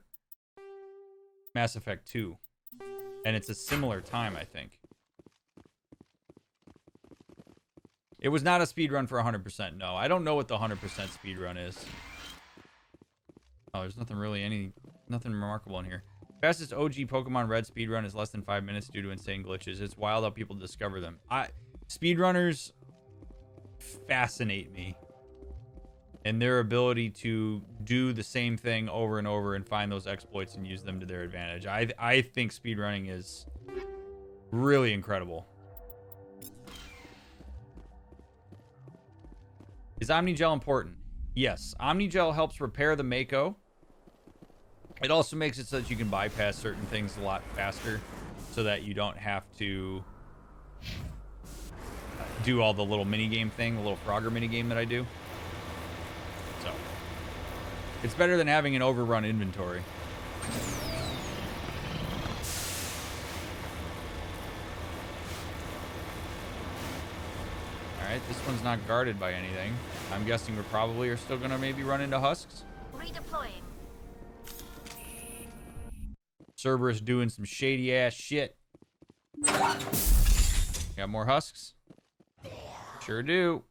Mass Effect 2. And it's a similar time, I think. It was not a speedrun for 100%, no. I don't know what the 100% speedrun is. Oh, there's nothing remarkable in here. Fastest OG Pokemon Red speedrun is less than 5 minutes due to insane glitches. It's wild how people discover them. Speedrunners fascinate me. And their ability to do the same thing over and over and find those exploits and use them to their advantage. I think speedrunning is really incredible. Is Omnigel important? Yes. Omnigel helps repair the Mako. It also makes it so that you can bypass certain things a lot faster so that you don't have to do all the little minigame thing, the little Frogger minigame that I do. So, it's better than having an overrun inventory. Alright, this one's not guarded by anything. I'm guessing we probably are still gonna maybe run into husks. Redeploying. Cerberus doing some shady ass shit. Got more husks? Sure do.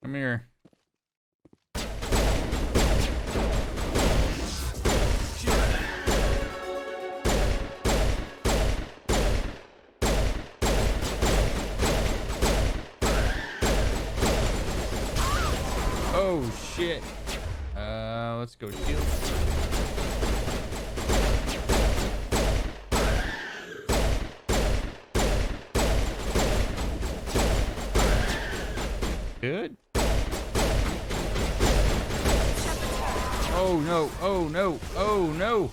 Come here. Oh shit. Let's go shield. Good. Oh no, oh no, oh no.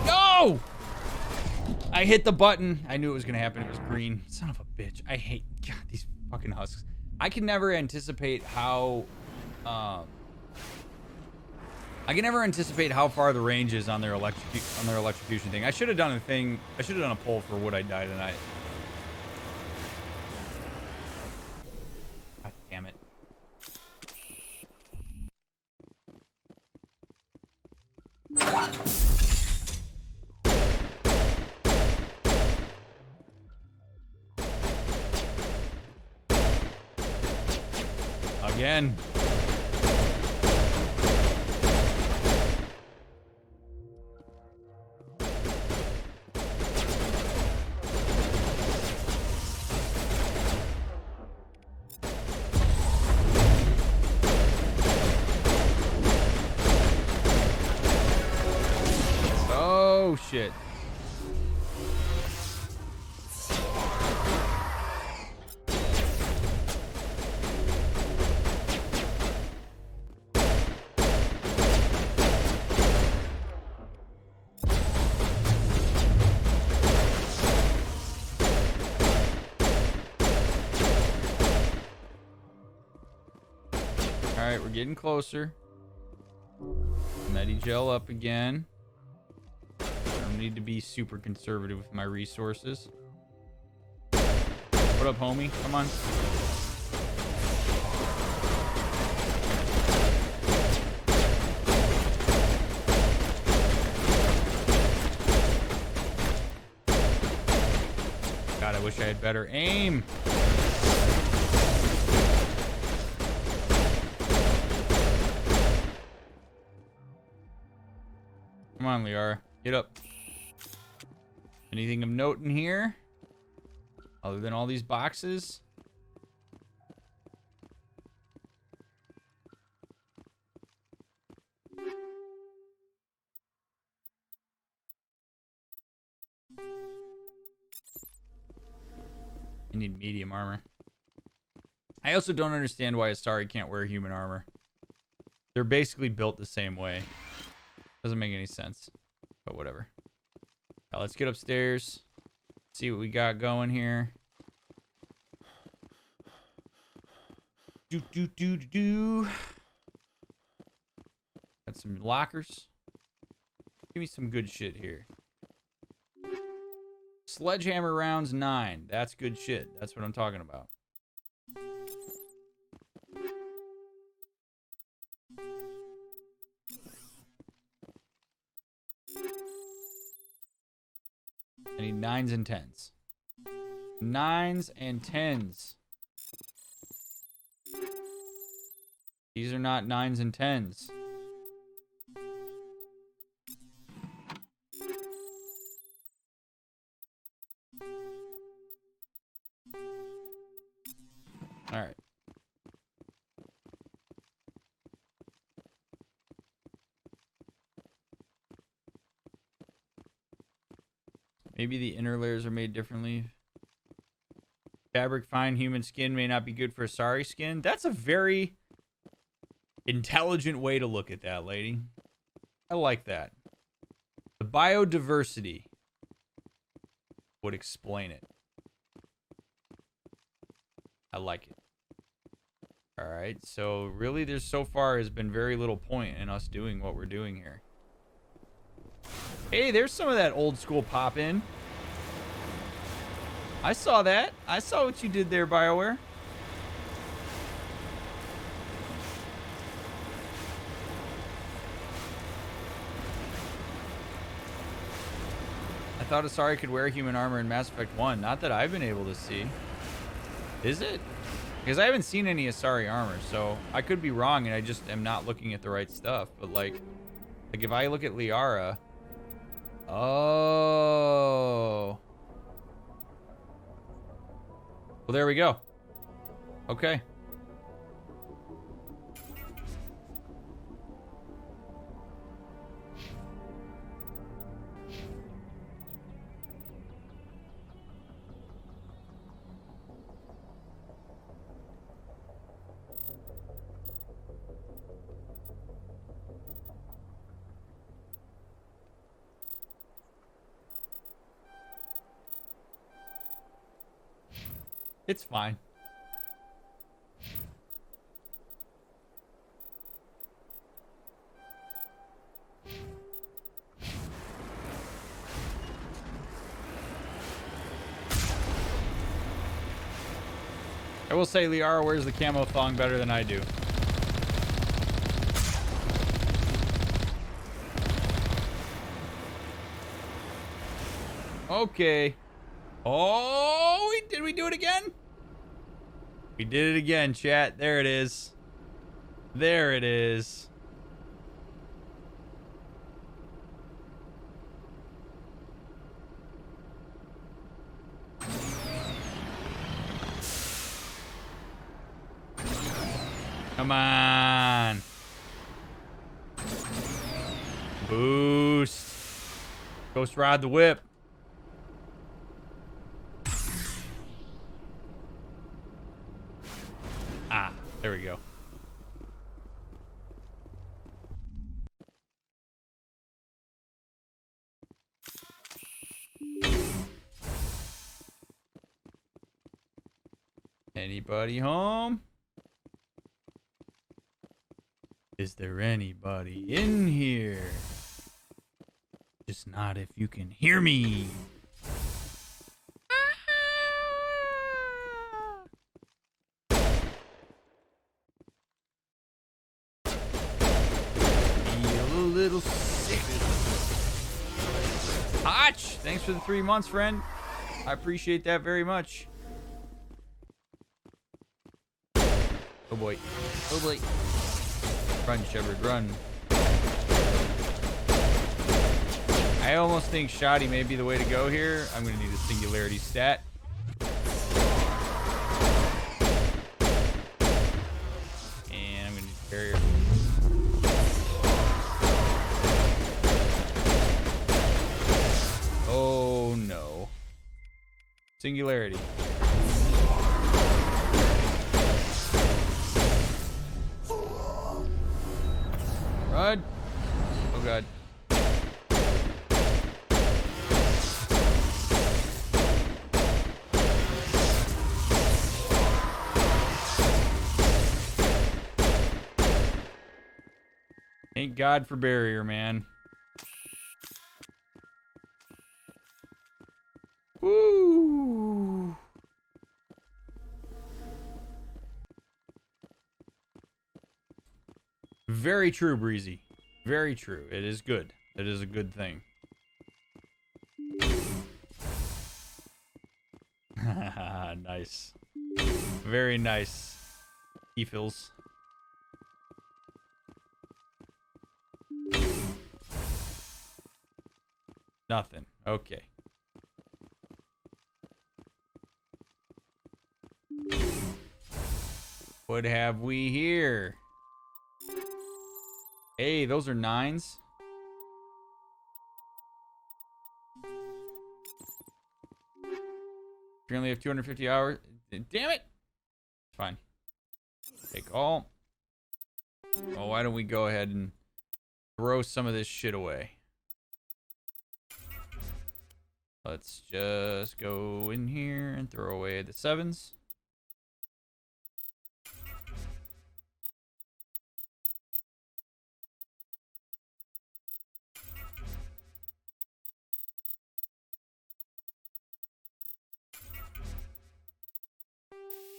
No! I hit the button. I knew it was gonna happen. It was green. Son of a bitch. I hate these fucking husks. I can never anticipate how far the range is on their electrocution thing. I should have done a thing. I should have done a poll for would I die tonight. God damn it. Again. Oh shit. Alright, we're getting closer. Medi-gel up again. I don't need to be super conservative with my resources. What up, homie? Come on. God, I wish I had better aim. Come on, Liara. Get up. Anything of note in here? Other than all these boxes? I need medium armor. I also don't understand why Asari can't wear human armor. They're basically built the same way. Doesn't make any sense. But whatever. Now let's get upstairs. See what we got going here. Do. Got some lockers. Give me some good shit here. Sledgehammer rounds 9. That's good shit. That's what I'm talking about. I need 9s and 10s. 9s and 10s. These are not 9s and 10s. All right. Maybe the inner layers are made differently. Fabric fine human skin may not be good for Asari skin. That's a very intelligent way to look at that, lady. I like that. The biodiversity would explain it. I like it. All right, so really there's so far has been very little point in us doing what we're doing here. Hey, there's some of that old school pop in. I saw that. I saw what you did there, BioWare. I thought Asari could wear human armor in Mass Effect 1. Not that I've been able to see. Is it? Because I haven't seen any Asari armor, so I could be wrong and I just am not looking at the right stuff. But like if I look at Liara... Oh. Well, there we go. Okay. It's fine. I will say Liara wears the camo thong better than I do. Okay. Oh, did we do it again? We did it again, chat. There it is. There it is. Come on. Boost. Ghost ride the whip. Ah, there we go. Anybody home? Is there anybody in here? Just not if you can hear me. Feel a little sick. Hotch, thanks for the 3 months, friend. I appreciate that very much. Oh boy. Oh boy. Run, Shepard, run. I almost think shoddy may be the way to go here. I'm going to need a singularity stat. And I'm going to need a carrier. Oh no. Singularity. Run. Oh god. Thank God for barrier, man. Woo! Very true, Breezy. Very true. It is good. It is a good thing. Nice. Very nice. E-fills. Nothing. Okay. What have we here? Hey, those are 9s. You only have 250 hours. Damn it! Fine. Take all. Well, why don't we go ahead and throw some of this shit away? Let's just go in here and throw away the 7s.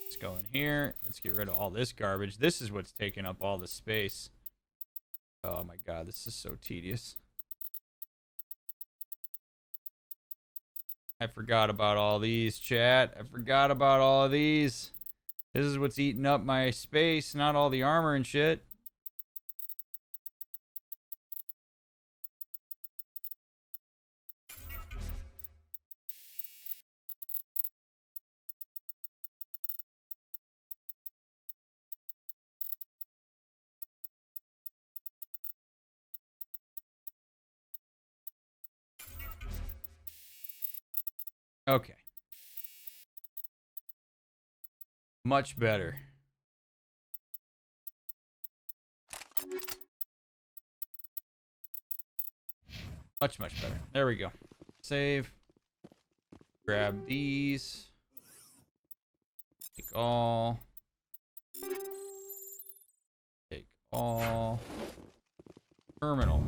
Let's go in here. Let's get rid of all this garbage. This is what's taking up all the space. Oh my god, this is so tedious. I forgot about all these, chat. I forgot about all of these. This is what's eating up my space, not all the armor and shit. Okay. Much better. Much better. There we go. Save. Grab these. Take all. Take all. Terminal.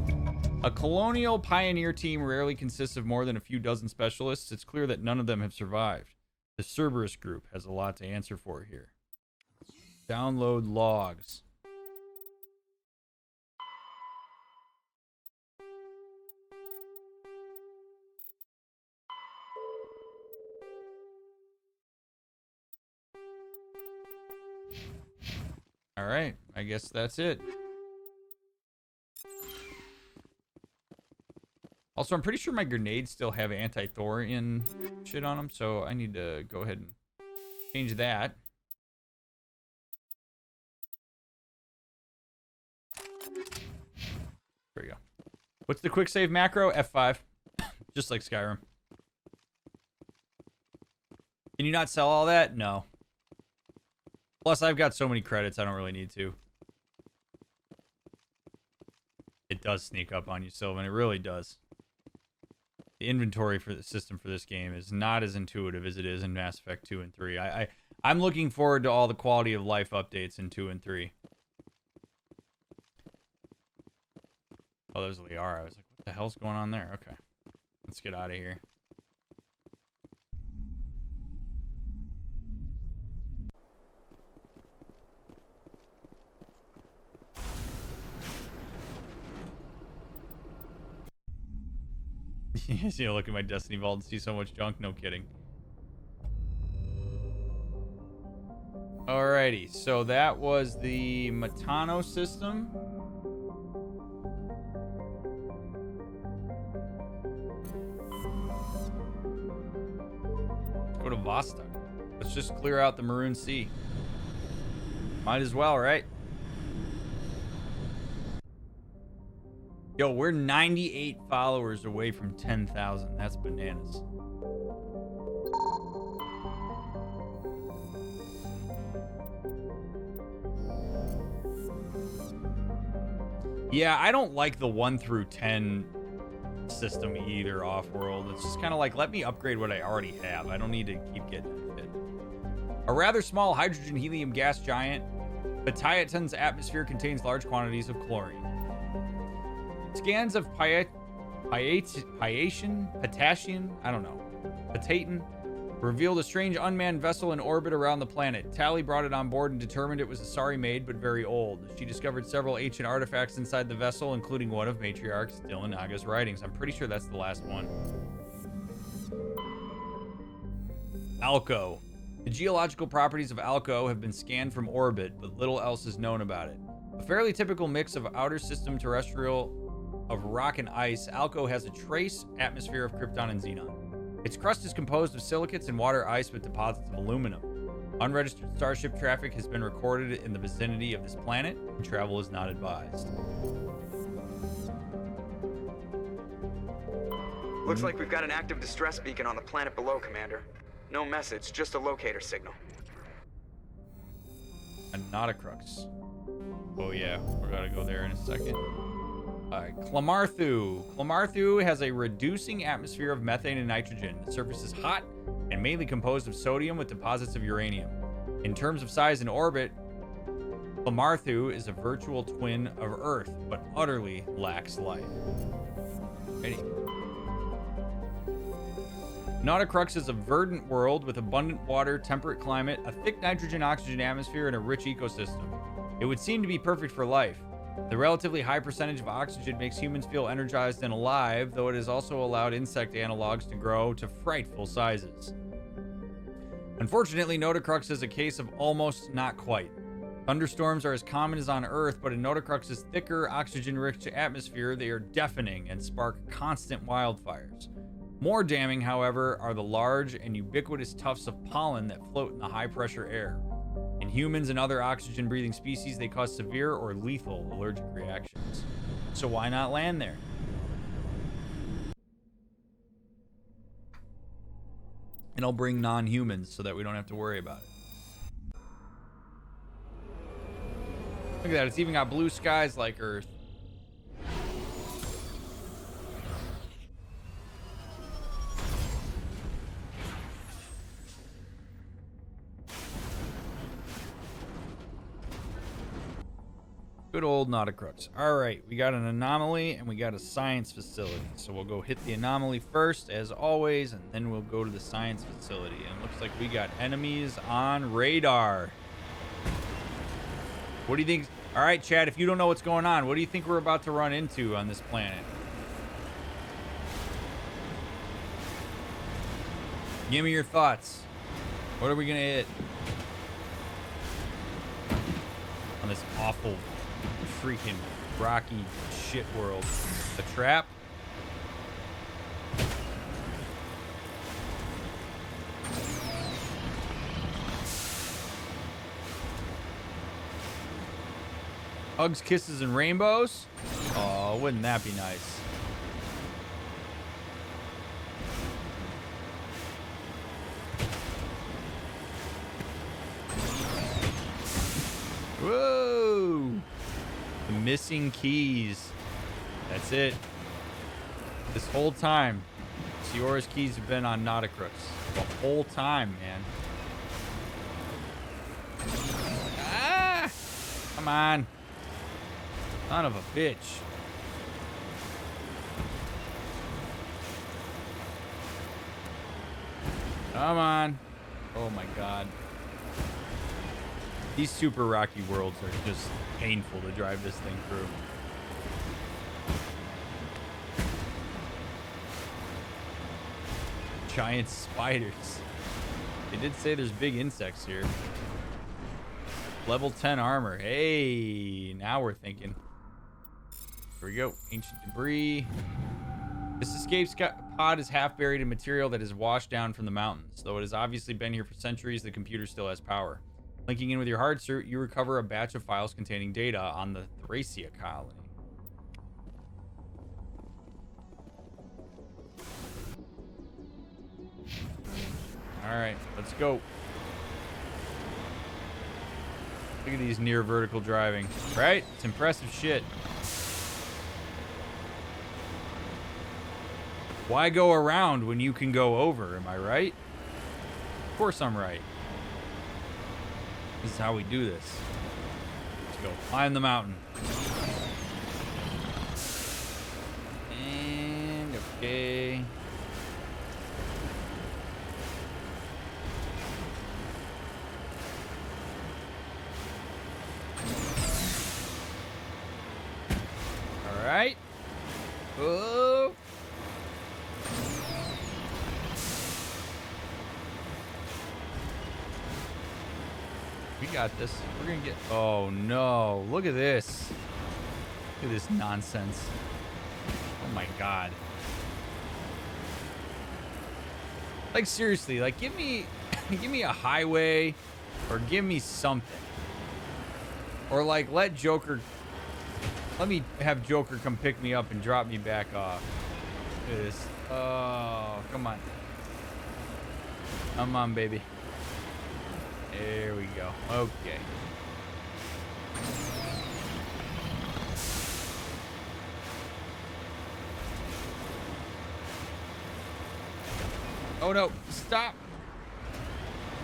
A colonial pioneer team rarely consists of more than a few dozen specialists. It's clear that none of them have survived. The Cerberus group has a lot to answer for here. Download logs. All right, I guess that's it. Also, I'm pretty sure my grenades still have anti-thorium shit on them, so I need to go ahead and change that. There we go. What's the quick save macro? F5. Just like Skyrim. Can you not sell all that? No. Plus, I've got so many credits, I don't really need to. It does sneak up on you, Sylvan. It really does. The inventory for the system for this game is not as intuitive as it is in Mass Effect 2 and 3. I'm looking forward to all the quality of life updates in 2 and 3. Oh, there's Liara. I was like, what the hell's going on there? Okay. Let's get out of here. Yes, you know, look at my Destiny Vault and see so much junk. No kidding. Alrighty, so that was the Matano system. Let's go to Vostok. Let's just clear out the Maroon Sea. Might as well, right? Yo, we're 98 followers away from 10,000. That's bananas. Yeah, I don't like the 1 through 10 system either, off-world. It's just kind of like, let me upgrade what I already have. I don't need to keep getting it. A rather small hydrogen-helium gas giant, Patayatan's atmosphere contains large quantities of chlorine. Scans of potassium, I don't know, Patayan, revealed a strange unmanned vessel in orbit around the planet. Tally brought it on board and determined it was a sorry maid, but very old. She discovered several ancient artifacts inside the vessel, including one of Matriarch Dylan Naga's writings. I'm pretty sure that's the last one. Alco. The geological properties of Alco have been scanned from orbit, but little else is known about it. A fairly typical mix of outer system terrestrial of rock and ice, Alco has a trace atmosphere of krypton and xenon. Its crust is composed of silicates and water ice with deposits of aluminum. Unregistered starship traffic has been recorded in the vicinity of this planet, and travel is not advised. Looks like we've got an active distress beacon on the planet below, Commander. No message, just a locator signal. And not a crux. Oh yeah, we're gonna go there in a second. Alright, Klamarthu. Klamarthu has a reducing atmosphere of methane and nitrogen. The surface is hot and mainly composed of sodium with deposits of uranium. In terms of size and orbit, Klamarthu is a virtual twin of Earth, but utterly lacks life. Ready? Nauticrux is a verdant world with abundant water, temperate climate, a thick nitrogen-oxygen atmosphere, and a rich ecosystem. It would seem to be perfect for life. The relatively high percentage of oxygen makes humans feel energized and alive, though it has also allowed insect analogs to grow to frightful sizes. Unfortunately, Nauticrux is a case of almost not quite. Thunderstorms are as common as on Earth, but in Nauticrux's thicker, oxygen-rich atmosphere, they are deafening and spark constant wildfires. More damning, however, are the large and ubiquitous tufts of pollen that float in the high-pressure air. In humans and other oxygen-breathing species, they cause severe or lethal allergic reactions. So why not land there? And I'll bring non-humans so that we don't have to worry about it. Look at that, it's even got blue skies like Earth. Good old Nauticrux. All right, we got an anomaly and we got a science facility. So we'll go hit the anomaly first, as always, and then we'll go to the science facility. And it looks like we got enemies on radar. What do you think? All right, Chad, if you don't know what's going on, what do you think we're about to run into on this planet? Give me your thoughts. What are we gonna hit on this awful freaking rocky shit world? A trap? Hugs, kisses, and rainbows? Oh, wouldn't that be nice? Whoa! The missing keys. That's it. This whole time, Siora's keys have been on Nauticrux. The whole time, man. Ah! Come on. Son of a bitch. Come on. Oh my god. These super rocky worlds are just painful to drive this thing through. Giant spiders. They did say there's big insects here. Level 10 armor. Hey, now we're thinking. Here we go. Ancient debris. This escape pod is half buried in material that is washed down from the mountains. Though it has obviously been here for centuries, the computer still has power. Linking in with your hard suit, you recover a batch of files containing data on the Thracia colony. Alright, let's go. Look at these near vertical driving. Right? It's impressive shit. Why go around when you can go over? Am I right? Of course I'm right. This is how we do this. Let's go. Climb the mountain. And okay. All right. Oh. We got this. We're gonna get. Oh no! Look at this. Look at this nonsense. Oh my god. Like seriously, like give me a highway, or give me something. Or like let me have Joker come pick me up and drop me back off. Look at this. Oh, come on. Come on, baby. There we go. Okay. Oh no, stop.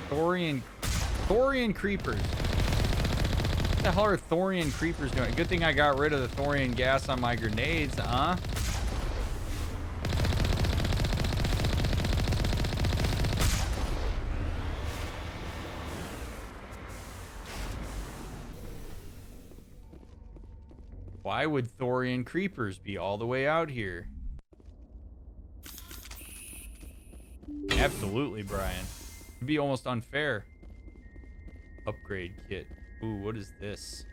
Thorian creepers. What the hell are Thorian creepers doing? Good thing I got rid of the Thorian gas on my grenades, huh? Why would Thorian creepers be all the way out here? Absolutely, Brian. It'd be almost unfair. Upgrade kit. Ooh, what is this?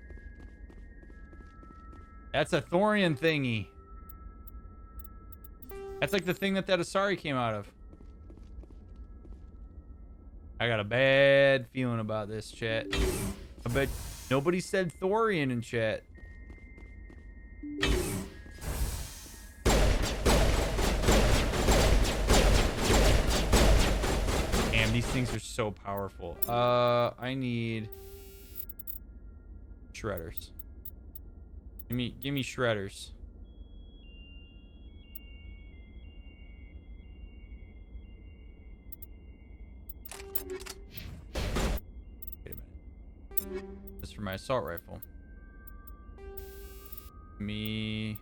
That's a Thorian thingy. That's like the thing that Asari came out of. I got a bad feeling about this, chat. I bet nobody said Thorian in chat. Damn, these things are so powerful. I need shredders. Give me shredders. Wait a minute. This is for my assault rifle. Me.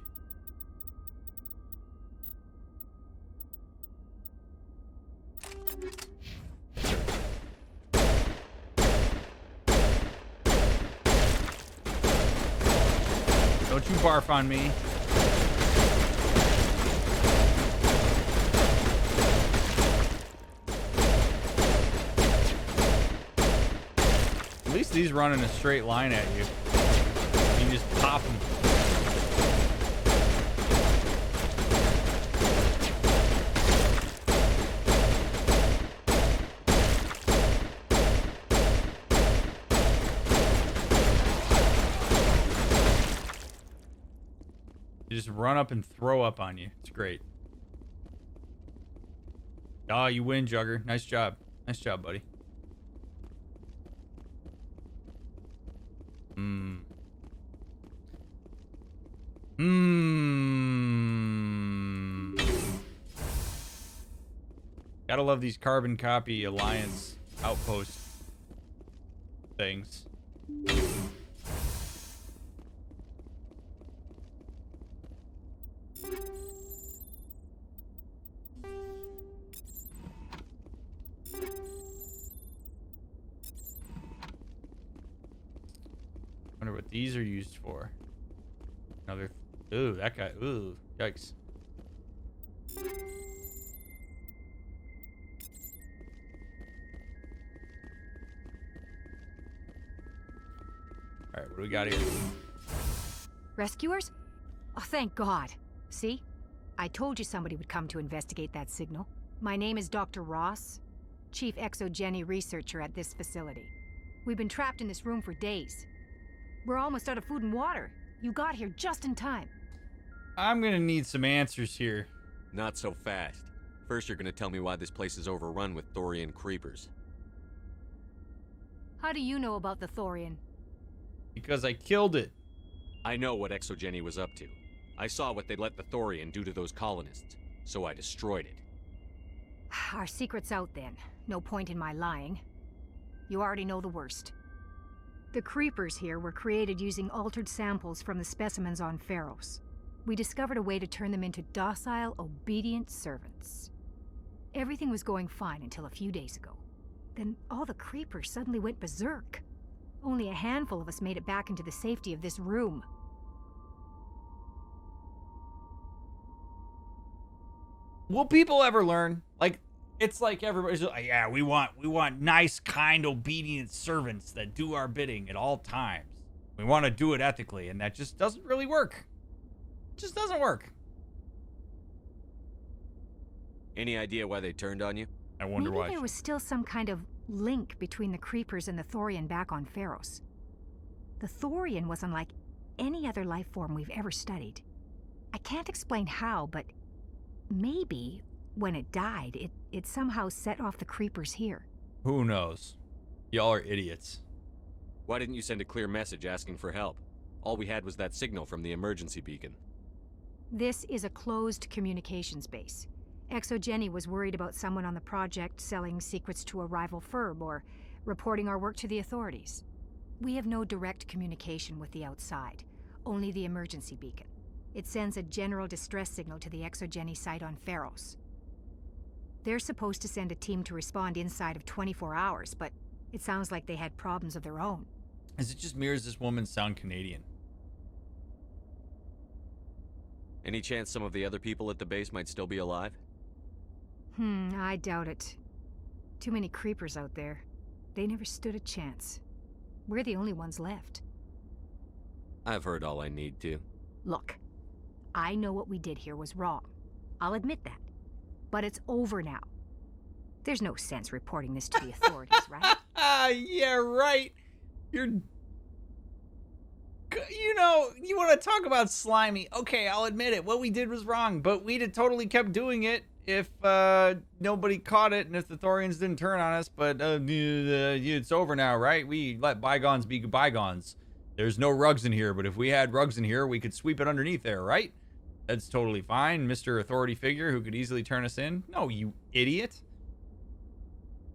Don't you barf on me. At least these run in a straight line at you. You just pop them. They just run up and throw up on you. It's great. Oh, you win, Jugger. Nice job. Nice job, buddy. Gotta love these carbon copy alliance outpost things. what these are used for. Another. Ooh, that guy. Ooh, yikes. All right, what do we got here? Rescuers? Oh, thank God. See? I told you somebody would come to investigate that signal. My name is Dr. Ross, Chief Exogeny Researcher at this facility. We've been trapped in this room for days. We're almost out of food and water. You got here just in time. I'm gonna need some answers here. Not so fast. First, you're gonna tell me why this place is overrun with Thorian creepers. How do you know about the Thorian? Because I killed it. I know what Exogeny was up to. I saw what they let the Thorian do to those colonists, so I destroyed it. Our secret's out then. No point in my lying. You already know the worst. The creepers here were created using altered samples from the specimens on Pharos. We discovered a way to turn them into docile, obedient servants. Everything was going fine until a few days ago. Then all the creepers suddenly went berserk. Only a handful of us made it back into the safety of this room. Will people ever learn? Like, it's like everybody's like, yeah, we want nice, kind, obedient servants that do our bidding at all times. We want to do it ethically, and that just doesn't really work. It just doesn't work. Any idea why they turned on you? I wonder Maybe why. there was still some kind of link between the creepers and the Thorian back on Pharos. The Thorian was unlike any other life form we've ever studied. I can't explain how, but maybe when it died, it somehow set off the creepers here. Who knows? Y'all are idiots. Why didn't you send a clear message asking for help? All we had was that signal from the emergency beacon. This is a closed communications base. Exogeny was worried about someone on the project selling secrets to a rival firm or reporting our work to the authorities. We have no direct communication with the outside, only the emergency beacon. It sends a general distress signal to the Exogeny site on Pharos. They're supposed to send a team to respond inside of 24 hours, but it sounds like they had problems of their own. Is it just me or does this woman sound Canadian? Any chance some of the other people at the base might still be alive? I doubt it. Too many creepers out there. They never stood a chance. We're the only ones left. I've heard all I need to. Look, I know what we did here was wrong. I'll admit that. But it's over now. There's no sense reporting this to the authorities, right? Yeah, right. You know, you want to talk about slimy. Okay, I'll admit it. What we did was wrong, but we'd have totally kept doing it if nobody caught it and if the Thorians didn't turn on us. But it's over now, right? We let bygones be bygones. There's no rugs in here, but if we had rugs in here, we could sweep it underneath there, right? That's totally fine, Mr. Authority Figure who could easily turn us in. No, you idiot.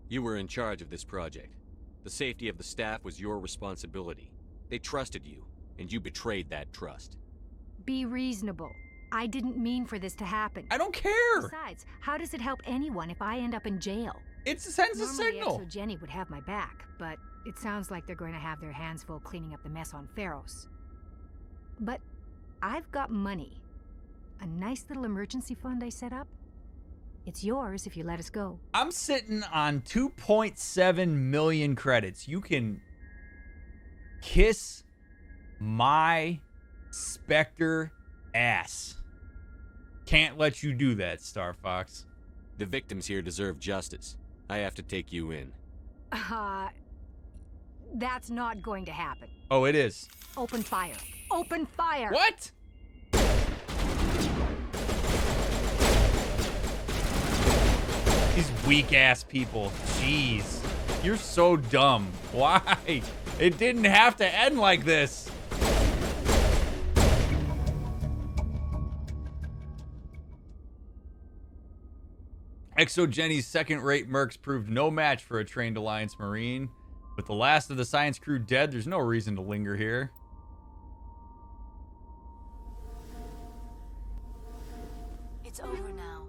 You were in charge of this project. The safety of the staff was your responsibility. They trusted you, and you betrayed that trust. Be reasonable. I didn't mean for this to happen. I don't care. Besides, how does it help anyone if I end up in jail? It sends a signal. Normally Exogeny would have my back, but it sounds like they're going to have their hands full cleaning up the mess on Pharos. But I've got money. A nice little emergency fund I set up. It's yours if you let us go. I'm sitting on 2.7 million credits. You can kiss my Spectre ass. Can't let you do that, Star Fox. The victims here deserve justice. I have to take you in. That's not going to happen. Oh, it is. Open fire. Open fire! What? These weak-ass people. Jeez. You're so dumb. Why? It didn't have to end like this. Exogeny's second-rate mercs proved no match for a trained Alliance Marine. With the last of the science crew dead, there's no reason to linger here. It's over now.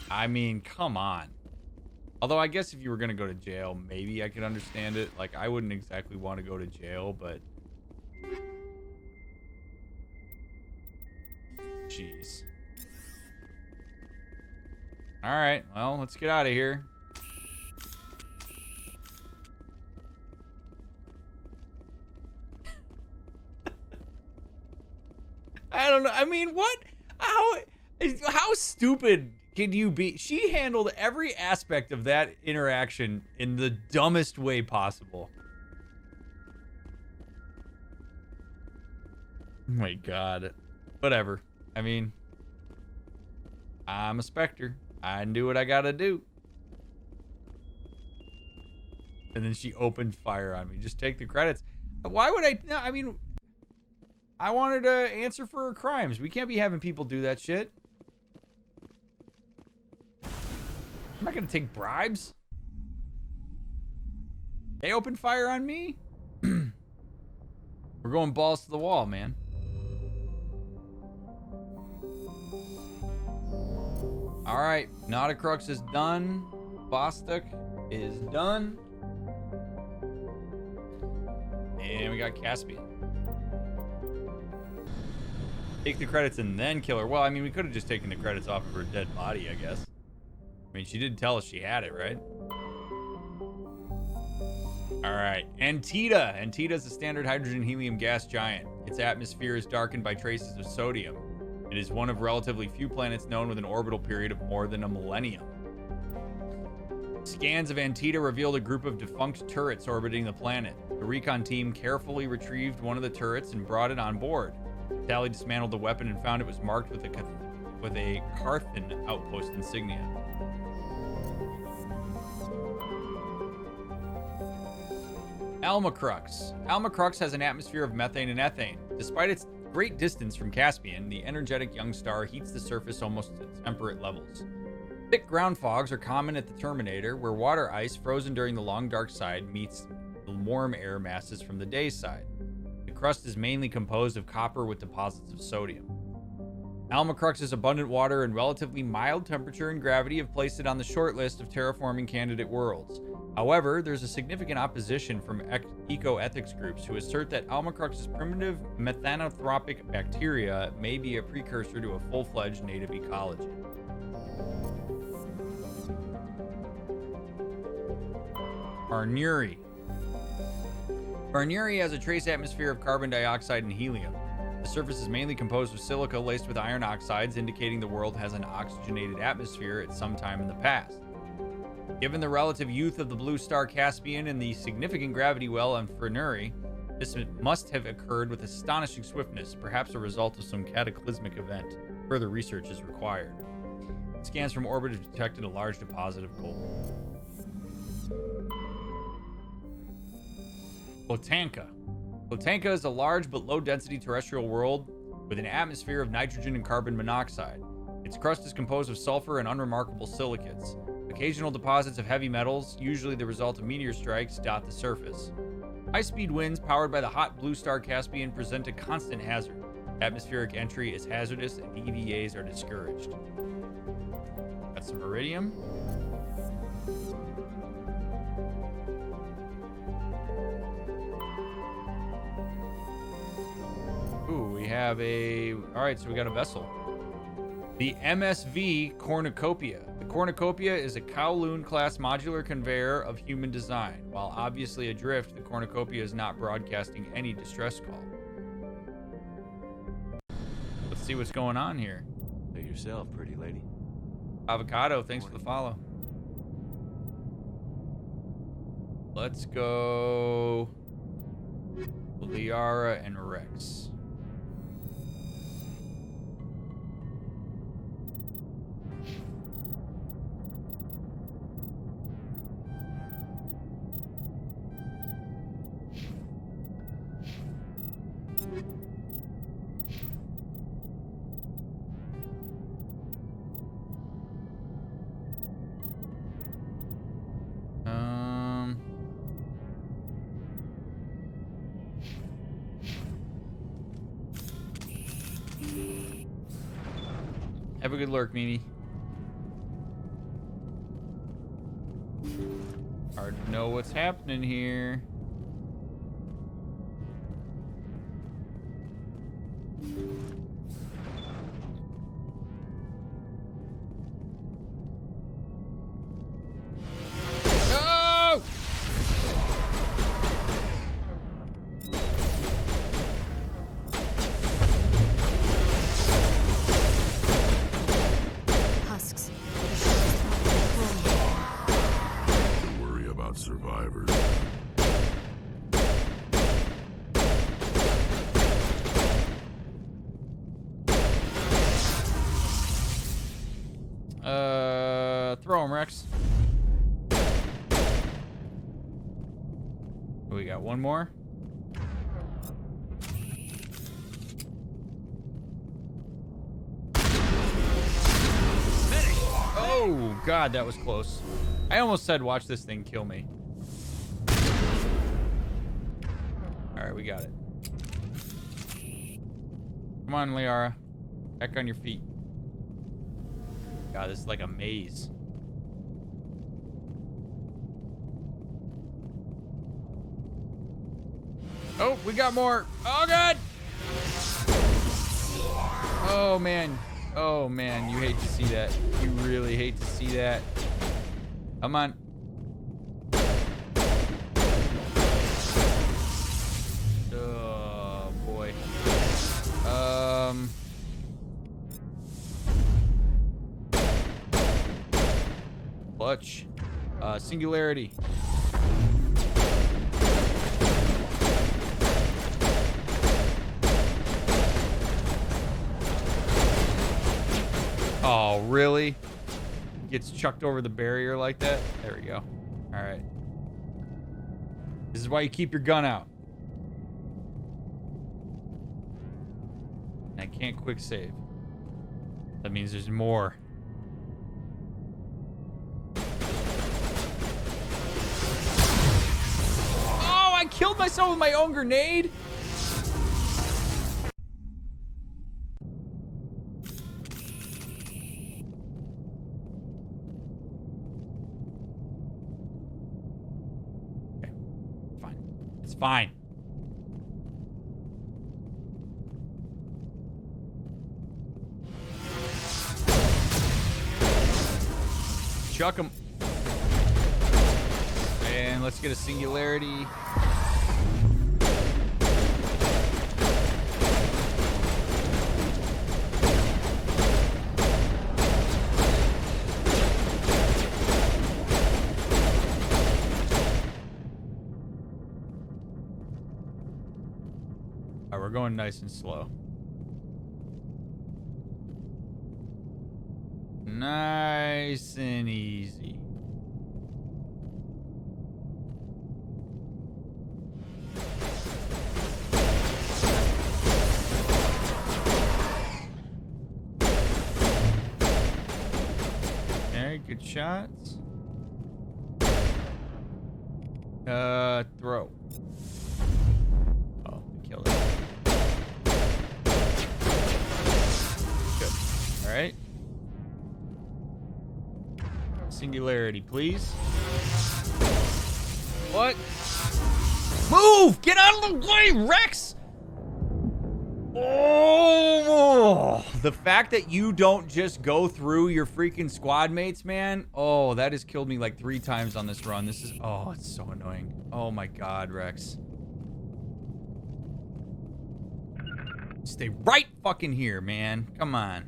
I mean, come on. Although I guess if you were going to go to jail, maybe I could understand it. Like, I wouldn't exactly want to go to jail, but Jeez. All right, well, let's get out of here. I don't know. I mean, what? How stupid can you be? She handled every aspect of that interaction in the dumbest way possible. Oh my God. Whatever. I mean, I'm a Spectre. I do what I gotta do. And then she opened fire on me. Just take the credits. Why would I? No, I mean, I wanted to answer for her crimes. We can't be having people do that shit. I'm not gonna take bribes. They opened fire on me. We're going balls to the wall, man. All right, Nauticrux is done. Bostok is done. And we got Caspian. Take the credits and then kill her. Well, I mean, we could have just taken the credits off of her dead body, I guess. I mean, she did tell us she had it, right? All right, Antida. Antida is a standard hydrogen helium gas giant. Its atmosphere is darkened by traces of sodium. It is one of relatively few planets known with an orbital period of more than a millennium. Scans of Antida revealed a group of defunct turrets orbiting the planet. The recon team carefully retrieved one of the turrets and brought it on board. Tally dismantled the weapon and found it was marked with a Carthan outpost insignia. Almacrux. Almacrux has an atmosphere of methane and ethane. Despite its great distance from Caspian, the energetic young star heats the surface almost to temperate levels. Thick ground fogs are common at the Terminator, where water ice frozen during the long dark side meets the warm air masses from the day side. The crust is mainly composed of copper with deposits of sodium. Almacrux's abundant water and relatively mild temperature and gravity have placed it on the short list of terraforming candidate worlds. However, there's a significant opposition from eco-ethics groups who assert that Almacrux's primitive methanotropic bacteria may be a precursor to a full-fledged native ecology. Arnuri. Arnuri has a trace atmosphere of carbon dioxide and helium. The surface is mainly composed of silica laced with iron oxides, indicating the world has an oxygenated atmosphere at some time in the past. Given the relative youth of the blue star Caspian and the significant gravity well on Arnuri, this must have occurred with astonishing swiftness, perhaps a result of some cataclysmic event. Further research is required. Scans from orbit have detected a large deposit of gold. Botanka. Botanka is a large but low-density terrestrial world with an atmosphere of nitrogen and carbon monoxide. Its crust is composed of sulfur and unremarkable silicates. Occasional deposits of heavy metals, usually the result of meteor strikes, dot the surface. High-speed winds powered by the hot blue star Caspian present a constant hazard. Atmospheric entry is hazardous and EVAs are discouraged. Got some iridium. Ooh, we have a... Alright, so we got a vessel. The MSV Cornucopia. The Cornucopia is a Kowloon-class modular conveyor of human design. While obviously adrift, the Cornucopia is not broadcasting any distress call. Let's see what's going on here. Say yourself, pretty lady. Avocado, thanks for the follow. Let's go... Liara and Rex. Have a good lurk, Mimi. Hard to know what's happening here. Throw him, Rex. We got one more. Oh, God, that was close. I almost said, watch this thing kill me. All right, we got it. Come on, Liara. Back on your feet. God, this is like a maze. Oh, we got more. Oh, God. Oh, man. Oh, man. You hate to see that. You really hate to see that. Come on. Oh, boy. Clutch. Singularity. Oh, really? Gets chucked over the barrier like that? There we go. All right. This is why you keep your gun out. I can't quick save. That means there's more. Oh, I killed myself with my own grenade? Okay, fine. It's fine. Chuck him. And let's get a singularity. All right, we're going nice and slow. Nice and easy. Okay, good shots. Throw. Oh, we killed it. Good. All right. Singularity, please. What? Move! Get out of the way, Rex! Oh! The fact that you don't just go through your freaking squad mates, man. Oh, that has killed me like 3 times on this run. This is... Oh, it's so annoying. Oh my God, Rex. Stay right fucking here, man. Come on.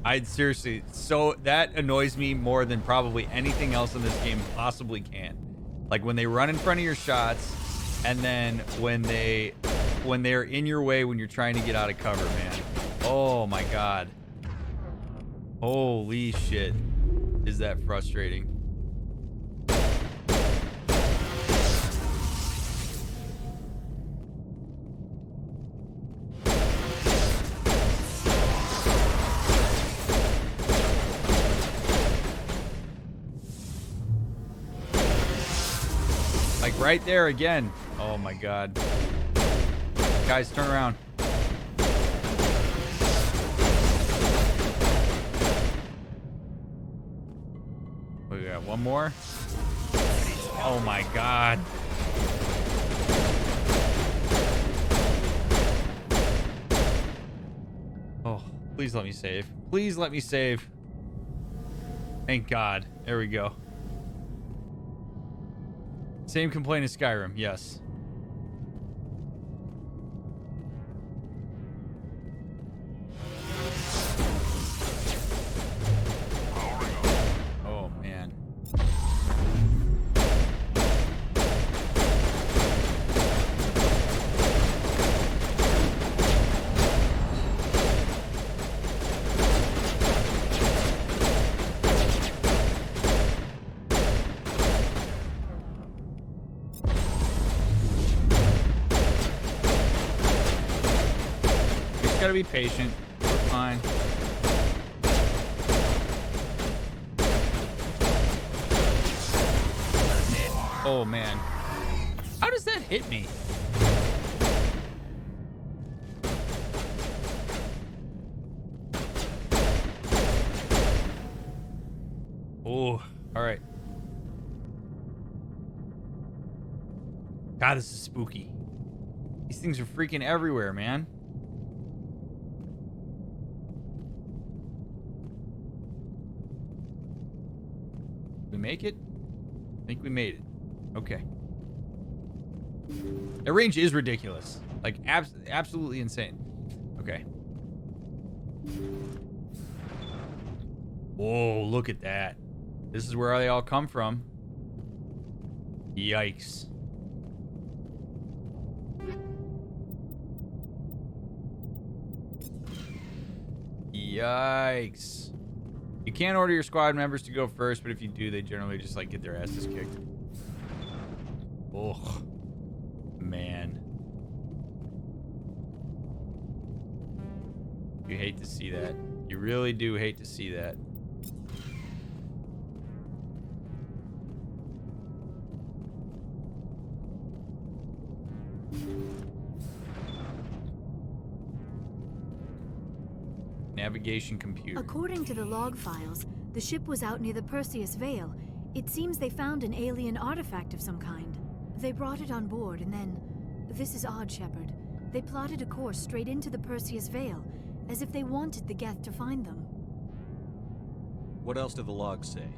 I'd seriously, so that annoys me more than probably anything else in this game possibly can. Like when they run in front of your shots, and then when they're in your way when you're trying to get out of cover, man. Oh my God. Holy shit. Is that frustrating? Right there again. Oh my God. Guys, turn around. We got one more. Oh my God. Oh, please let me save. Please let me save. Thank God. There we go. Same complaint as Skyrim, yes. gotta be patient. We're fine. Oh man. How does that hit me? Oh, all right. God, this is spooky. These things are freaking everywhere, man. We make it? I think we made it. Okay. That range is ridiculous. Like, absolutely insane. Okay. Whoa, look at that. This is where they all come from. Yikes. Yikes. You can't order your squad members to go first, but if you do, they generally just, like, get their asses kicked. Ugh. Man. You hate to see that. You really do hate to see that. Navigation computer. According to the log files, the ship was out near the Perseus Vale. It seems they found an alien artifact of some kind. They brought it on board and then... This is odd, Shepard. They plotted a course straight into the Perseus Vale, as if they wanted the Geth to find them. What else do the logs say?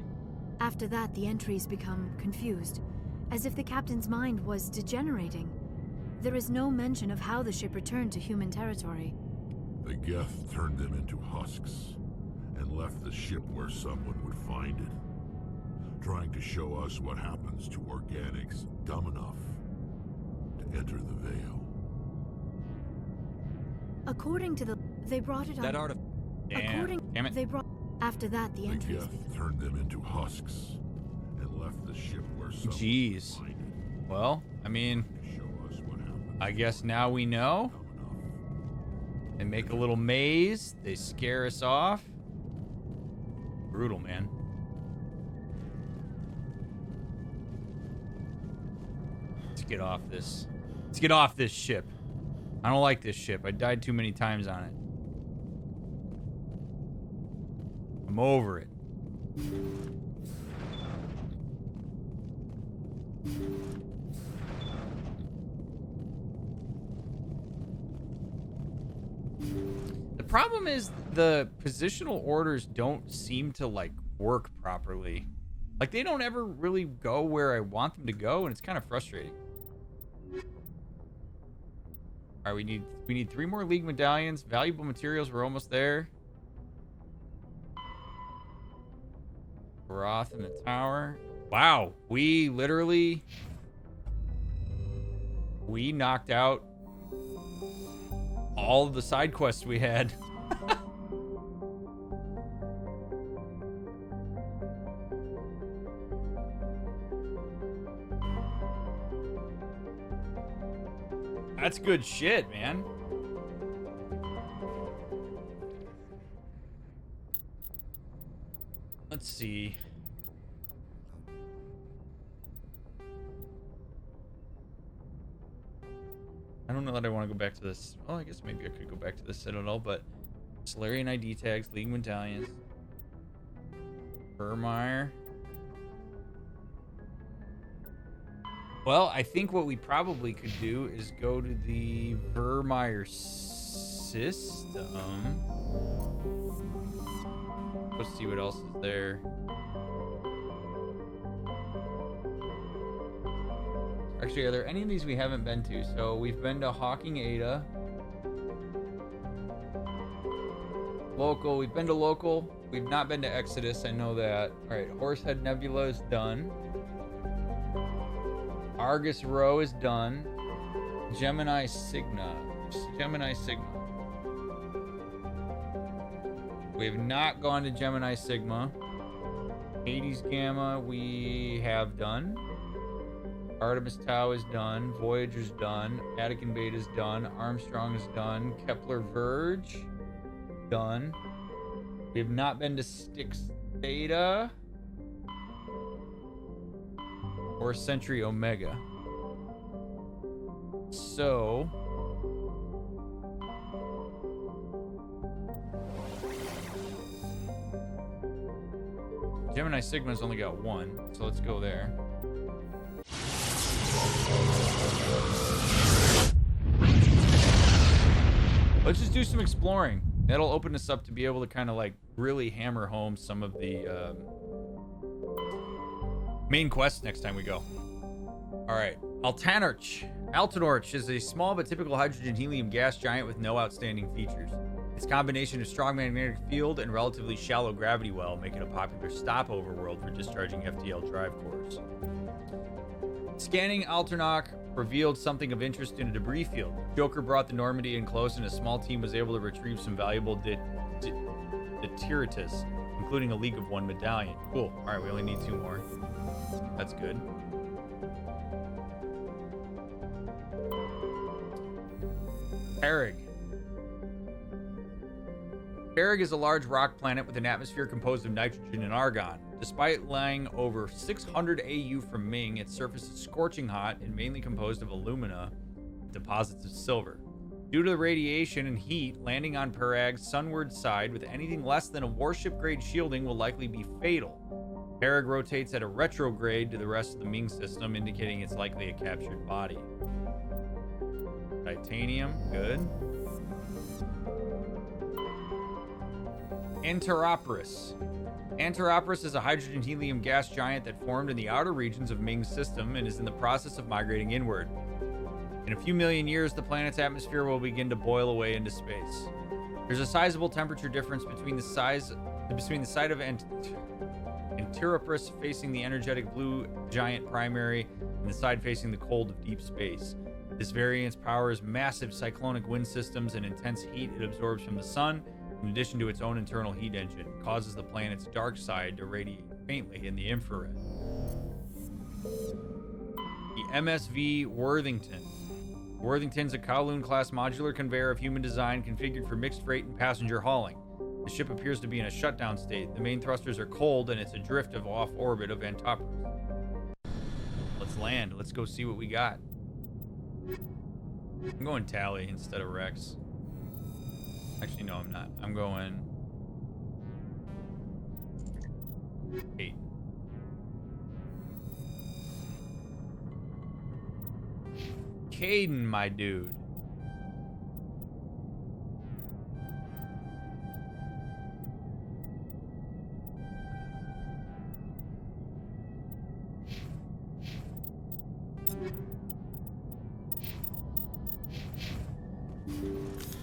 After that, the entries become confused, as if the captain's mind was degenerating. There is no mention of how the ship returned to human territory. The Geth turned them into husks and left the ship where someone would find it, trying to show us what happens to organics dumb enough to enter the Veil. According to the... They brought it on... That art of... Damn it. They brought... After that, the entries... The Geth turned them into husks and left the ship where someone Jeez. would find it. Well, I mean... To show us what happens. I guess now we know. They make a little maze. They scare us off. Brutal, man. Let's get off this. Let's get off this ship. I don't like this ship. I died too many times on it. I'm over it. The problem is the positional orders don't seem to like work properly. Like they don't ever really go where I want them to go, and it's kind of frustrating. All right, we need 3 more League medallions. Valuable materials, we're almost there. Broth in the tower. Wow, we literally knocked out all of the side quests we had. That's good shit, man. Let's see. I don't know that I want to go back to this. Well, I guess maybe I could go back to the Citadel, but Solarian ID tags, League medallions, Vermeer. Well, I think what we probably could do is go to the Vermeer system. Let's see what else is there. Actually, are there any of these we haven't been to? So we've been to Hawking Ada. Local, we've been to Local. We've not been to Exodus, I know that. All right, Horsehead Nebula is done. Argus Row is done. Gemini Sigma. We have not gone to Gemini Sigma. Hades Gamma we have done. Artemis Tau is done. Voyager's done. Vatican Beta's done. Armstrong is done. Kepler Verge, done. We have not been to Styx Theta or Century Omega. So Gemini Sigma's only got one, so let's go there. Let's just do some exploring. That'll open us up to be able to kind of like really hammer home some of the main quests next time we go. All right, Altanorch is a small but typical hydrogen helium gas giant with no outstanding features. Its combination of strong magnetic field and relatively shallow gravity well make it a popular stopover world for discharging FTL drive cores. Scanning Altanorch revealed something of interest in a debris field. Joker brought the Normandy in close, and a small team was able to retrieve some valuable detritus, including a League of One medallion. Cool. All right, we only need 2 more. That's good. Perig. Perig is a large rock planet with an atmosphere composed of nitrogen and argon. Despite lying over 600 AU from Ming, its surface is scorching hot and mainly composed of alumina with deposits of silver. Due to the radiation and heat, landing on Perig's sunward side with anything less than a warship-grade shielding will likely be fatal. Perig rotates at a retrograde to the rest of the Ming system, indicating it's likely a captured body. Titanium, good. Anteroporus. Anteroporus is a hydrogen helium gas giant that formed in the outer regions of Ming's system and is in the process of migrating inward. In a few million years, the planet's atmosphere will begin to boil away into space. There's a sizable temperature difference between the side of Anteroporus facing the energetic blue giant primary and the side facing the cold of deep space. This variance powers massive cyclonic wind systems and intense heat it absorbs from the sun, in addition to its own internal heat engine. It causes the planet's dark side to radiate faintly in the infrared. The MSV Worthington. Worthington's a Kowloon-class modular conveyor of human design configured for mixed freight and passenger hauling. The ship appears to be in a shutdown state. The main thrusters are cold, and it's adrift off orbit of Antoporus. Let's land. Let's go see what we got. I'm going Tally instead of Rex. Actually, no, I'm not. I'm going 8. Caden, my dude.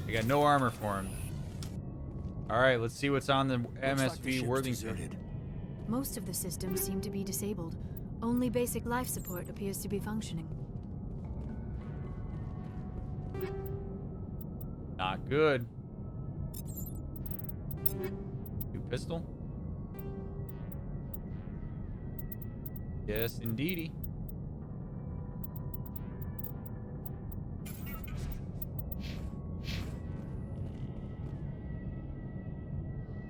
I got no armor for him. All right, let's see what's on the MSV Worthington. Most of the systems seem to be disabled. Only basic life support appears to be functioning. Not good. New pistol? Yes, indeedy.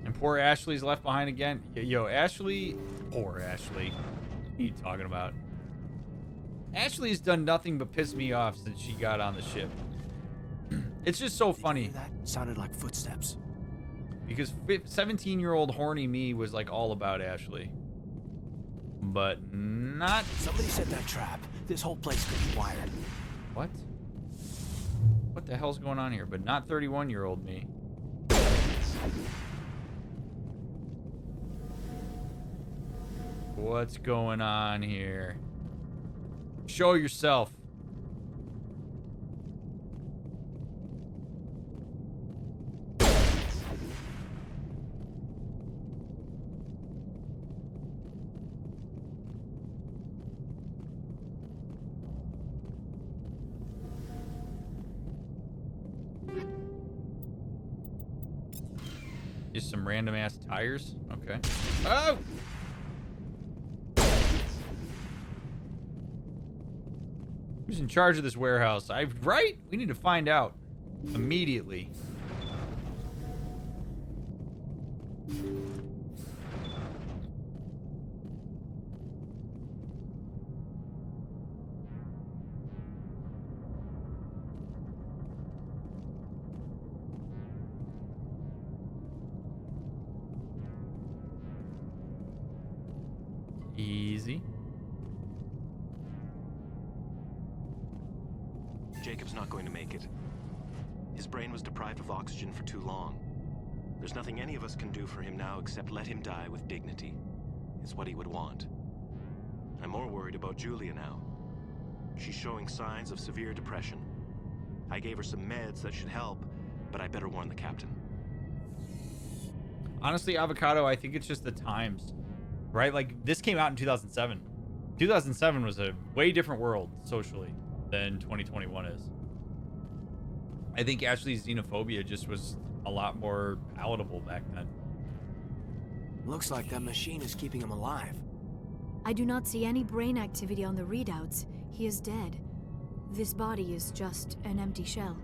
And poor Ashley's left behind again. Yo, Ashley. Poor Ashley. What are you talking about? Ashley's done nothing but piss me off since she got on the ship. It's just so funny. That sounded like footsteps. Because 17-year-old horny me was like all about Ashley. But not... Somebody set that trap. This whole place could be wired. What? What the hell's going on here? But not 31-year-old me. What's going on here? Show yourself. Just some random ass tires? Okay. Oh! Who's in charge of this warehouse? Right? We need to find out immediately. Easy. Jacob's not going to make it. His brain was deprived of oxygen for too long. There's nothing any of us can do for him now except let him die with dignity. It's what he would want. I'm more worried about Julia now. She's showing signs of severe depression. I gave her some meds that should help, but I better warn the captain. Honestly, Avocado, I think it's just the times, right? Like, this came out in 2007. 2007 was a way different world socially than 2021 is. I think Ashley's xenophobia just was a lot more palatable back then. Looks like that machine is keeping him alive. I do not see any brain activity on the readouts. He is dead. This body is just an empty shell.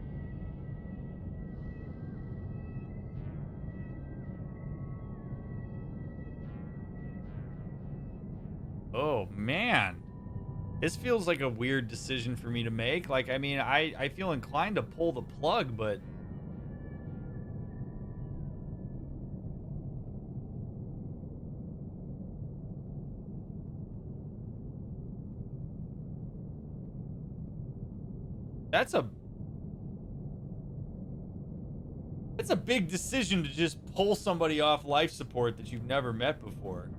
Oh, man. This feels like a weird decision for me to make. Like, I mean, I feel inclined to pull the plug, but... That's a big decision to just pull somebody off life support that you've never met before.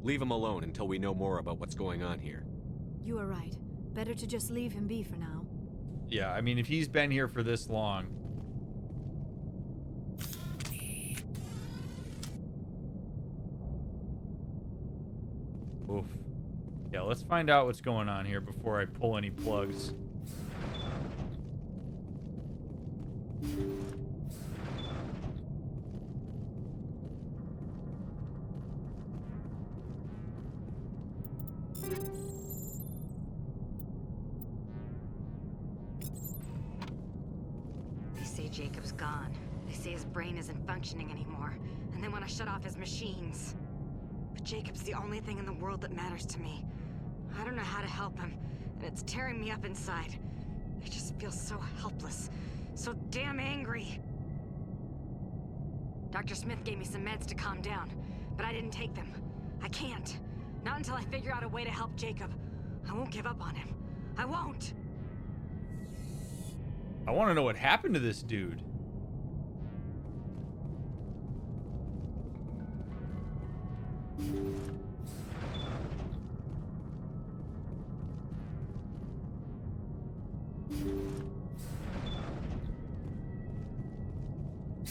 Leave him alone until we know more about what's going on here. You are right. Better to just leave him be for now. Yeah, I mean, if he's been here for this long... Oof. Yeah, let's find out what's going on here before I pull any plugs. They say Jacob's gone. They say his brain isn't functioning anymore, and they want to shut off his machines. But Jacob's the only thing in the world that matters to me. I don't know how to help him, and it's tearing me up inside. I just feel so helpless, so damn angry. Dr. Smith gave me some meds to calm down, but I didn't take them. I can't. Not until I figure out a way to help Jacob. I won't give up on him. I won't! I want to know what happened to this dude.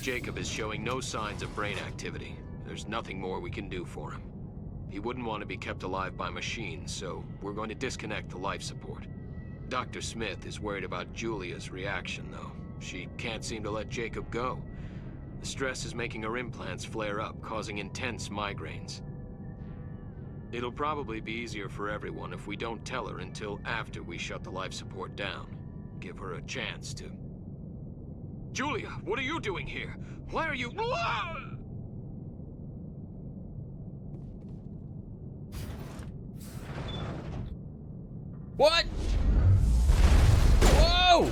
Jacob is showing no signs of brain activity. There's nothing more we can do for him. He wouldn't want to be kept alive by machines, so we're going to disconnect the life support. Dr. Smith is worried about Julia's reaction, though. She can't seem to let Jacob go. The stress is making her implants flare up, causing intense migraines. It'll probably be easier for everyone if we don't tell her until after we shut the life support down. Give her a chance to... Julia, what are you doing here? Why are you... What? Whoa!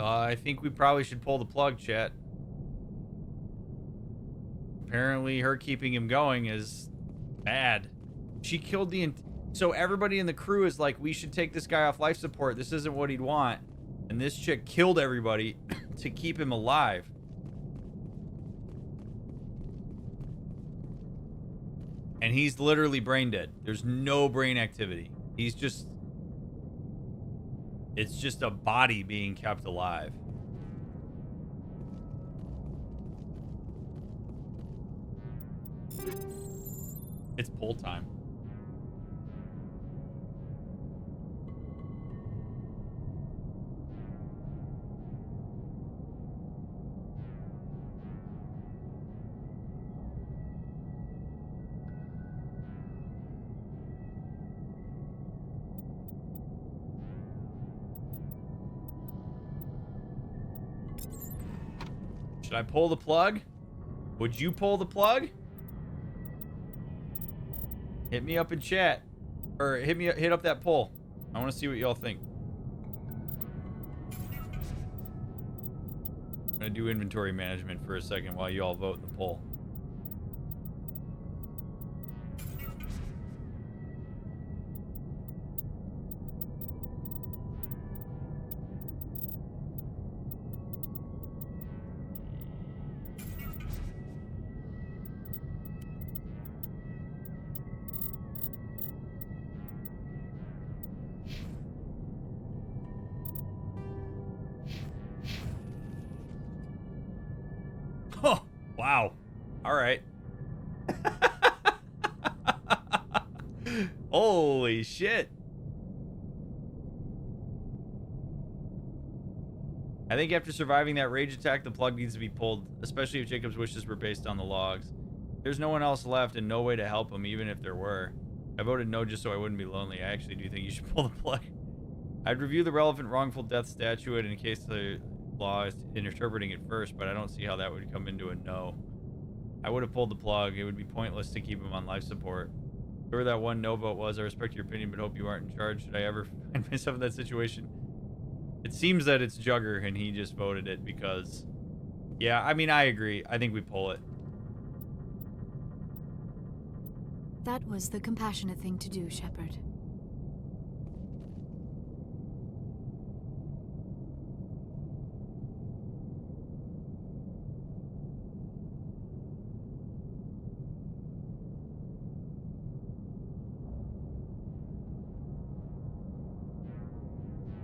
I think we probably should pull the plug, chat. Apparently her keeping him going is bad. She killed the... So everybody in the crew is like, we should take this guy off life support. This isn't what he'd want. And this chick killed everybody to keep him alive. And he's literally brain dead. There's no brain activity. He's just... It's just a body being kept alive. It's pull time. Should I pull the plug? Would you pull the plug? Hit me up in chat. Or hit up that poll. I want to see what y'all think. I'm gonna do inventory management for a second while y'all vote in the poll. Oh, wow. All right. Holy shit. I think after surviving that rage attack, the plug needs to be pulled, especially if Jacob's wishes were based on the logs. There's no one else left and no way to help him, even if there were. I voted no just so I wouldn't be lonely. I actually do think you should pull the plug. I'd review the relevant wrongful death statute in case the law is interpreting it first, but I don't see how that would come into a no. I would have pulled the plug. It would be pointless to keep him on life support. Whoever that one no vote was, I respect your opinion, but hope you aren't in charge. Should I ever find myself in that situation? It seems that it's Jugger and he just voted it because... Yeah, I mean, I agree. I think we pull it. That was the compassionate thing to do, Shepard.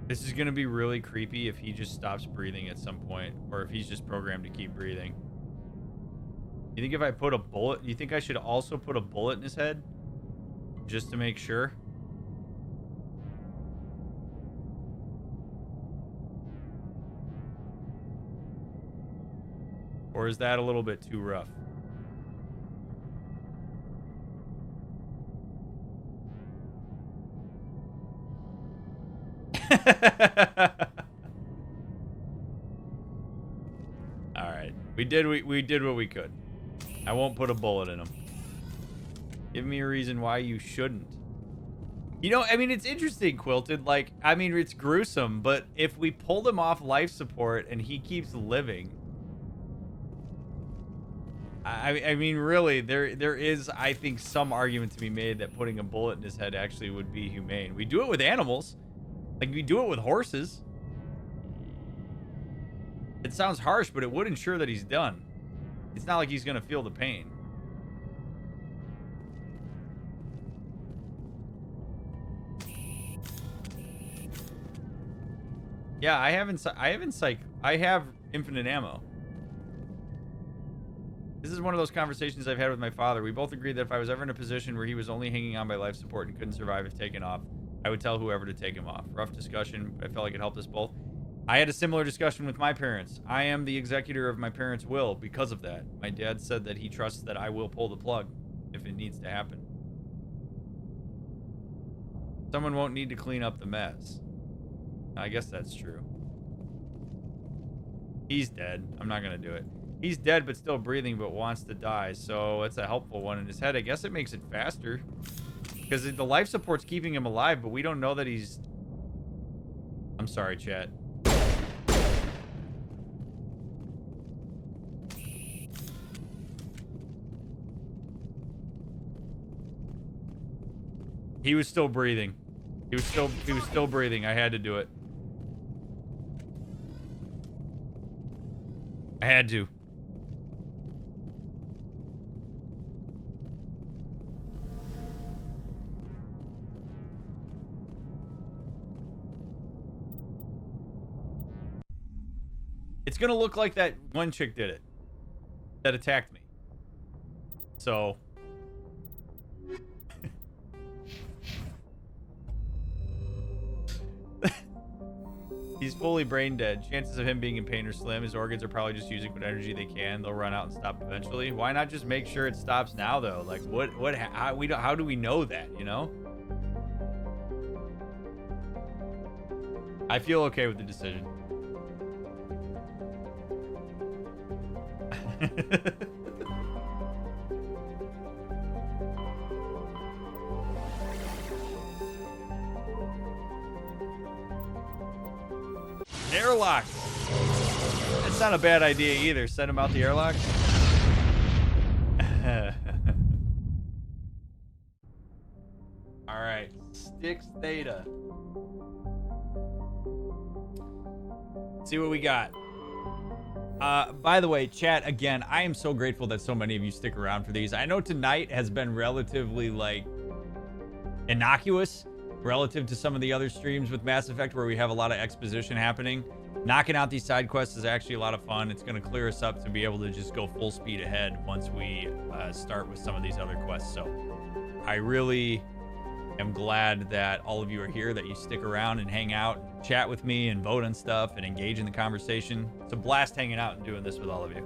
This is going to be really creepy if he just stops breathing at some point, or if he's just programmed to keep breathing. You think if I put a bullet, you think I should also put a bullet in his head? Just to make sure? Or is that a little bit too rough? All right, we did what we could. I won't put a bullet in him. Give me a reason why you shouldn't. You know, I mean, it's interesting, Quilted. Like, I mean, it's gruesome, but if we pulled him off life support and he keeps living, I mean, really, there is, I think, some argument to be made that putting a bullet in his head actually would be humane. We do it with animals. Like, we do it with horses. It sounds harsh, but it would ensure that he's done. It's not like he's going to feel the pain. Yeah, I have infinite ammo. This is one of those conversations I've had with my father. We both agreed that if I was ever in a position where he was only hanging on by life support and couldn't survive if taken off, I would tell whoever to take him off. Rough discussion, but I felt like it helped us both. I had a similar discussion with my parents. I am the executor of my parents' will because of that. My dad said that he trusts that I will pull the plug if it needs to happen. Someone won't need to clean up the mess. I guess that's true. He's dead. I'm not going to do it. He's dead but still breathing but wants to die, so it's a helpful one in his head. I guess it makes it faster. Because the life support's keeping him alive, but we don't know that he's... I'm sorry, chat. He was still breathing. He was still breathing. I had to do it. I had to. It's gonna look like that one chick did it. That attacked me. So... He's fully brain dead. Chances of him being in pain are slim. His organs are probably just using what energy they can. They'll run out and stop eventually. Why not just make sure it stops now, though? Like, how do we know that, you know? I feel okay with the decision. Airlock. That's not a bad idea either. Send him out the airlock. All right. Styx Theta. Let's see what we got. By the way, chat, again, I am so grateful that so many of you stick around for these. I know tonight has been relatively, like, innocuous relative to some of the other streams with Mass Effect where we have a lot of exposition happening. Knocking out these side quests is actually a lot of fun. It's going to clear us up to be able to just go full speed ahead once we start with some of these other quests. So I really am glad that all of you are here, that you stick around and hang out, and chat with me and vote on stuff and engage in the conversation. It's a blast hanging out and doing this with all of you.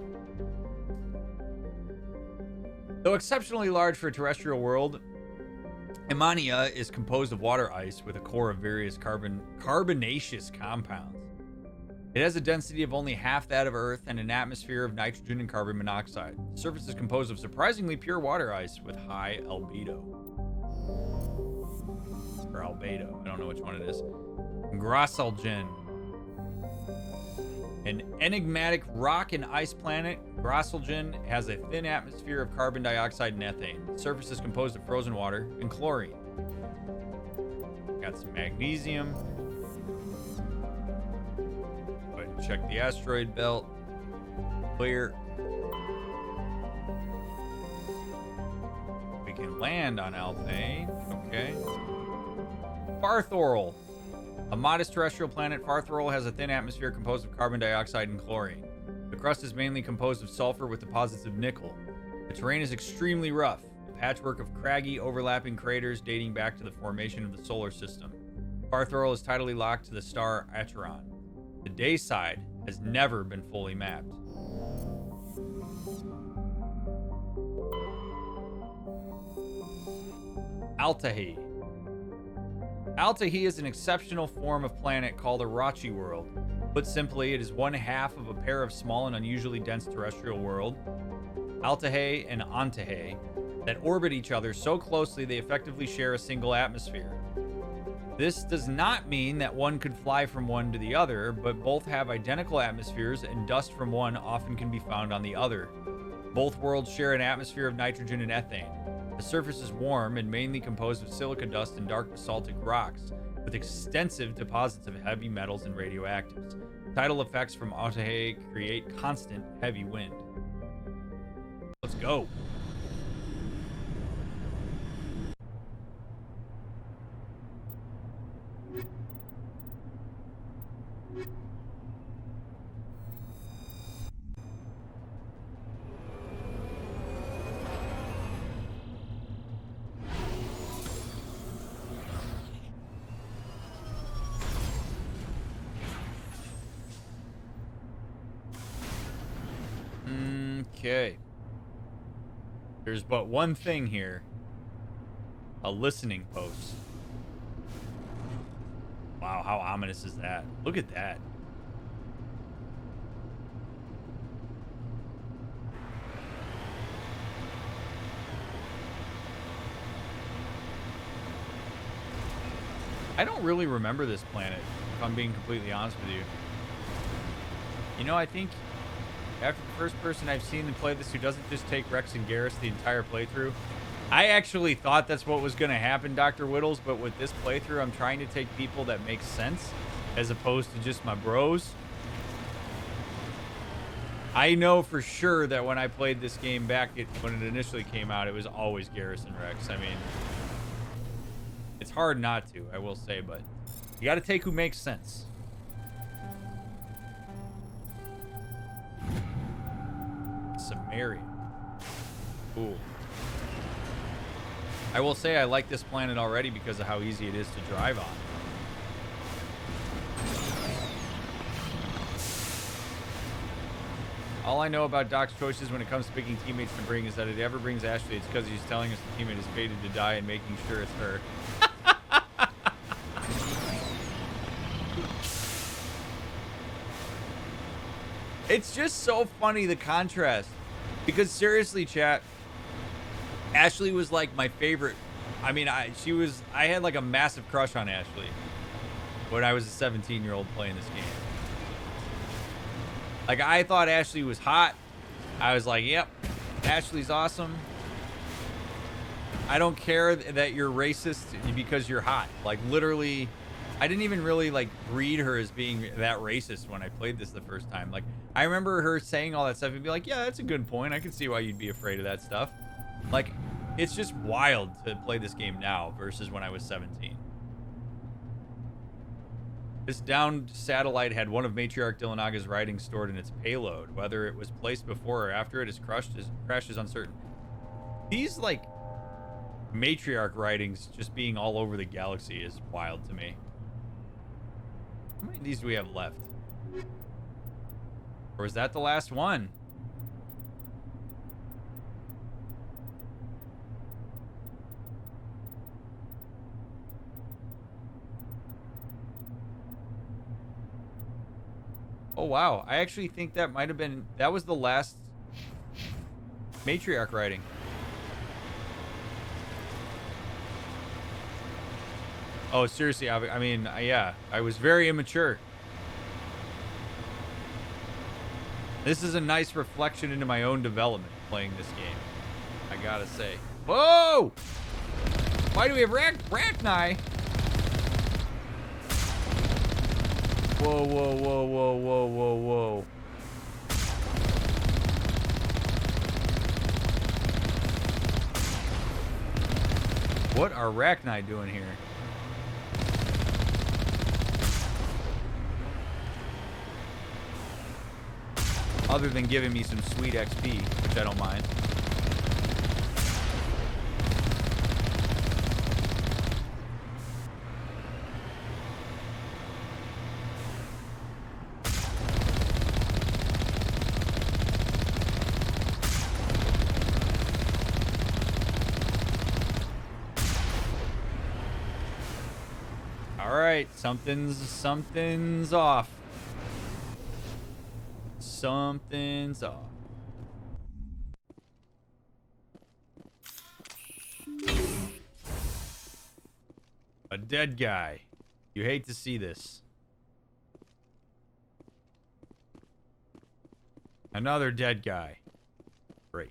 Though exceptionally large for a terrestrial world, Imania is composed of water ice with a core of various carbonaceous compounds. It has a density of only half that of Earth and an atmosphere of nitrogen and carbon monoxide. The surface is composed of surprisingly pure water ice with high albedo. Or albedo, I don't know which one it is. Grossalgen. An enigmatic rock and ice planet, Grossalgen has a thin atmosphere of carbon dioxide and ethane. The surface is composed of frozen water and chlorine. Got some magnesium. Go ahead and check the asteroid belt. Clear. We can land on Althane. Okay. Farthorol. A modest terrestrial planet, Farthorol has a thin atmosphere composed of carbon dioxide and chlorine. The crust is mainly composed of sulfur with deposits of nickel. The terrain is extremely rough, a patchwork of craggy, overlapping craters dating back to the formation of the solar system. Farthorol is tidally locked to the star Acheron. The day side has never been fully mapped. Altahi. Altahi is an exceptional form of planet called a Rachi world. Put simply, it is one half of a pair of small and unusually dense terrestrial worlds, Altahi and Antahi, that orbit each other so closely they effectively share a single atmosphere. This does not mean that one could fly from one to the other, but both have identical atmospheres and dust from one often can be found on the other. Both worlds share an atmosphere of nitrogen and ethane. The surface is warm and mainly composed of silica dust and dark basaltic rocks, with extensive deposits of heavy metals and radioactives. Tidal effects from Altahi create constant heavy wind. Let's go. Okay. There's but one thing here. A listening post. Wow, how ominous is that? Look at that. I don't really remember this planet, if I'm being completely honest with you. You know, I think after the first person I've seen to play this who doesn't just take Rex and Garrus the entire playthrough, I actually thought that's what was going to happen, Dr. Whittles, but with this playthrough, I'm trying to take people that make sense as opposed to just my bros. I know for sure that when I played this game back when it initially came out, it was always Garrus and Rex. I mean, it's hard not to, I will say, but you got to take who makes sense. Samaria. Cool. I will say I like this planet already because of how easy it is to drive on. All I know about Doc's choices when it comes to picking teammates to bring is that if he ever brings Ashley, it's because he's telling us the teammate is fated to die and making sure it's her. It's just so funny, the contrast. Because seriously, chat, Ashley was like my favorite. I mean, I had like a massive crush on Ashley when I was a 17-year-old playing this game. Like, I thought Ashley was hot. I was like, yep, Ashley's awesome. I don't care that you're racist because you're hot. Like, literally, I didn't even really, like, read her as being that racist when I played this the first time. Like, I remember her saying all that stuff and be like, yeah, that's a good point. I can see why you'd be afraid of that stuff. Like, it's just wild to play this game now versus when I was 17. This downed satellite had one of Matriarch Dillinaga's writings stored in its payload. Whether it was placed before or after it is crashed is uncertain. These, like, Matriarch writings just being all over the galaxy is wild to me. How many of these do we have left? Or is that the last one? Oh, wow. I actually think that might have been... That was the last Matriarch writing. Oh, seriously. I mean, yeah. I was very immature. This is a nice reflection into my own development playing this game. I gotta say. Whoa! Why do we have Rachni? Whoa, whoa, whoa, whoa, whoa, whoa, whoa. What are Rachni doing here? Other than giving me some sweet XP, which I don't mind. Alright, something's off. Something's off. A dead guy. You hate to see this. Another dead guy. Great.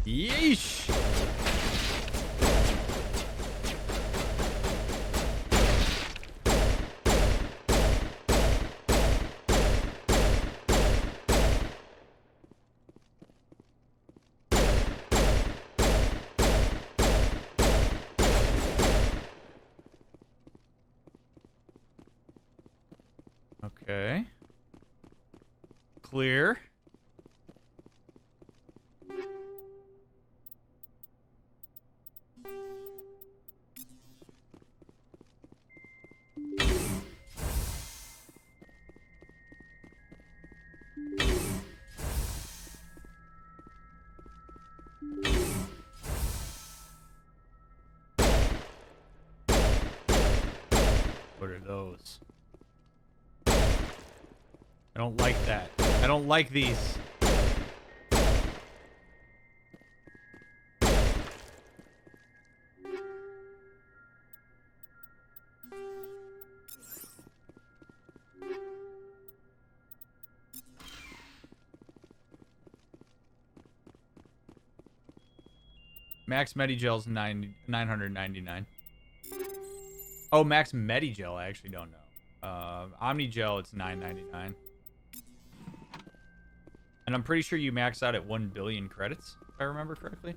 Yeesh. Okay. Clear. What are those? I don't like that. I don't like these. Max Medigel's 999. Oh, Max Medigel, I actually don't know. Omnigel, it's $9.99. And I'm pretty sure you max out at 1 billion credits, if I remember correctly.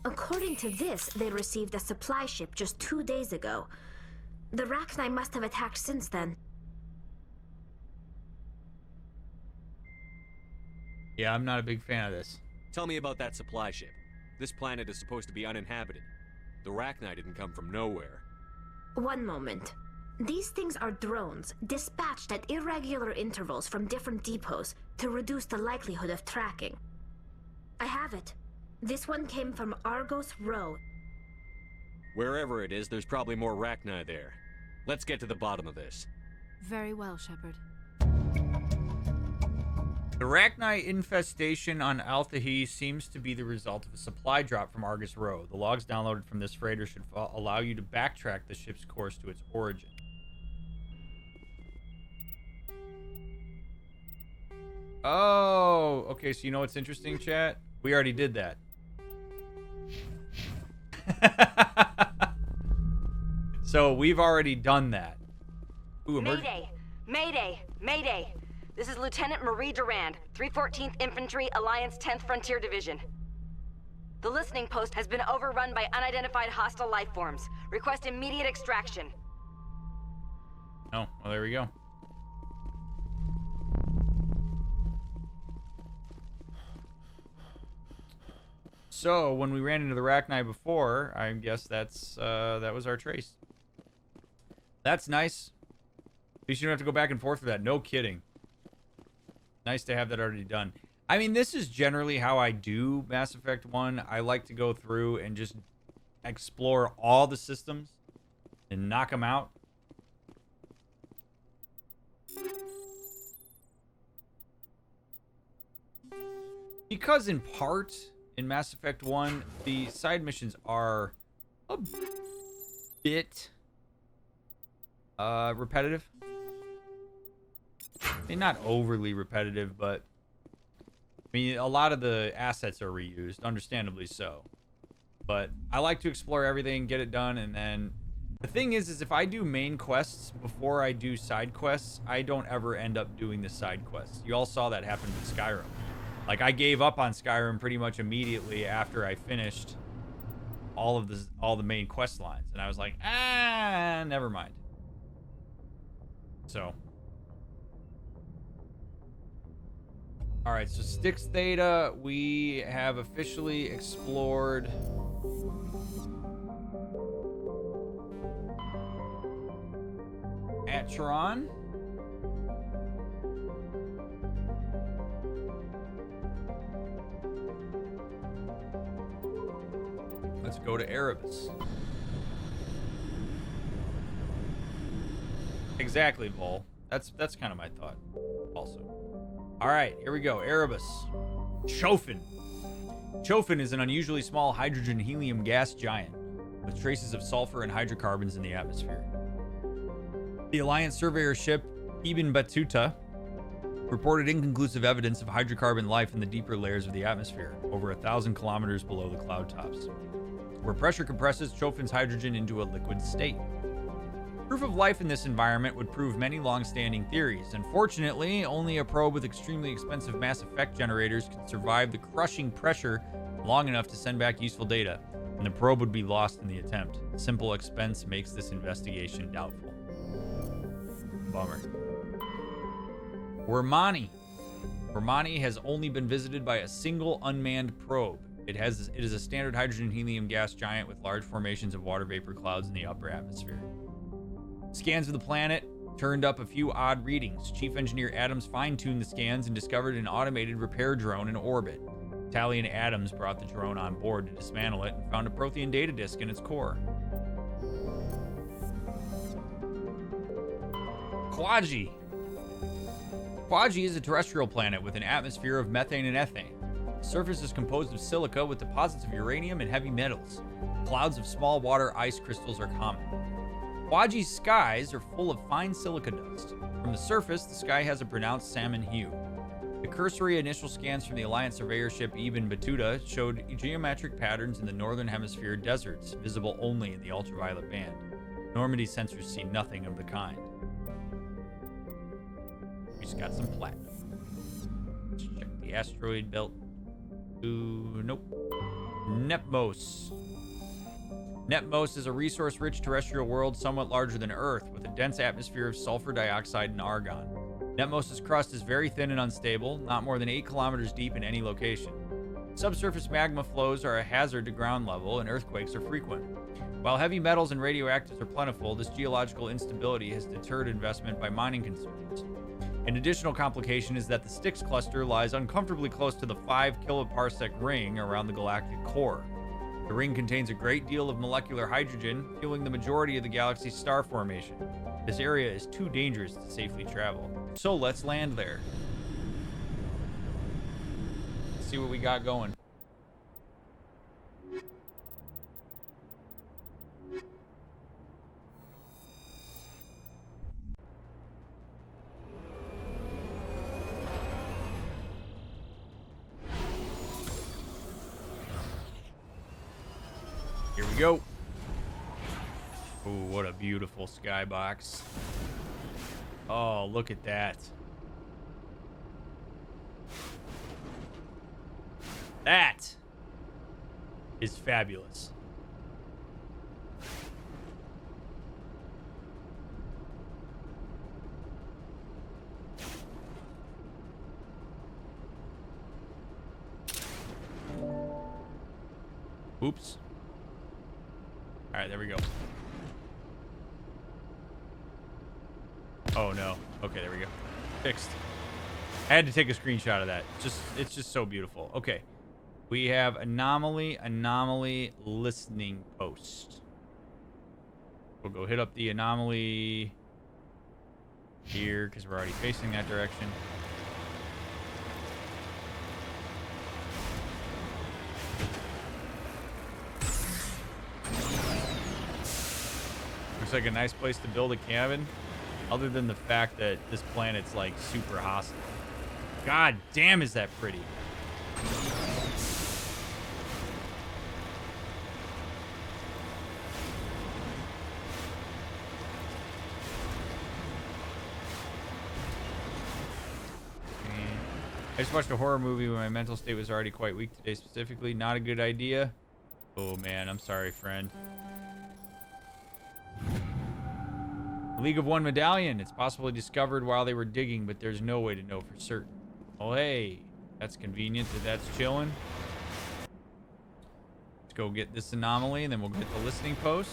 According to this, they received a supply ship just 2 days ago. The Rachni must have attacked since then. Yeah, I'm not a big fan of this. Tell me about that supply ship. This planet is supposed to be uninhabited. The Rachni didn't come from nowhere. One moment. These things are drones, dispatched at irregular intervals from different depots to reduce the likelihood of tracking. I have it. This one came from Argos Row. Wherever it is, there's probably more Rachni there. Let's get to the bottom of this. Very well, Shepard. The Rachni infestation on Altahi seems to be the result of a supply drop from Argus Row. The logs downloaded from this freighter should allow you to backtrack the ship's course to its origin. Oh, okay, so you know what's interesting, chat? We already did that. So we've already done that. Ooh, Mayday! Mayday! Mayday! This is Lieutenant Marie Durand, 314th Infantry, Alliance 10th Frontier Division. The listening post has been overrun by unidentified hostile life forms. Request immediate extraction. Oh, well, there we go. So, when we ran into the Rachni before, I guess that was our trace. That's nice. At least you don't have to go back and forth for that. No kidding. Nice to have that already done. I mean, this is generally how I do Mass Effect 1. I like to go through and just explore all the systems and knock them out. Because in part, in Mass Effect 1, the side missions are a bit repetitive. I mean, not overly repetitive, but I mean, a lot of the assets are reused, understandably so. But I like to explore everything, get it done, and then the thing is if I do main quests before I do side quests, I don't ever end up doing the side quests. You all saw that happen with Skyrim. Like, I gave up on Skyrim pretty much immediately after I finished all the main quest lines, and I was like, never mind. So, all right, so Styx Theta, we have officially explored Atron. Let's go to Erebus. Exactly, Vol. That's kind of my thought also. All right, here we go. Erebus. Chofin. Chofin is an unusually small hydrogen-helium gas giant with traces of sulfur and hydrocarbons in the atmosphere. The Alliance surveyor ship Ibn Battuta reported inconclusive evidence of hydrocarbon life in the deeper layers of the atmosphere, over 1,000 kilometers below the cloud tops, where pressure compresses Chofin's hydrogen into a liquid state. Proof of life in this environment would prove many long-standing theories. Unfortunately, only a probe with extremely expensive Mass Effect generators could survive the crushing pressure long enough to send back useful data, and the probe would be lost in the attempt. Simple expense makes this investigation doubtful. Bummer. Wormani. Wormani has only been visited by a single unmanned probe. It is a standard hydrogen-helium gas giant with large formations of water vapor clouds in the upper atmosphere. Scans of the planet turned up a few odd readings. Chief Engineer Adams fine-tuned the scans and discovered an automated repair drone in orbit. Tally and Adams brought the drone on board to dismantle it and found a Prothean data disk in its core. Quaji. Quaji is a terrestrial planet with an atmosphere of methane and ethane. The surface is composed of silica with deposits of uranium and heavy metals. Clouds of small water ice crystals are common. Waji's skies are full of fine silica dust. From the surface, the sky has a pronounced salmon hue. The cursory initial scans from the Alliance surveyor ship Ibn Battuta showed geometric patterns in the northern hemisphere deserts, visible only in the ultraviolet band. Normandy sensors see nothing of the kind. We just got some platinum. Let's check the asteroid belt. Ooh, nope. Nepmos. Nepmos is a resource-rich terrestrial world somewhat larger than Earth, with a dense atmosphere of sulfur dioxide and argon. Nepmos' crust is very thin and unstable, not more than 8 kilometers deep in any location. Subsurface magma flows are a hazard to ground level, and earthquakes are frequent. While heavy metals and radioactives are plentiful, this geological instability has deterred investment by mining concerns. An additional complication is that the Styx cluster lies uncomfortably close to the 5 kiloparsec ring around the galactic core. The ring contains a great deal of molecular hydrogen, fueling the majority of the galaxy's star formation. This area is too dangerous to safely travel. So let's land there. Let's see what we got going. Here we go. Ooh, what a beautiful skybox. Oh, look at that. That is fabulous. Oops. All right, there we go. Oh no. Okay, there we go. Fixed. I had to take a screenshot of that. It's just so beautiful. Okay. We have anomaly listening post. We'll go hit up the anomaly here because we're already facing that direction. Looks like a nice place to build a cabin, other than the fact that this planet's like super hostile. God damn, is that pretty. I just watched a horror movie when my mental state was already quite weak today specifically. Not a good idea. Oh man, I'm sorry, friend. League of One medallion. It's possibly discovered while they were digging, but there's no way to know for certain. Oh, hey. That's convenient that that's chilling. Let's go get this anomaly, and then we'll get the listening post.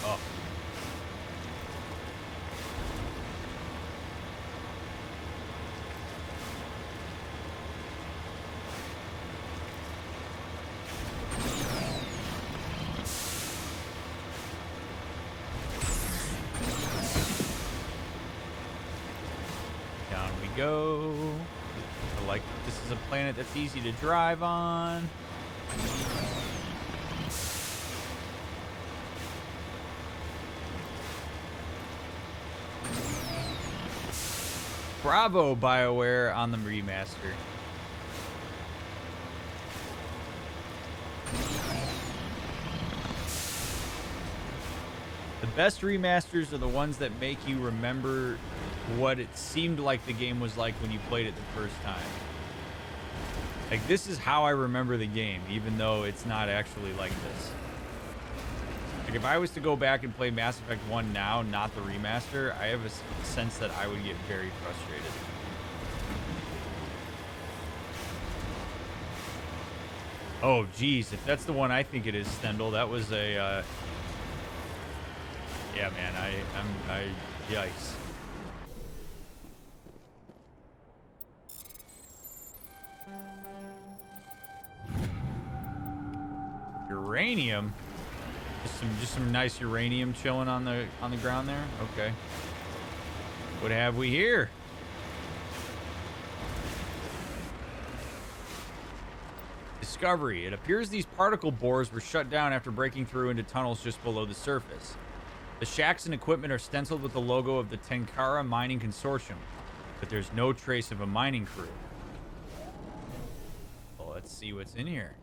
Oh. Down we go. I like that this is a planet that's easy to drive on. Bravo, BioWare, on the remaster. The best remasters are the ones that make you remember what it seemed like the game was like when you played it the first time. Like, this is how I remember the game, even though it's not actually like this. Like, if I was to go back and play Mass Effect 1 now, not the remaster, I have a sense that I would get very frustrated. Oh, geez, if that's the one I think it is, Stendhal, that was a, yeah, man, yikes. Uranium? Just some nice uranium chilling on the ground there. Okay. What have we here? discovery. It appears these particle bores were shut down after breaking through into tunnels just below the surface. The shacks and equipment are stenciled with the logo of the Tenkara Mining Consortium, but there's no trace of a mining crew. Well, let's see what's in here.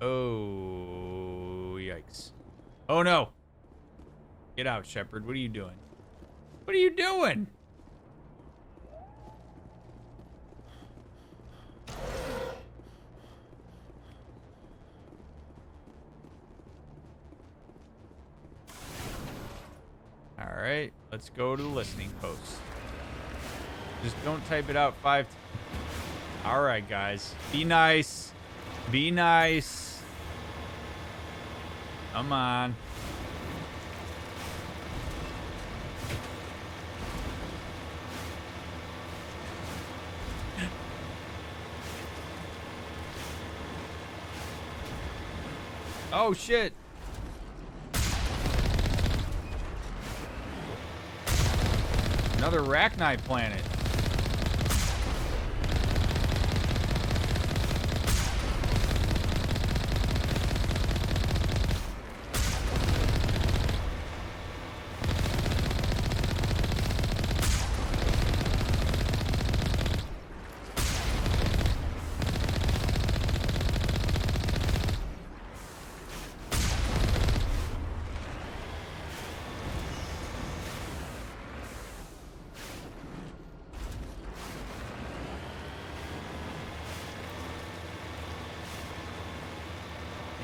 Oh, yikes. Oh, no. Get out, Shepard. What are you doing? What are you doing? All right, let's go to the listening post. Just don't type it out 5 times. All right, guys. Be nice. Be nice. Come on. Oh, shit. Another Rachni planet.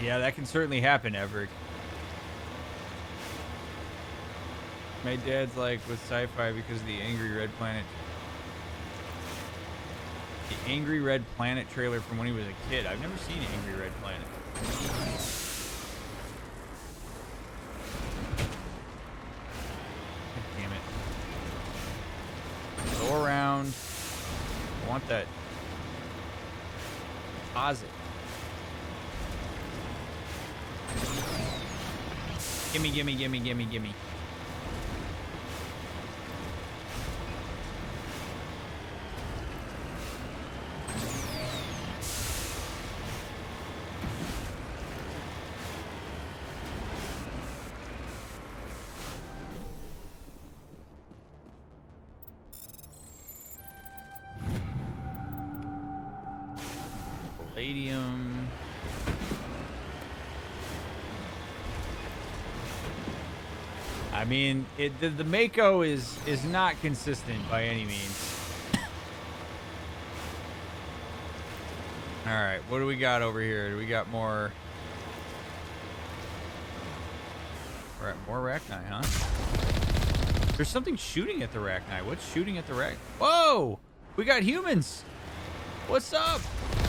Yeah, that can certainly happen, Everett. My dad's like with sci-fi because of the Angry Red Planet. The Angry Red Planet trailer from when he was a kid. I've never seen Angry Red Planet. God damn it. Go around. I want that. Pause it. Gimme, gimme, gimme, gimme, gimme. Palladium. I mean, the Mako is not consistent by any means. All right, what do we got over here? Do we got more? We're at more Rachni, huh? There's something shooting at the Rachni. What's shooting at the Rachni? Whoa! We got humans. What's up?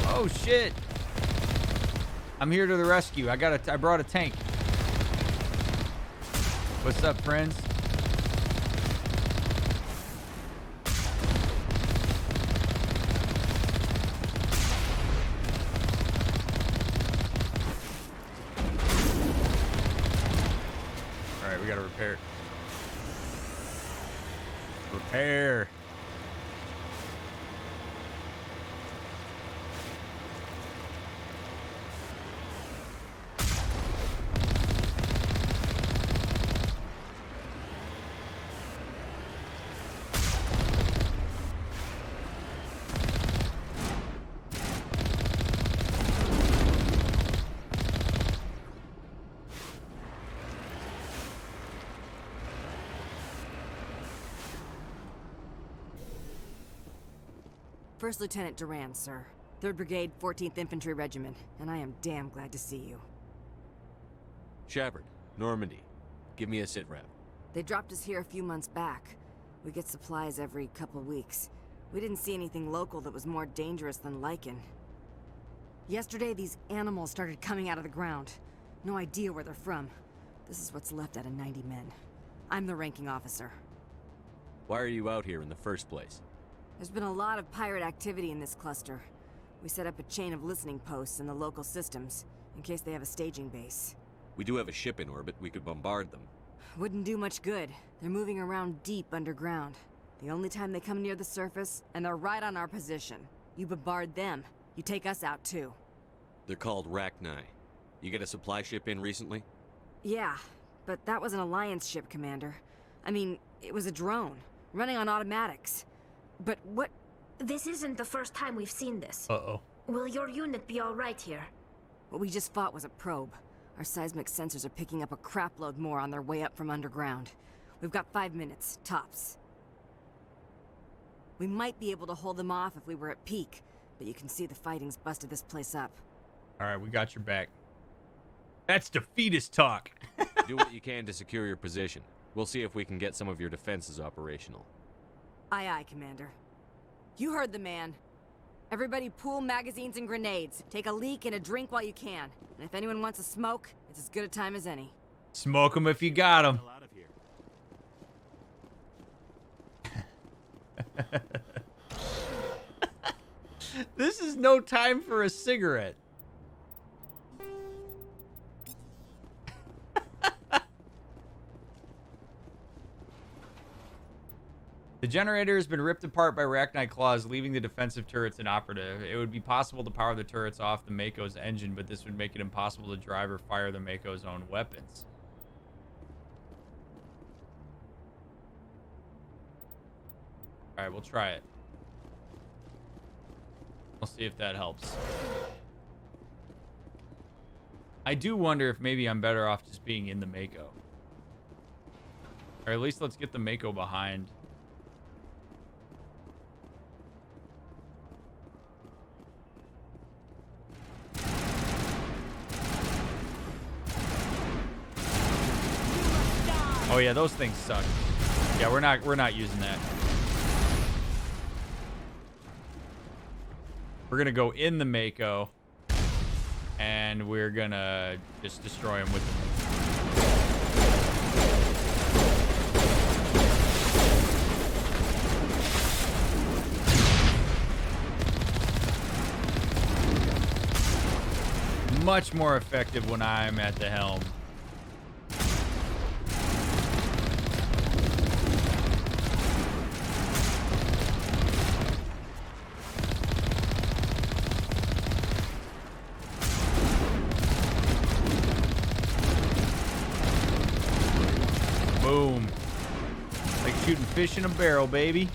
Oh shit! I'm here to the rescue. I brought a tank. What's up, friends? All right, we gotta repair. Repair. First Lieutenant Duran, sir. 3rd Brigade, 14th Infantry Regiment, and I am damn glad to see you. Shepard, Normandy. Give me a sitrep. They dropped us here a few months back. We get supplies every couple weeks. We didn't see anything local that was more dangerous than lichen. Yesterday, these animals started coming out of the ground. No idea where they're from. This is what's left out of 90 men. I'm the ranking officer. Why are you out here in the first place? There's been a lot of pirate activity in this cluster. We set up a chain of listening posts in the local systems, in case they have a staging base. We do have a ship in orbit. We could bombard them. Wouldn't do much good. They're moving around deep underground. The only time they come near the surface, and they're right on our position. You bombard them, you take us out too. They're called Rachni. You get a supply ship in recently? Yeah, but that was an Alliance ship, Commander. I mean, it was a drone, running on automatics. But what... This isn't the first time we've seen this. Uh-oh. Will your unit be all right here? What we just fought was a probe. Our seismic sensors are picking up a crapload more on their way up from underground. We've got 5 minutes, tops. We might be able to hold them off if we were at peak, but you can see the fighting's busted this place up. All right, we got your back. That's defeatist talk. Do what you can to secure your position. We'll see if we can get some of your defenses operational. Aye, aye, Commander. You heard the man. Everybody pool magazines and grenades. Take a leak and a drink while you can. And if anyone wants a smoke, it's as good a time as any. Smoke them if you got them. This is no time for a cigarette. The generator has been ripped apart by Rachni claws, leaving the defensive turrets inoperative. It would be possible to power the turrets off the Mako's engine, but this would make it impossible to drive or fire the Mako's own weapons. Alright, we'll try it. We'll see if that helps. I do wonder if maybe I'm better off just being in the Mako. Or at least let's get the Mako behind. Oh yeah, those things suck. Yeah, we're not using that. We're gonna go in the Mako, and we're gonna just destroy him with the much more effective when I'm at the helm. Boom. Like shooting fish in a barrel, baby.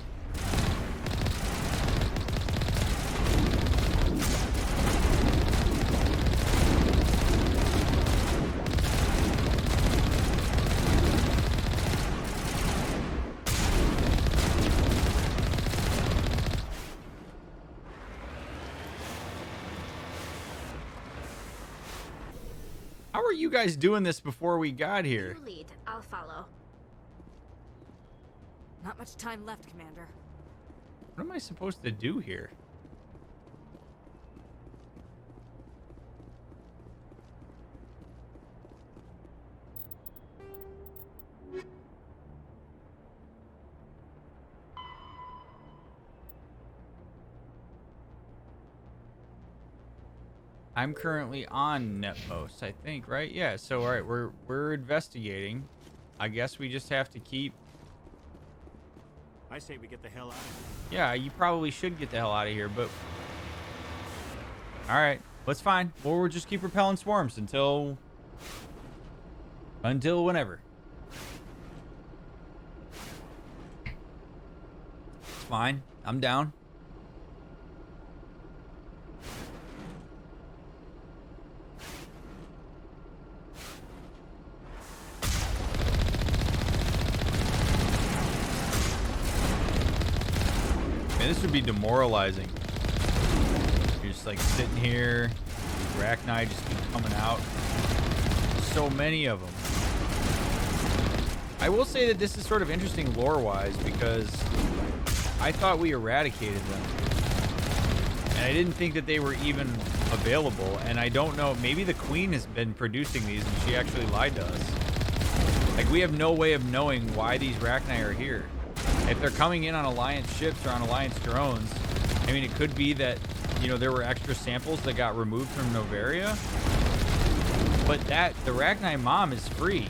How are you guys doing this before we got here? You lead, I'll follow. Not much time left, Commander. What am I supposed to do here? I'm currently on Netpost, I think, right? Yeah, so all right, we're investigating. I guess we just have to keep... I say we get the hell out of here. Yeah, you probably should get the hell out of here, but... Alright, that's fine. Or we'll just keep repelling swarms until whenever. It's fine. I'm down. Man, this would be demoralizing. You're just like sitting here, Rachni just keep coming out. So many of them. I will say that this is sort of interesting lore-wise because I thought we eradicated them. And I didn't think that they were even available. And I don't know, maybe the Queen has been producing these and she actually lied to us. Like, we have no way of knowing why these Rachni are here. If they're coming in on Alliance ships or on Alliance drones, I mean, it could be that, you know, there were extra samples that got removed from Novaria. But the Rachni mom is free.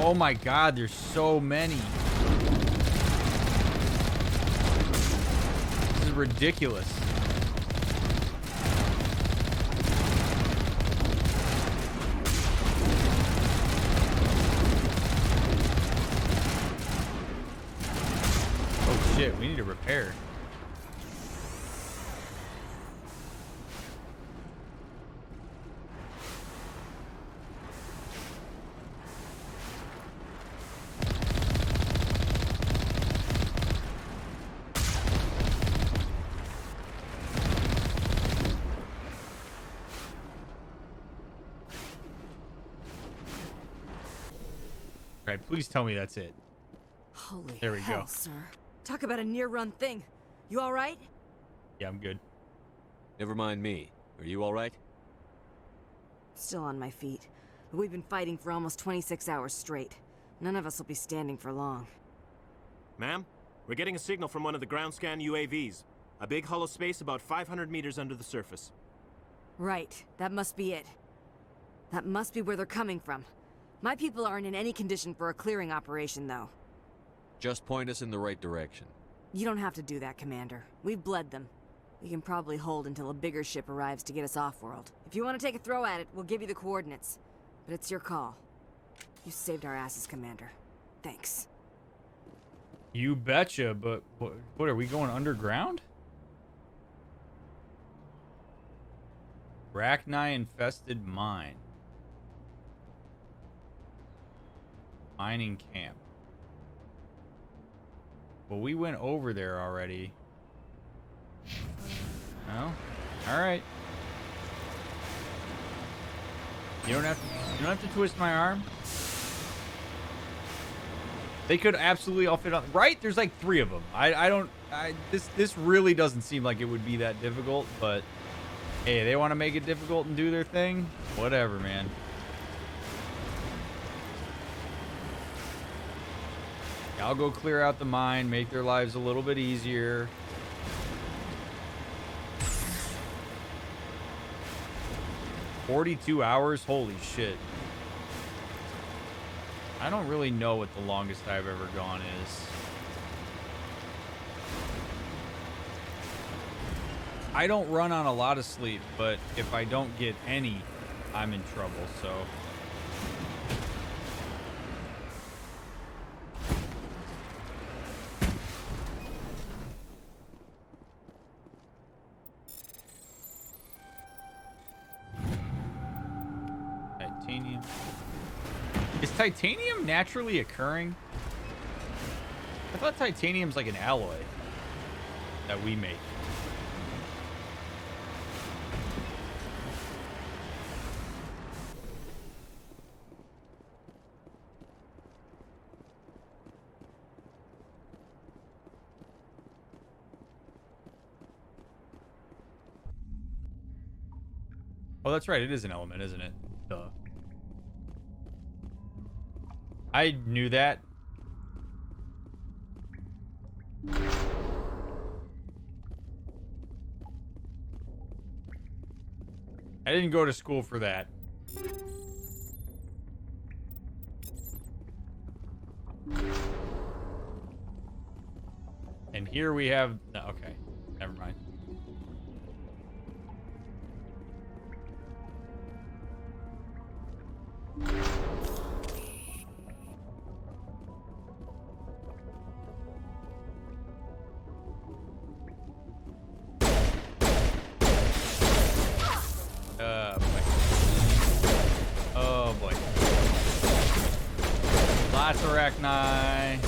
Oh my god, there's so many. This is ridiculous. Oh shit, we need to repair. Right, please tell me that's it. Holy There we hell, go. sir. Talk about a near-run thing. You all right? Yeah, I'm good. Never mind me. Are you all right? Still on my feet. But we've been fighting for almost 26 hours straight. None of us will be standing for long. Ma'am, we're getting a signal from one of the ground scan UAVs. A big hollow space about 500 meters under the surface. Right. That must be it. That must be where they're coming from. My people aren't in any condition for a clearing operation, though. Just point us in the right direction. You don't have to do that, Commander. We've bled them. We can probably hold until a bigger ship arrives to get us off-world. If you want to take a throw at it, we'll give you the coordinates. But it's your call. You saved our asses, Commander. Thanks. You betcha, but what are we going underground? Arachni infested mine. Mining camp. Well, we went over there already. No? Alright. You don't have to twist my arm. They could absolutely all fit on, right? There's like 3 of them. This really doesn't seem like it would be that difficult, but hey, they want to make it difficult and do their thing. Whatever, man. I'll go clear out the mine, make their lives a little bit easier. "42 hours? Holy shit. I don't really know what the longest I've ever gone is. I don't run on a lot of sleep, but if I don't get any, I'm in trouble, so... Titanium. Is titanium naturally occurring? I thought titanium's like an alloy that we make. Oh, that's right. It is an element, isn't it? Duh. I knew that. I didn't go to school for that. And here we have... No, okay. Never mind. Oh boy. Lots of arachni.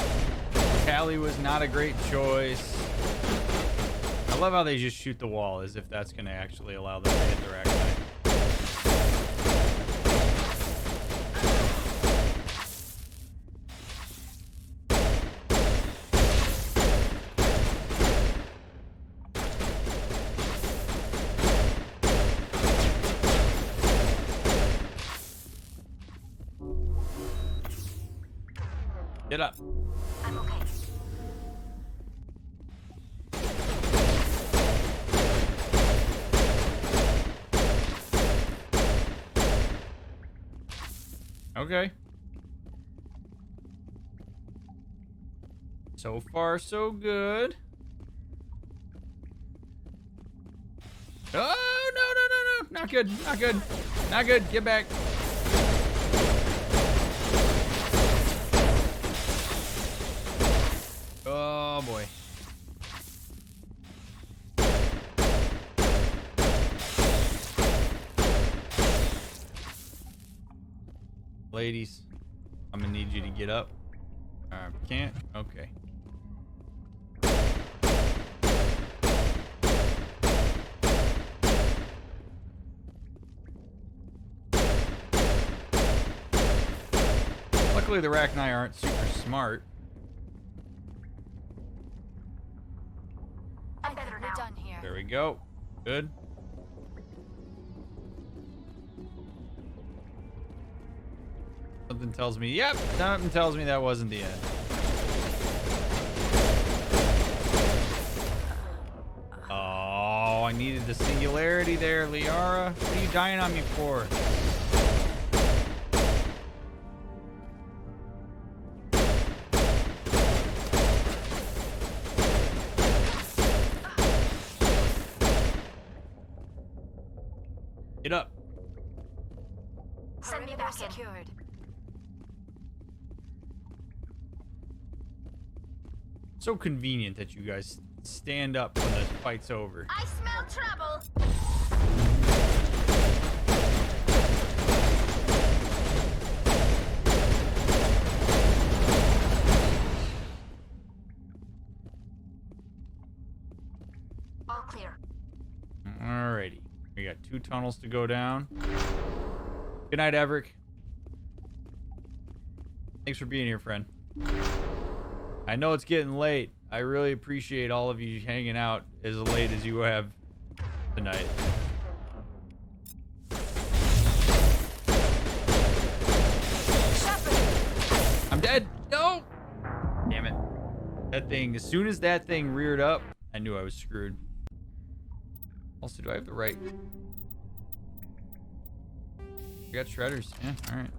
Tally was not a great choice. I love how they just shoot the wall as if that's going to actually allow them to hit the arachni. Get up. I'm okay. Okay. So far, so good. Oh, no, no, no, no. Not good. Not good. Not good. Get back. Oh, boy. Ladies, I'm gonna need you to get up. Can't? Okay. Luckily, the Arachni aren't super smart. I'm better now. We're done here. There we go. Good. Something tells me, yep, something tells me that wasn't the end. Oh, I needed the singularity there, Liara. What are you dying on me for? Get up. Send me back secured. So convenient that you guys stand up when the fight's over. I smell trouble. All clear. Alrighty. We got 2 tunnels to go down. Good night, Everick. Thanks for being here, friend. I know it's getting late. I really appreciate all of you hanging out as late as you have tonight. Shepard! I'm dead. No! Damn it. That thing, as soon as that thing reared up, I knew I was screwed. Also, do I have the right? I got shredders. Yeah, alright.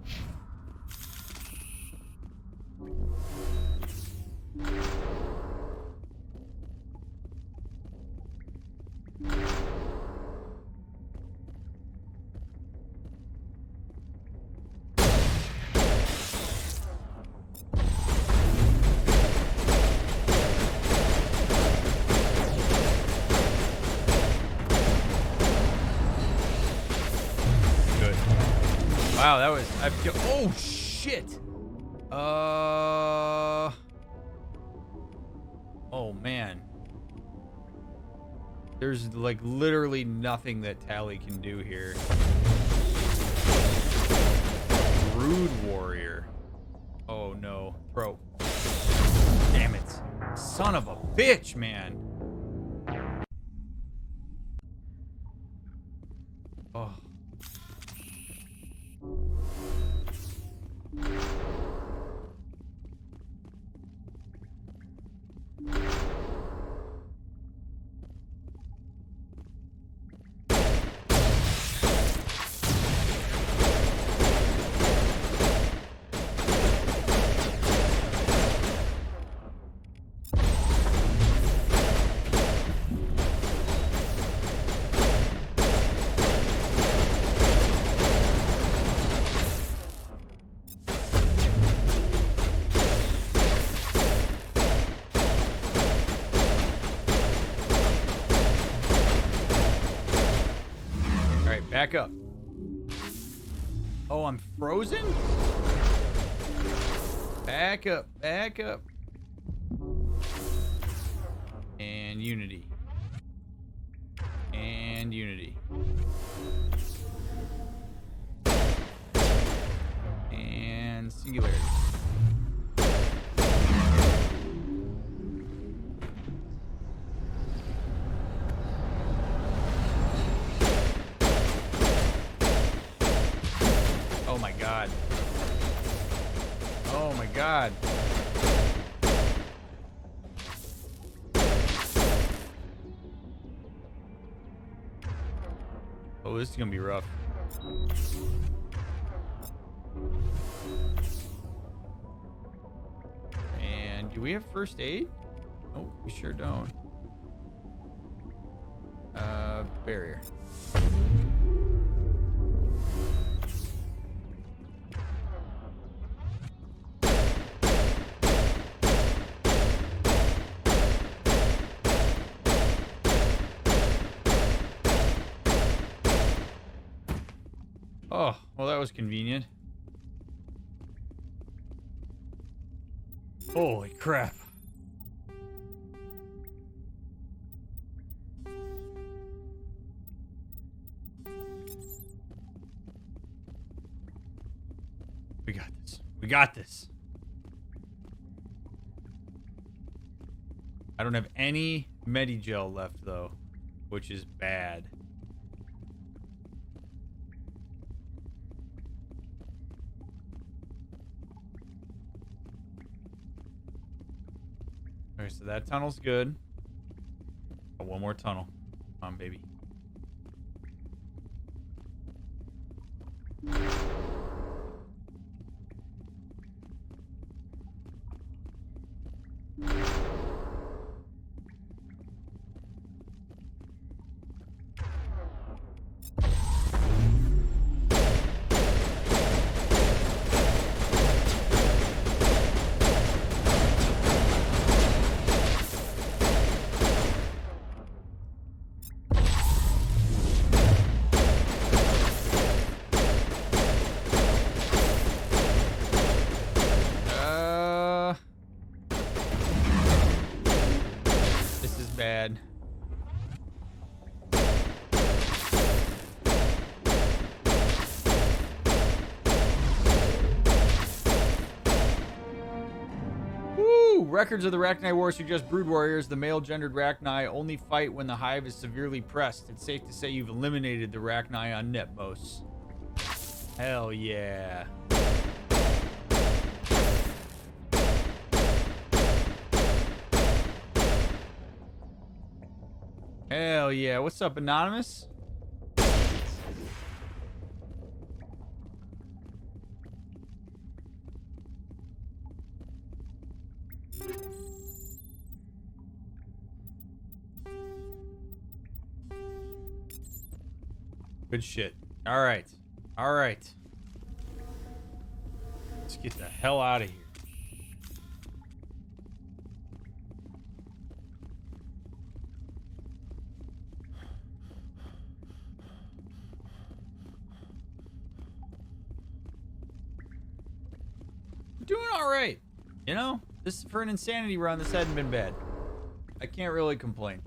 Good. Wow, that was... oh, shit! Oh, man. There's, like, literally nothing that Tally can do here. Brood Warrior. Oh, no. Throw. Damn it. Son of a bitch, man. Oh. Back up. Oh, I'm frozen? Back up, back up. And Unity. And Unity. And Singularity. Oh my god. Oh my god. Oh, this is gonna be rough. And Do we have first aid? Oh, we sure don't. Barrier. Oh, well, that was convenient. Holy crap. We got this. We got this. I don't have any Medigel left, though, which is bad. Okay, so that tunnel's good. Oh, one more tunnel. Come on, baby. This is bad. Woo! Records of the Rachni War suggest brood warriors, the male-gendered Rachni, only fight when the hive is severely pressed. It's safe to say you've eliminated the Rachni on Netmos. Hell yeah. Hell yeah. What's up, Anonymous? Good shit. All right. All right. Let's get the hell out of here. Doing all right. You know, this for an insanity run, this hadn't been bad. I can't really complain.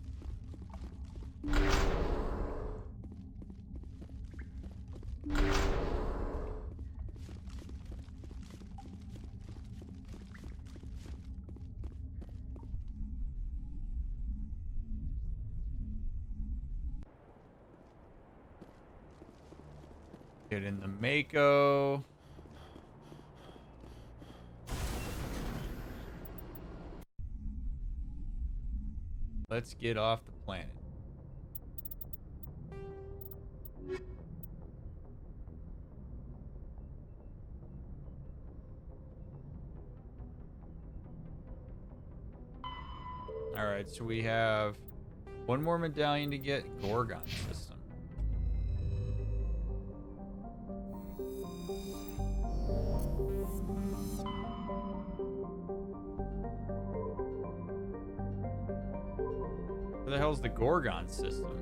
Get in the Mako. Let's get off the planet. All right, so we have one more medallion to get. Gorgon system. Where the hell's the Gorgon system?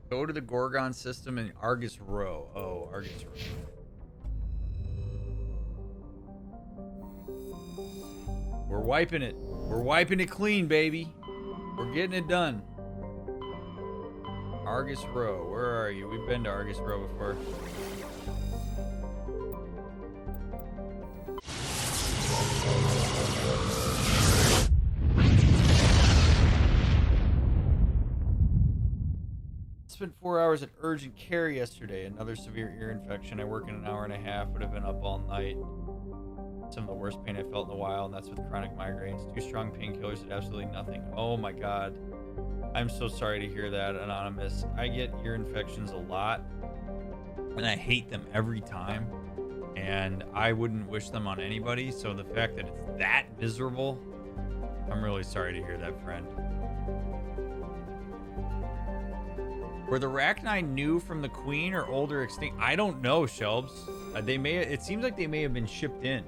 Go to the Gorgon system in Argus Row. Oh, Argus Row. We're wiping it. We're wiping it clean, baby. We're getting it done. Argus Row. Where are you? We've been to Argus Row before. Spent 4 hours at urgent care yesterday. Another severe ear infection. I work in an hour and a half, but I've been up all night. Some of the worst pain I've felt in a while, and that's with chronic migraines. 2 strong painkillers did absolutely nothing. Oh my god. I'm so sorry to hear that, Anonymous. I get ear infections a lot, and I hate them every time. And I wouldn't wish them on anybody, so the fact that it's that miserable, I'm really sorry to hear that, friend. Were the Rachni new from the Queen or older extinct? I don't know, Shelbs. It seems like they may have been shipped in.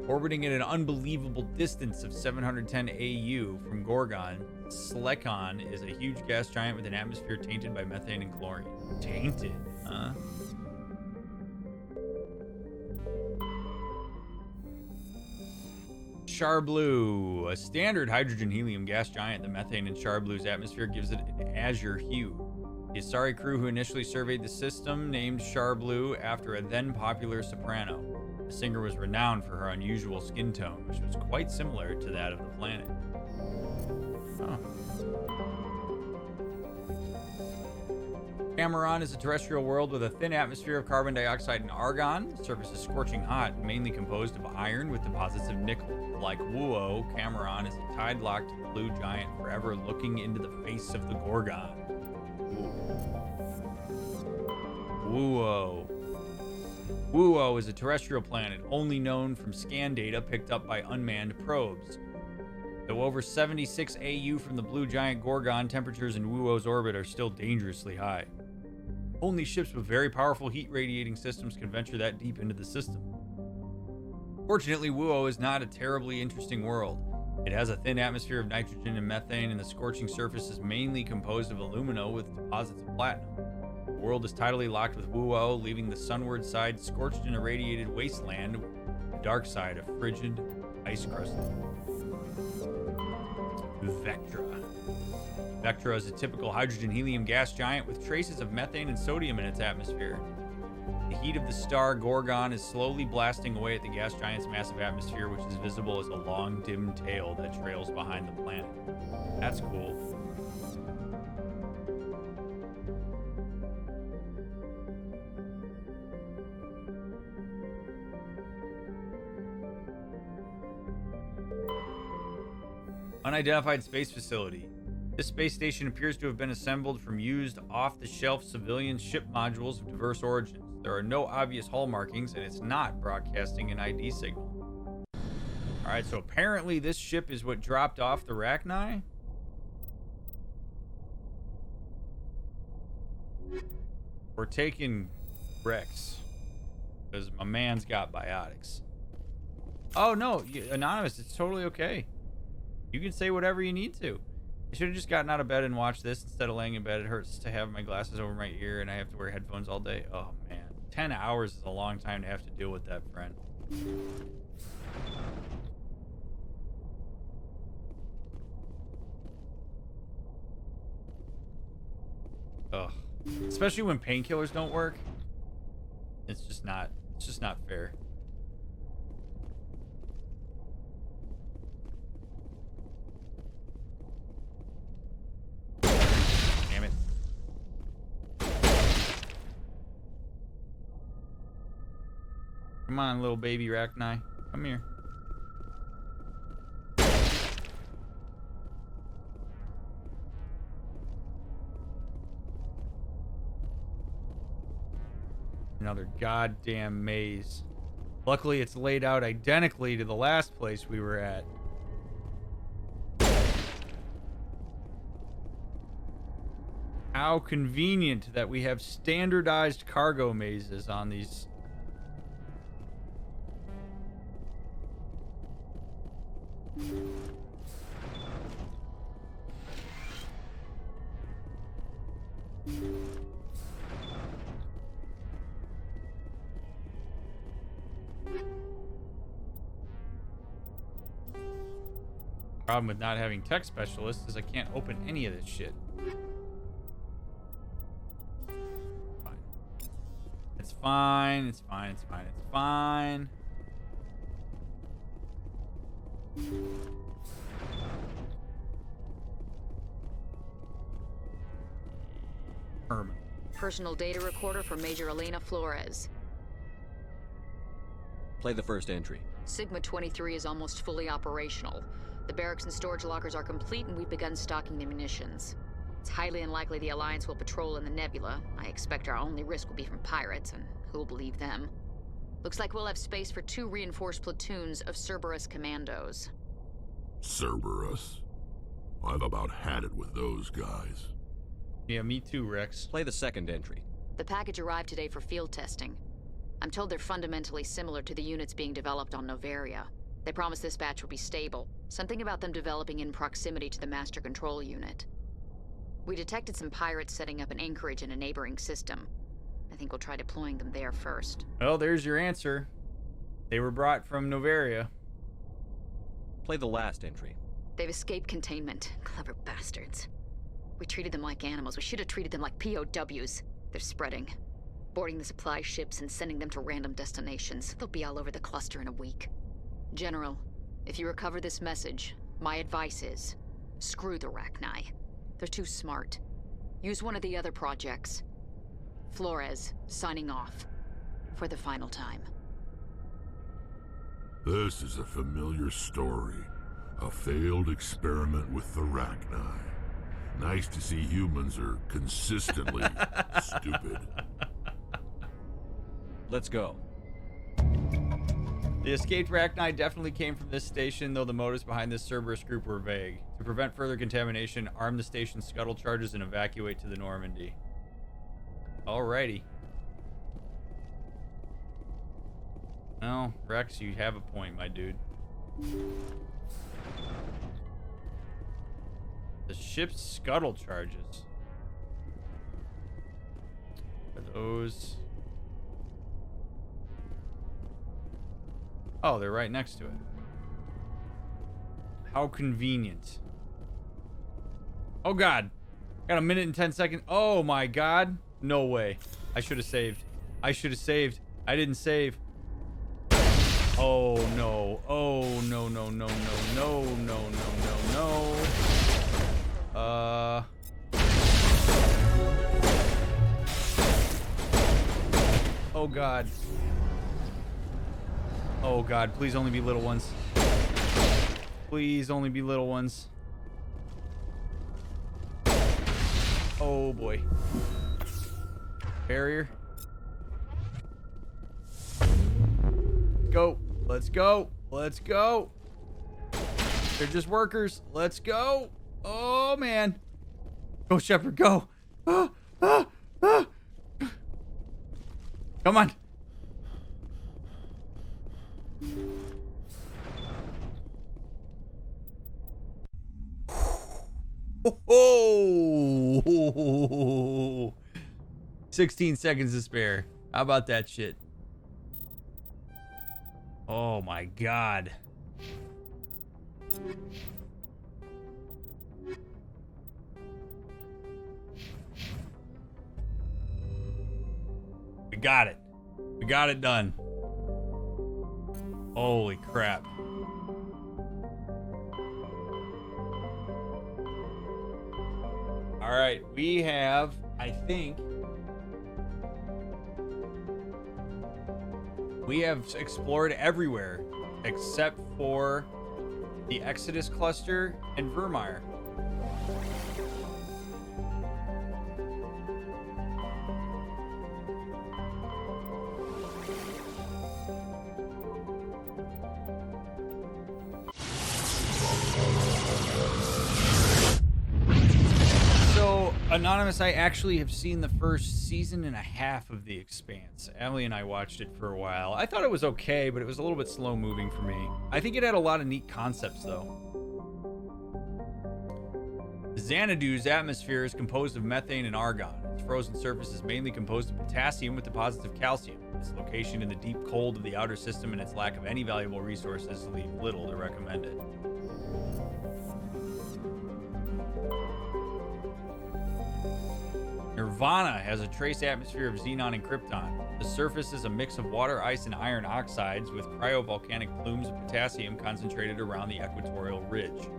Orbiting at an unbelievable distance of 710 AU from Gorgon, Slekon is a huge gas giant with an atmosphere tainted by methane and chlorine. Tainted, huh? Charblu, a standard hydrogen-helium gas giant. The methane in Charblu's atmosphere gives it an azure hue. The Asari crew who initially surveyed the system named Charblu after a then-popular soprano. The singer was renowned for her unusual skin tone, which was quite similar to that of the planet. Huh. Cameron is a terrestrial world with a thin atmosphere of carbon dioxide and argon. The surface is scorching hot, mainly composed of iron with deposits of nickel. Like Wuo, Cameron is a tide-locked blue giant forever looking into the face of the Gorgon. Wuo. Wuo is a terrestrial planet only known from scan data picked up by unmanned probes. Though over 76 AU from the blue giant Gorgon, temperatures in Wuo's orbit are still dangerously high. Only ships with very powerful heat-radiating systems can venture that deep into the system. Fortunately, Wuo is not a terribly interesting world. It has a thin atmosphere of nitrogen and methane, and the scorching surface is mainly composed of alumina with deposits of platinum. The world is tidally locked with Wuo, leaving the sunward side scorched and irradiated wasteland, the dark side a frigid, ice-crusted Vectra. Vectra is a typical hydrogen-helium gas giant with traces of methane and sodium in its atmosphere. The heat of the star Gorgon is slowly blasting away at the gas giant's massive atmosphere, which is visible as a long, dim tail that trails behind the planet. That's cool. Unidentified space facility. This space station appears to have been assembled from used off-the-shelf civilian ship modules of diverse origins. There are no obvious hull markings, and it's not broadcasting an ID signal. Alright, so apparently this ship is what dropped off the Rachni? We're taking Rex, because my man's got biotics. Oh no, Anonymous, it's totally okay. You can say whatever you need to. I should have just gotten out of bed and watched this instead of laying in bed. It hurts to have my glasses over my ear and I have to wear headphones all day. Oh, man. 10 hours is a long time to have to deal with that, friend. Ugh. Especially when painkillers don't work. It's just not fair. Come on, little baby Rachni. Come here. Another goddamn maze. Luckily, it's laid out identically to the last place we were at. How convenient that we have standardized cargo mazes on these. Problem with not having tech specialists is I can't open any of this shit. Fine. It's fine. It's fine. It's fine. It's fine. terminal. Personal data recorder for Major Elena Flores. Play the first entry. Sigma 23 is almost fully operational. The barracks and storage lockers are complete, and we've begun stocking the munitions. It's highly unlikely the Alliance will patrol in the nebula. I expect our only risk will be from pirates, and who'll believe them? Looks like we'll have space for 2 reinforced platoons of Cerberus commandos. Cerberus? I've about had it with those guys. Yeah, me too, Rex. Play the second entry. The package arrived today for field testing. I'm told they're fundamentally similar to the units being developed on Noveria. They promise this batch will be stable. Something about them developing in proximity to the master control unit. We detected some pirates setting up an anchorage in a neighboring system. I think we'll try deploying them there first. Well, there's your answer. They were brought from Noveria. Play the last entry. They've escaped containment. Clever bastards. We treated them like animals. We should have treated them like POWs. They're spreading. Boarding the supply ships and sending them to random destinations. They'll be all over the cluster in a week. General, if you recover this message, my advice is, screw the Rachni. They're too smart. Use one of the other projects. Flores, signing off. For the final time. This is a familiar story. A failed experiment with the Rachni. Nice to see humans are consistently stupid. Let's go. The escaped Rachni definitely came from this station, though the motives behind this Cerberus group were vague. To prevent further contamination, arm the station's scuttle charges and evacuate to the Normandy. Alrighty. Well, Rex, you have a point, my dude. The ship's scuttle charges. Are those... Oh, they're right next to it. How convenient. Oh, God. Got a minute and 10 seconds. Oh, my God. No way. I should have saved. I should have saved. I didn't save. Oh, no. Oh, no, no, no, no, no, no, no, no, no. Oh, God. Oh, God. Please only be little ones. Please only be little ones. Oh, boy. Barrier. Go. Let's go. Let's go. They're just workers. Let's go. Oh, man. Go, Shepard. Go. Ah, ah, ah. Come on. Oh, 16 seconds to spare. How about that shit? Oh my God. We got it. We got it done. Holy crap. All right, we have, I think, we have explored everywhere except for the Exodus cluster and Vermeer. Anonymous, I actually have seen the first season and a half of The Expanse. Emily and I watched it for a while. I thought it was okay, but it was a little bit slow moving for me. I think it had a lot of neat concepts, though. Xanadu's atmosphere is composed of methane and argon. Its frozen surface is mainly composed of potassium with deposits of calcium. Its location in the deep cold of the outer system and its lack of any valuable resources leave little to recommend it. Nirvana has a trace atmosphere of xenon and krypton. The surface is a mix of water, ice, and iron oxides with cryovolcanic plumes of potassium concentrated around the equatorial ridge.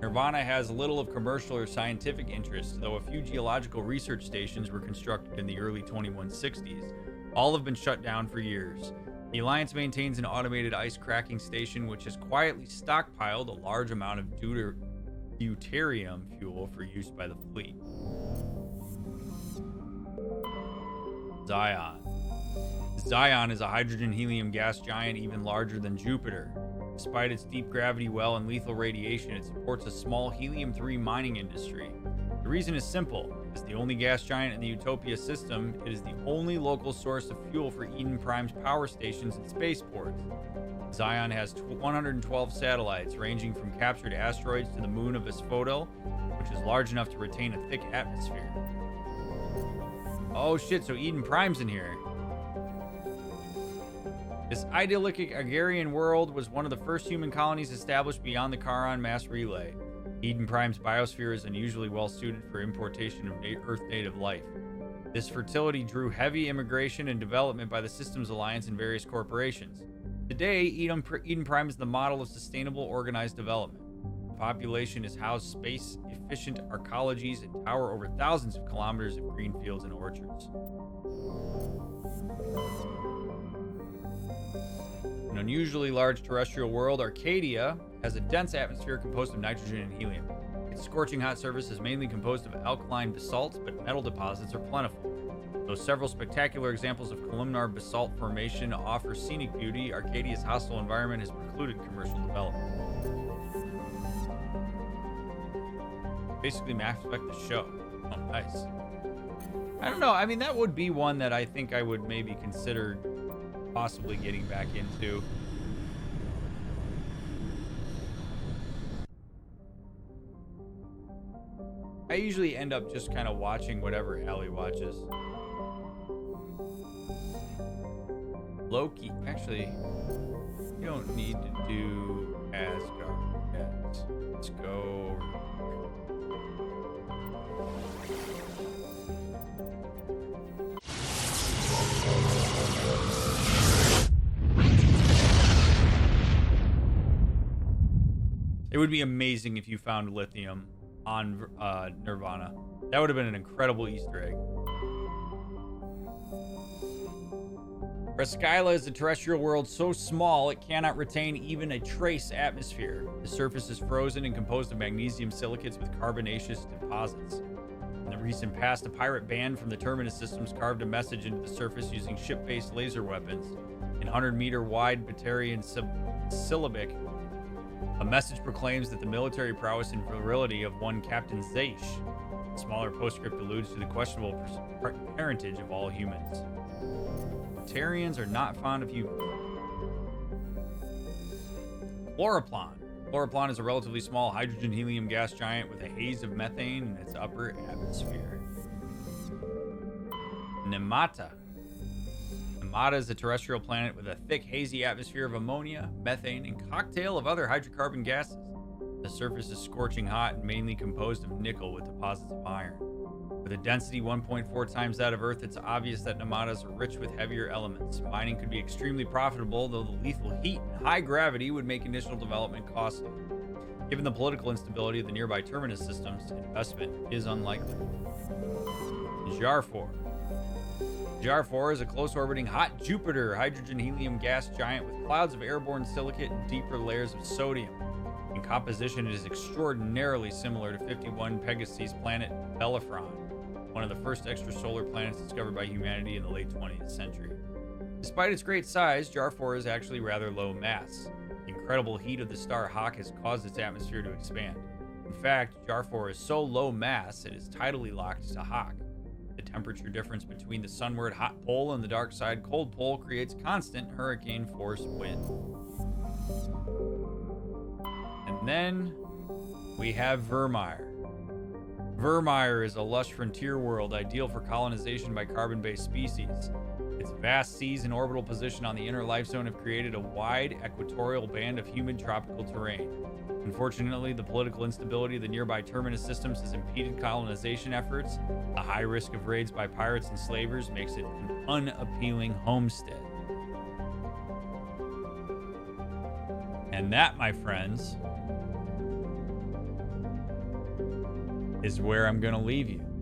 Nirvana has little of commercial or scientific interest, though a few geological research stations were constructed in the early 2160s. All have been shut down for years. The Alliance maintains an automated ice cracking station which has quietly stockpiled a large amount of deuterium fuel for use by the fleet. Zion. Zion is a hydrogen-helium gas giant even larger than Jupiter. Despite its deep gravity well and lethal radiation, it supports a small helium-3 mining industry. The reason is simple. As the only gas giant in the Utopia system, it is the only local source of fuel for Eden Prime's power stations and spaceports. Zion has 112 satellites, ranging from captured asteroids to the moon of Asphodel, which is large enough to retain a thick atmosphere. Oh shit, so Eden Prime's in here. This idyllic agrarian world was one of the first human colonies established beyond the Charon mass relay. Eden Prime's biosphere is unusually well suited for importation of Earth-native life. This fertility drew heavy immigration and development by the Systems Alliance and various corporations. Today, Eden Prime is the model of sustainable, organized development. The population is housed space-efficient arcologies and tower over thousands of kilometers of green fields and orchards. An unusually large terrestrial world, Arcadia has a dense atmosphere composed of nitrogen and helium. Its scorching hot surface is mainly composed of alkaline basalts, but metal deposits are plentiful. Though several spectacular examples of columnar basalt formation offer scenic beauty, Arcadia's hostile environment has precluded commercial development. Basically, Mass Effect the show. Oh, nice. I don't know. I mean, that would be one that I think I would maybe consider possibly getting back into. I usually end up just kind of watching whatever Allie watches. Loki. Actually, you don't need to do Asgard yet. Let's go. It would be amazing if you found lithium on Nirvana. That would have been an incredible Easter egg. Reskyla is a terrestrial world so small it cannot retain even a trace atmosphere. The surface is frozen and composed of magnesium silicates with carbonaceous deposits. In the recent past, a pirate band from the Terminus systems carved a message into the surface using ship-based laser weapons. In 100-meter-wide Batarian syllabic, a message proclaims that the military prowess and virility of one Captain Zaish. A smaller postscript alludes to the questionable parentage of all humans. Batarians are not fond of humans. Chloroplon. Chloroplon is a relatively small hydrogen-helium gas giant with a haze of methane in its upper atmosphere. Nemata. Nemata is a terrestrial planet with a thick, hazy atmosphere of ammonia, methane, and cocktail of other hydrocarbon gases. The surface is scorching hot and mainly composed of nickel with deposits of iron. With a density 1.4 times that of Earth, it's obvious that Nematas are rich with heavier elements. Mining could be extremely profitable, though the lethal heat and high gravity would make initial development costly. Given the political instability of the nearby Terminus systems, investment is unlikely. Jarfor. Jarfor is a close-orbiting hot Jupiter hydrogen-helium gas giant with clouds of airborne silicate and deeper layers of sodium. In composition, it is extraordinarily similar to 51 Pegasus planet Bellerophon, one of the first extrasolar planets discovered by humanity in the late 20th century. Despite its great size, Jarfor is actually rather low mass. The incredible heat of the star Hawk has caused its atmosphere to expand. In fact, Jarfor is so low mass it is tidally locked to Hawk. The temperature difference between the sunward hot pole and the dark side cold pole creates constant hurricane-force wind. And then we have Vermeer. Vermeer is a lush frontier world ideal for colonization by carbon-based species. Its vast seas and orbital position on the inner life zone have created a wide equatorial band of humid tropical terrain. Unfortunately, the political instability of the nearby Terminus systems has impeded colonization efforts. The high risk of raids by pirates and slavers makes it an unappealing homestead. And that, my friends, is where I'm going to leave you.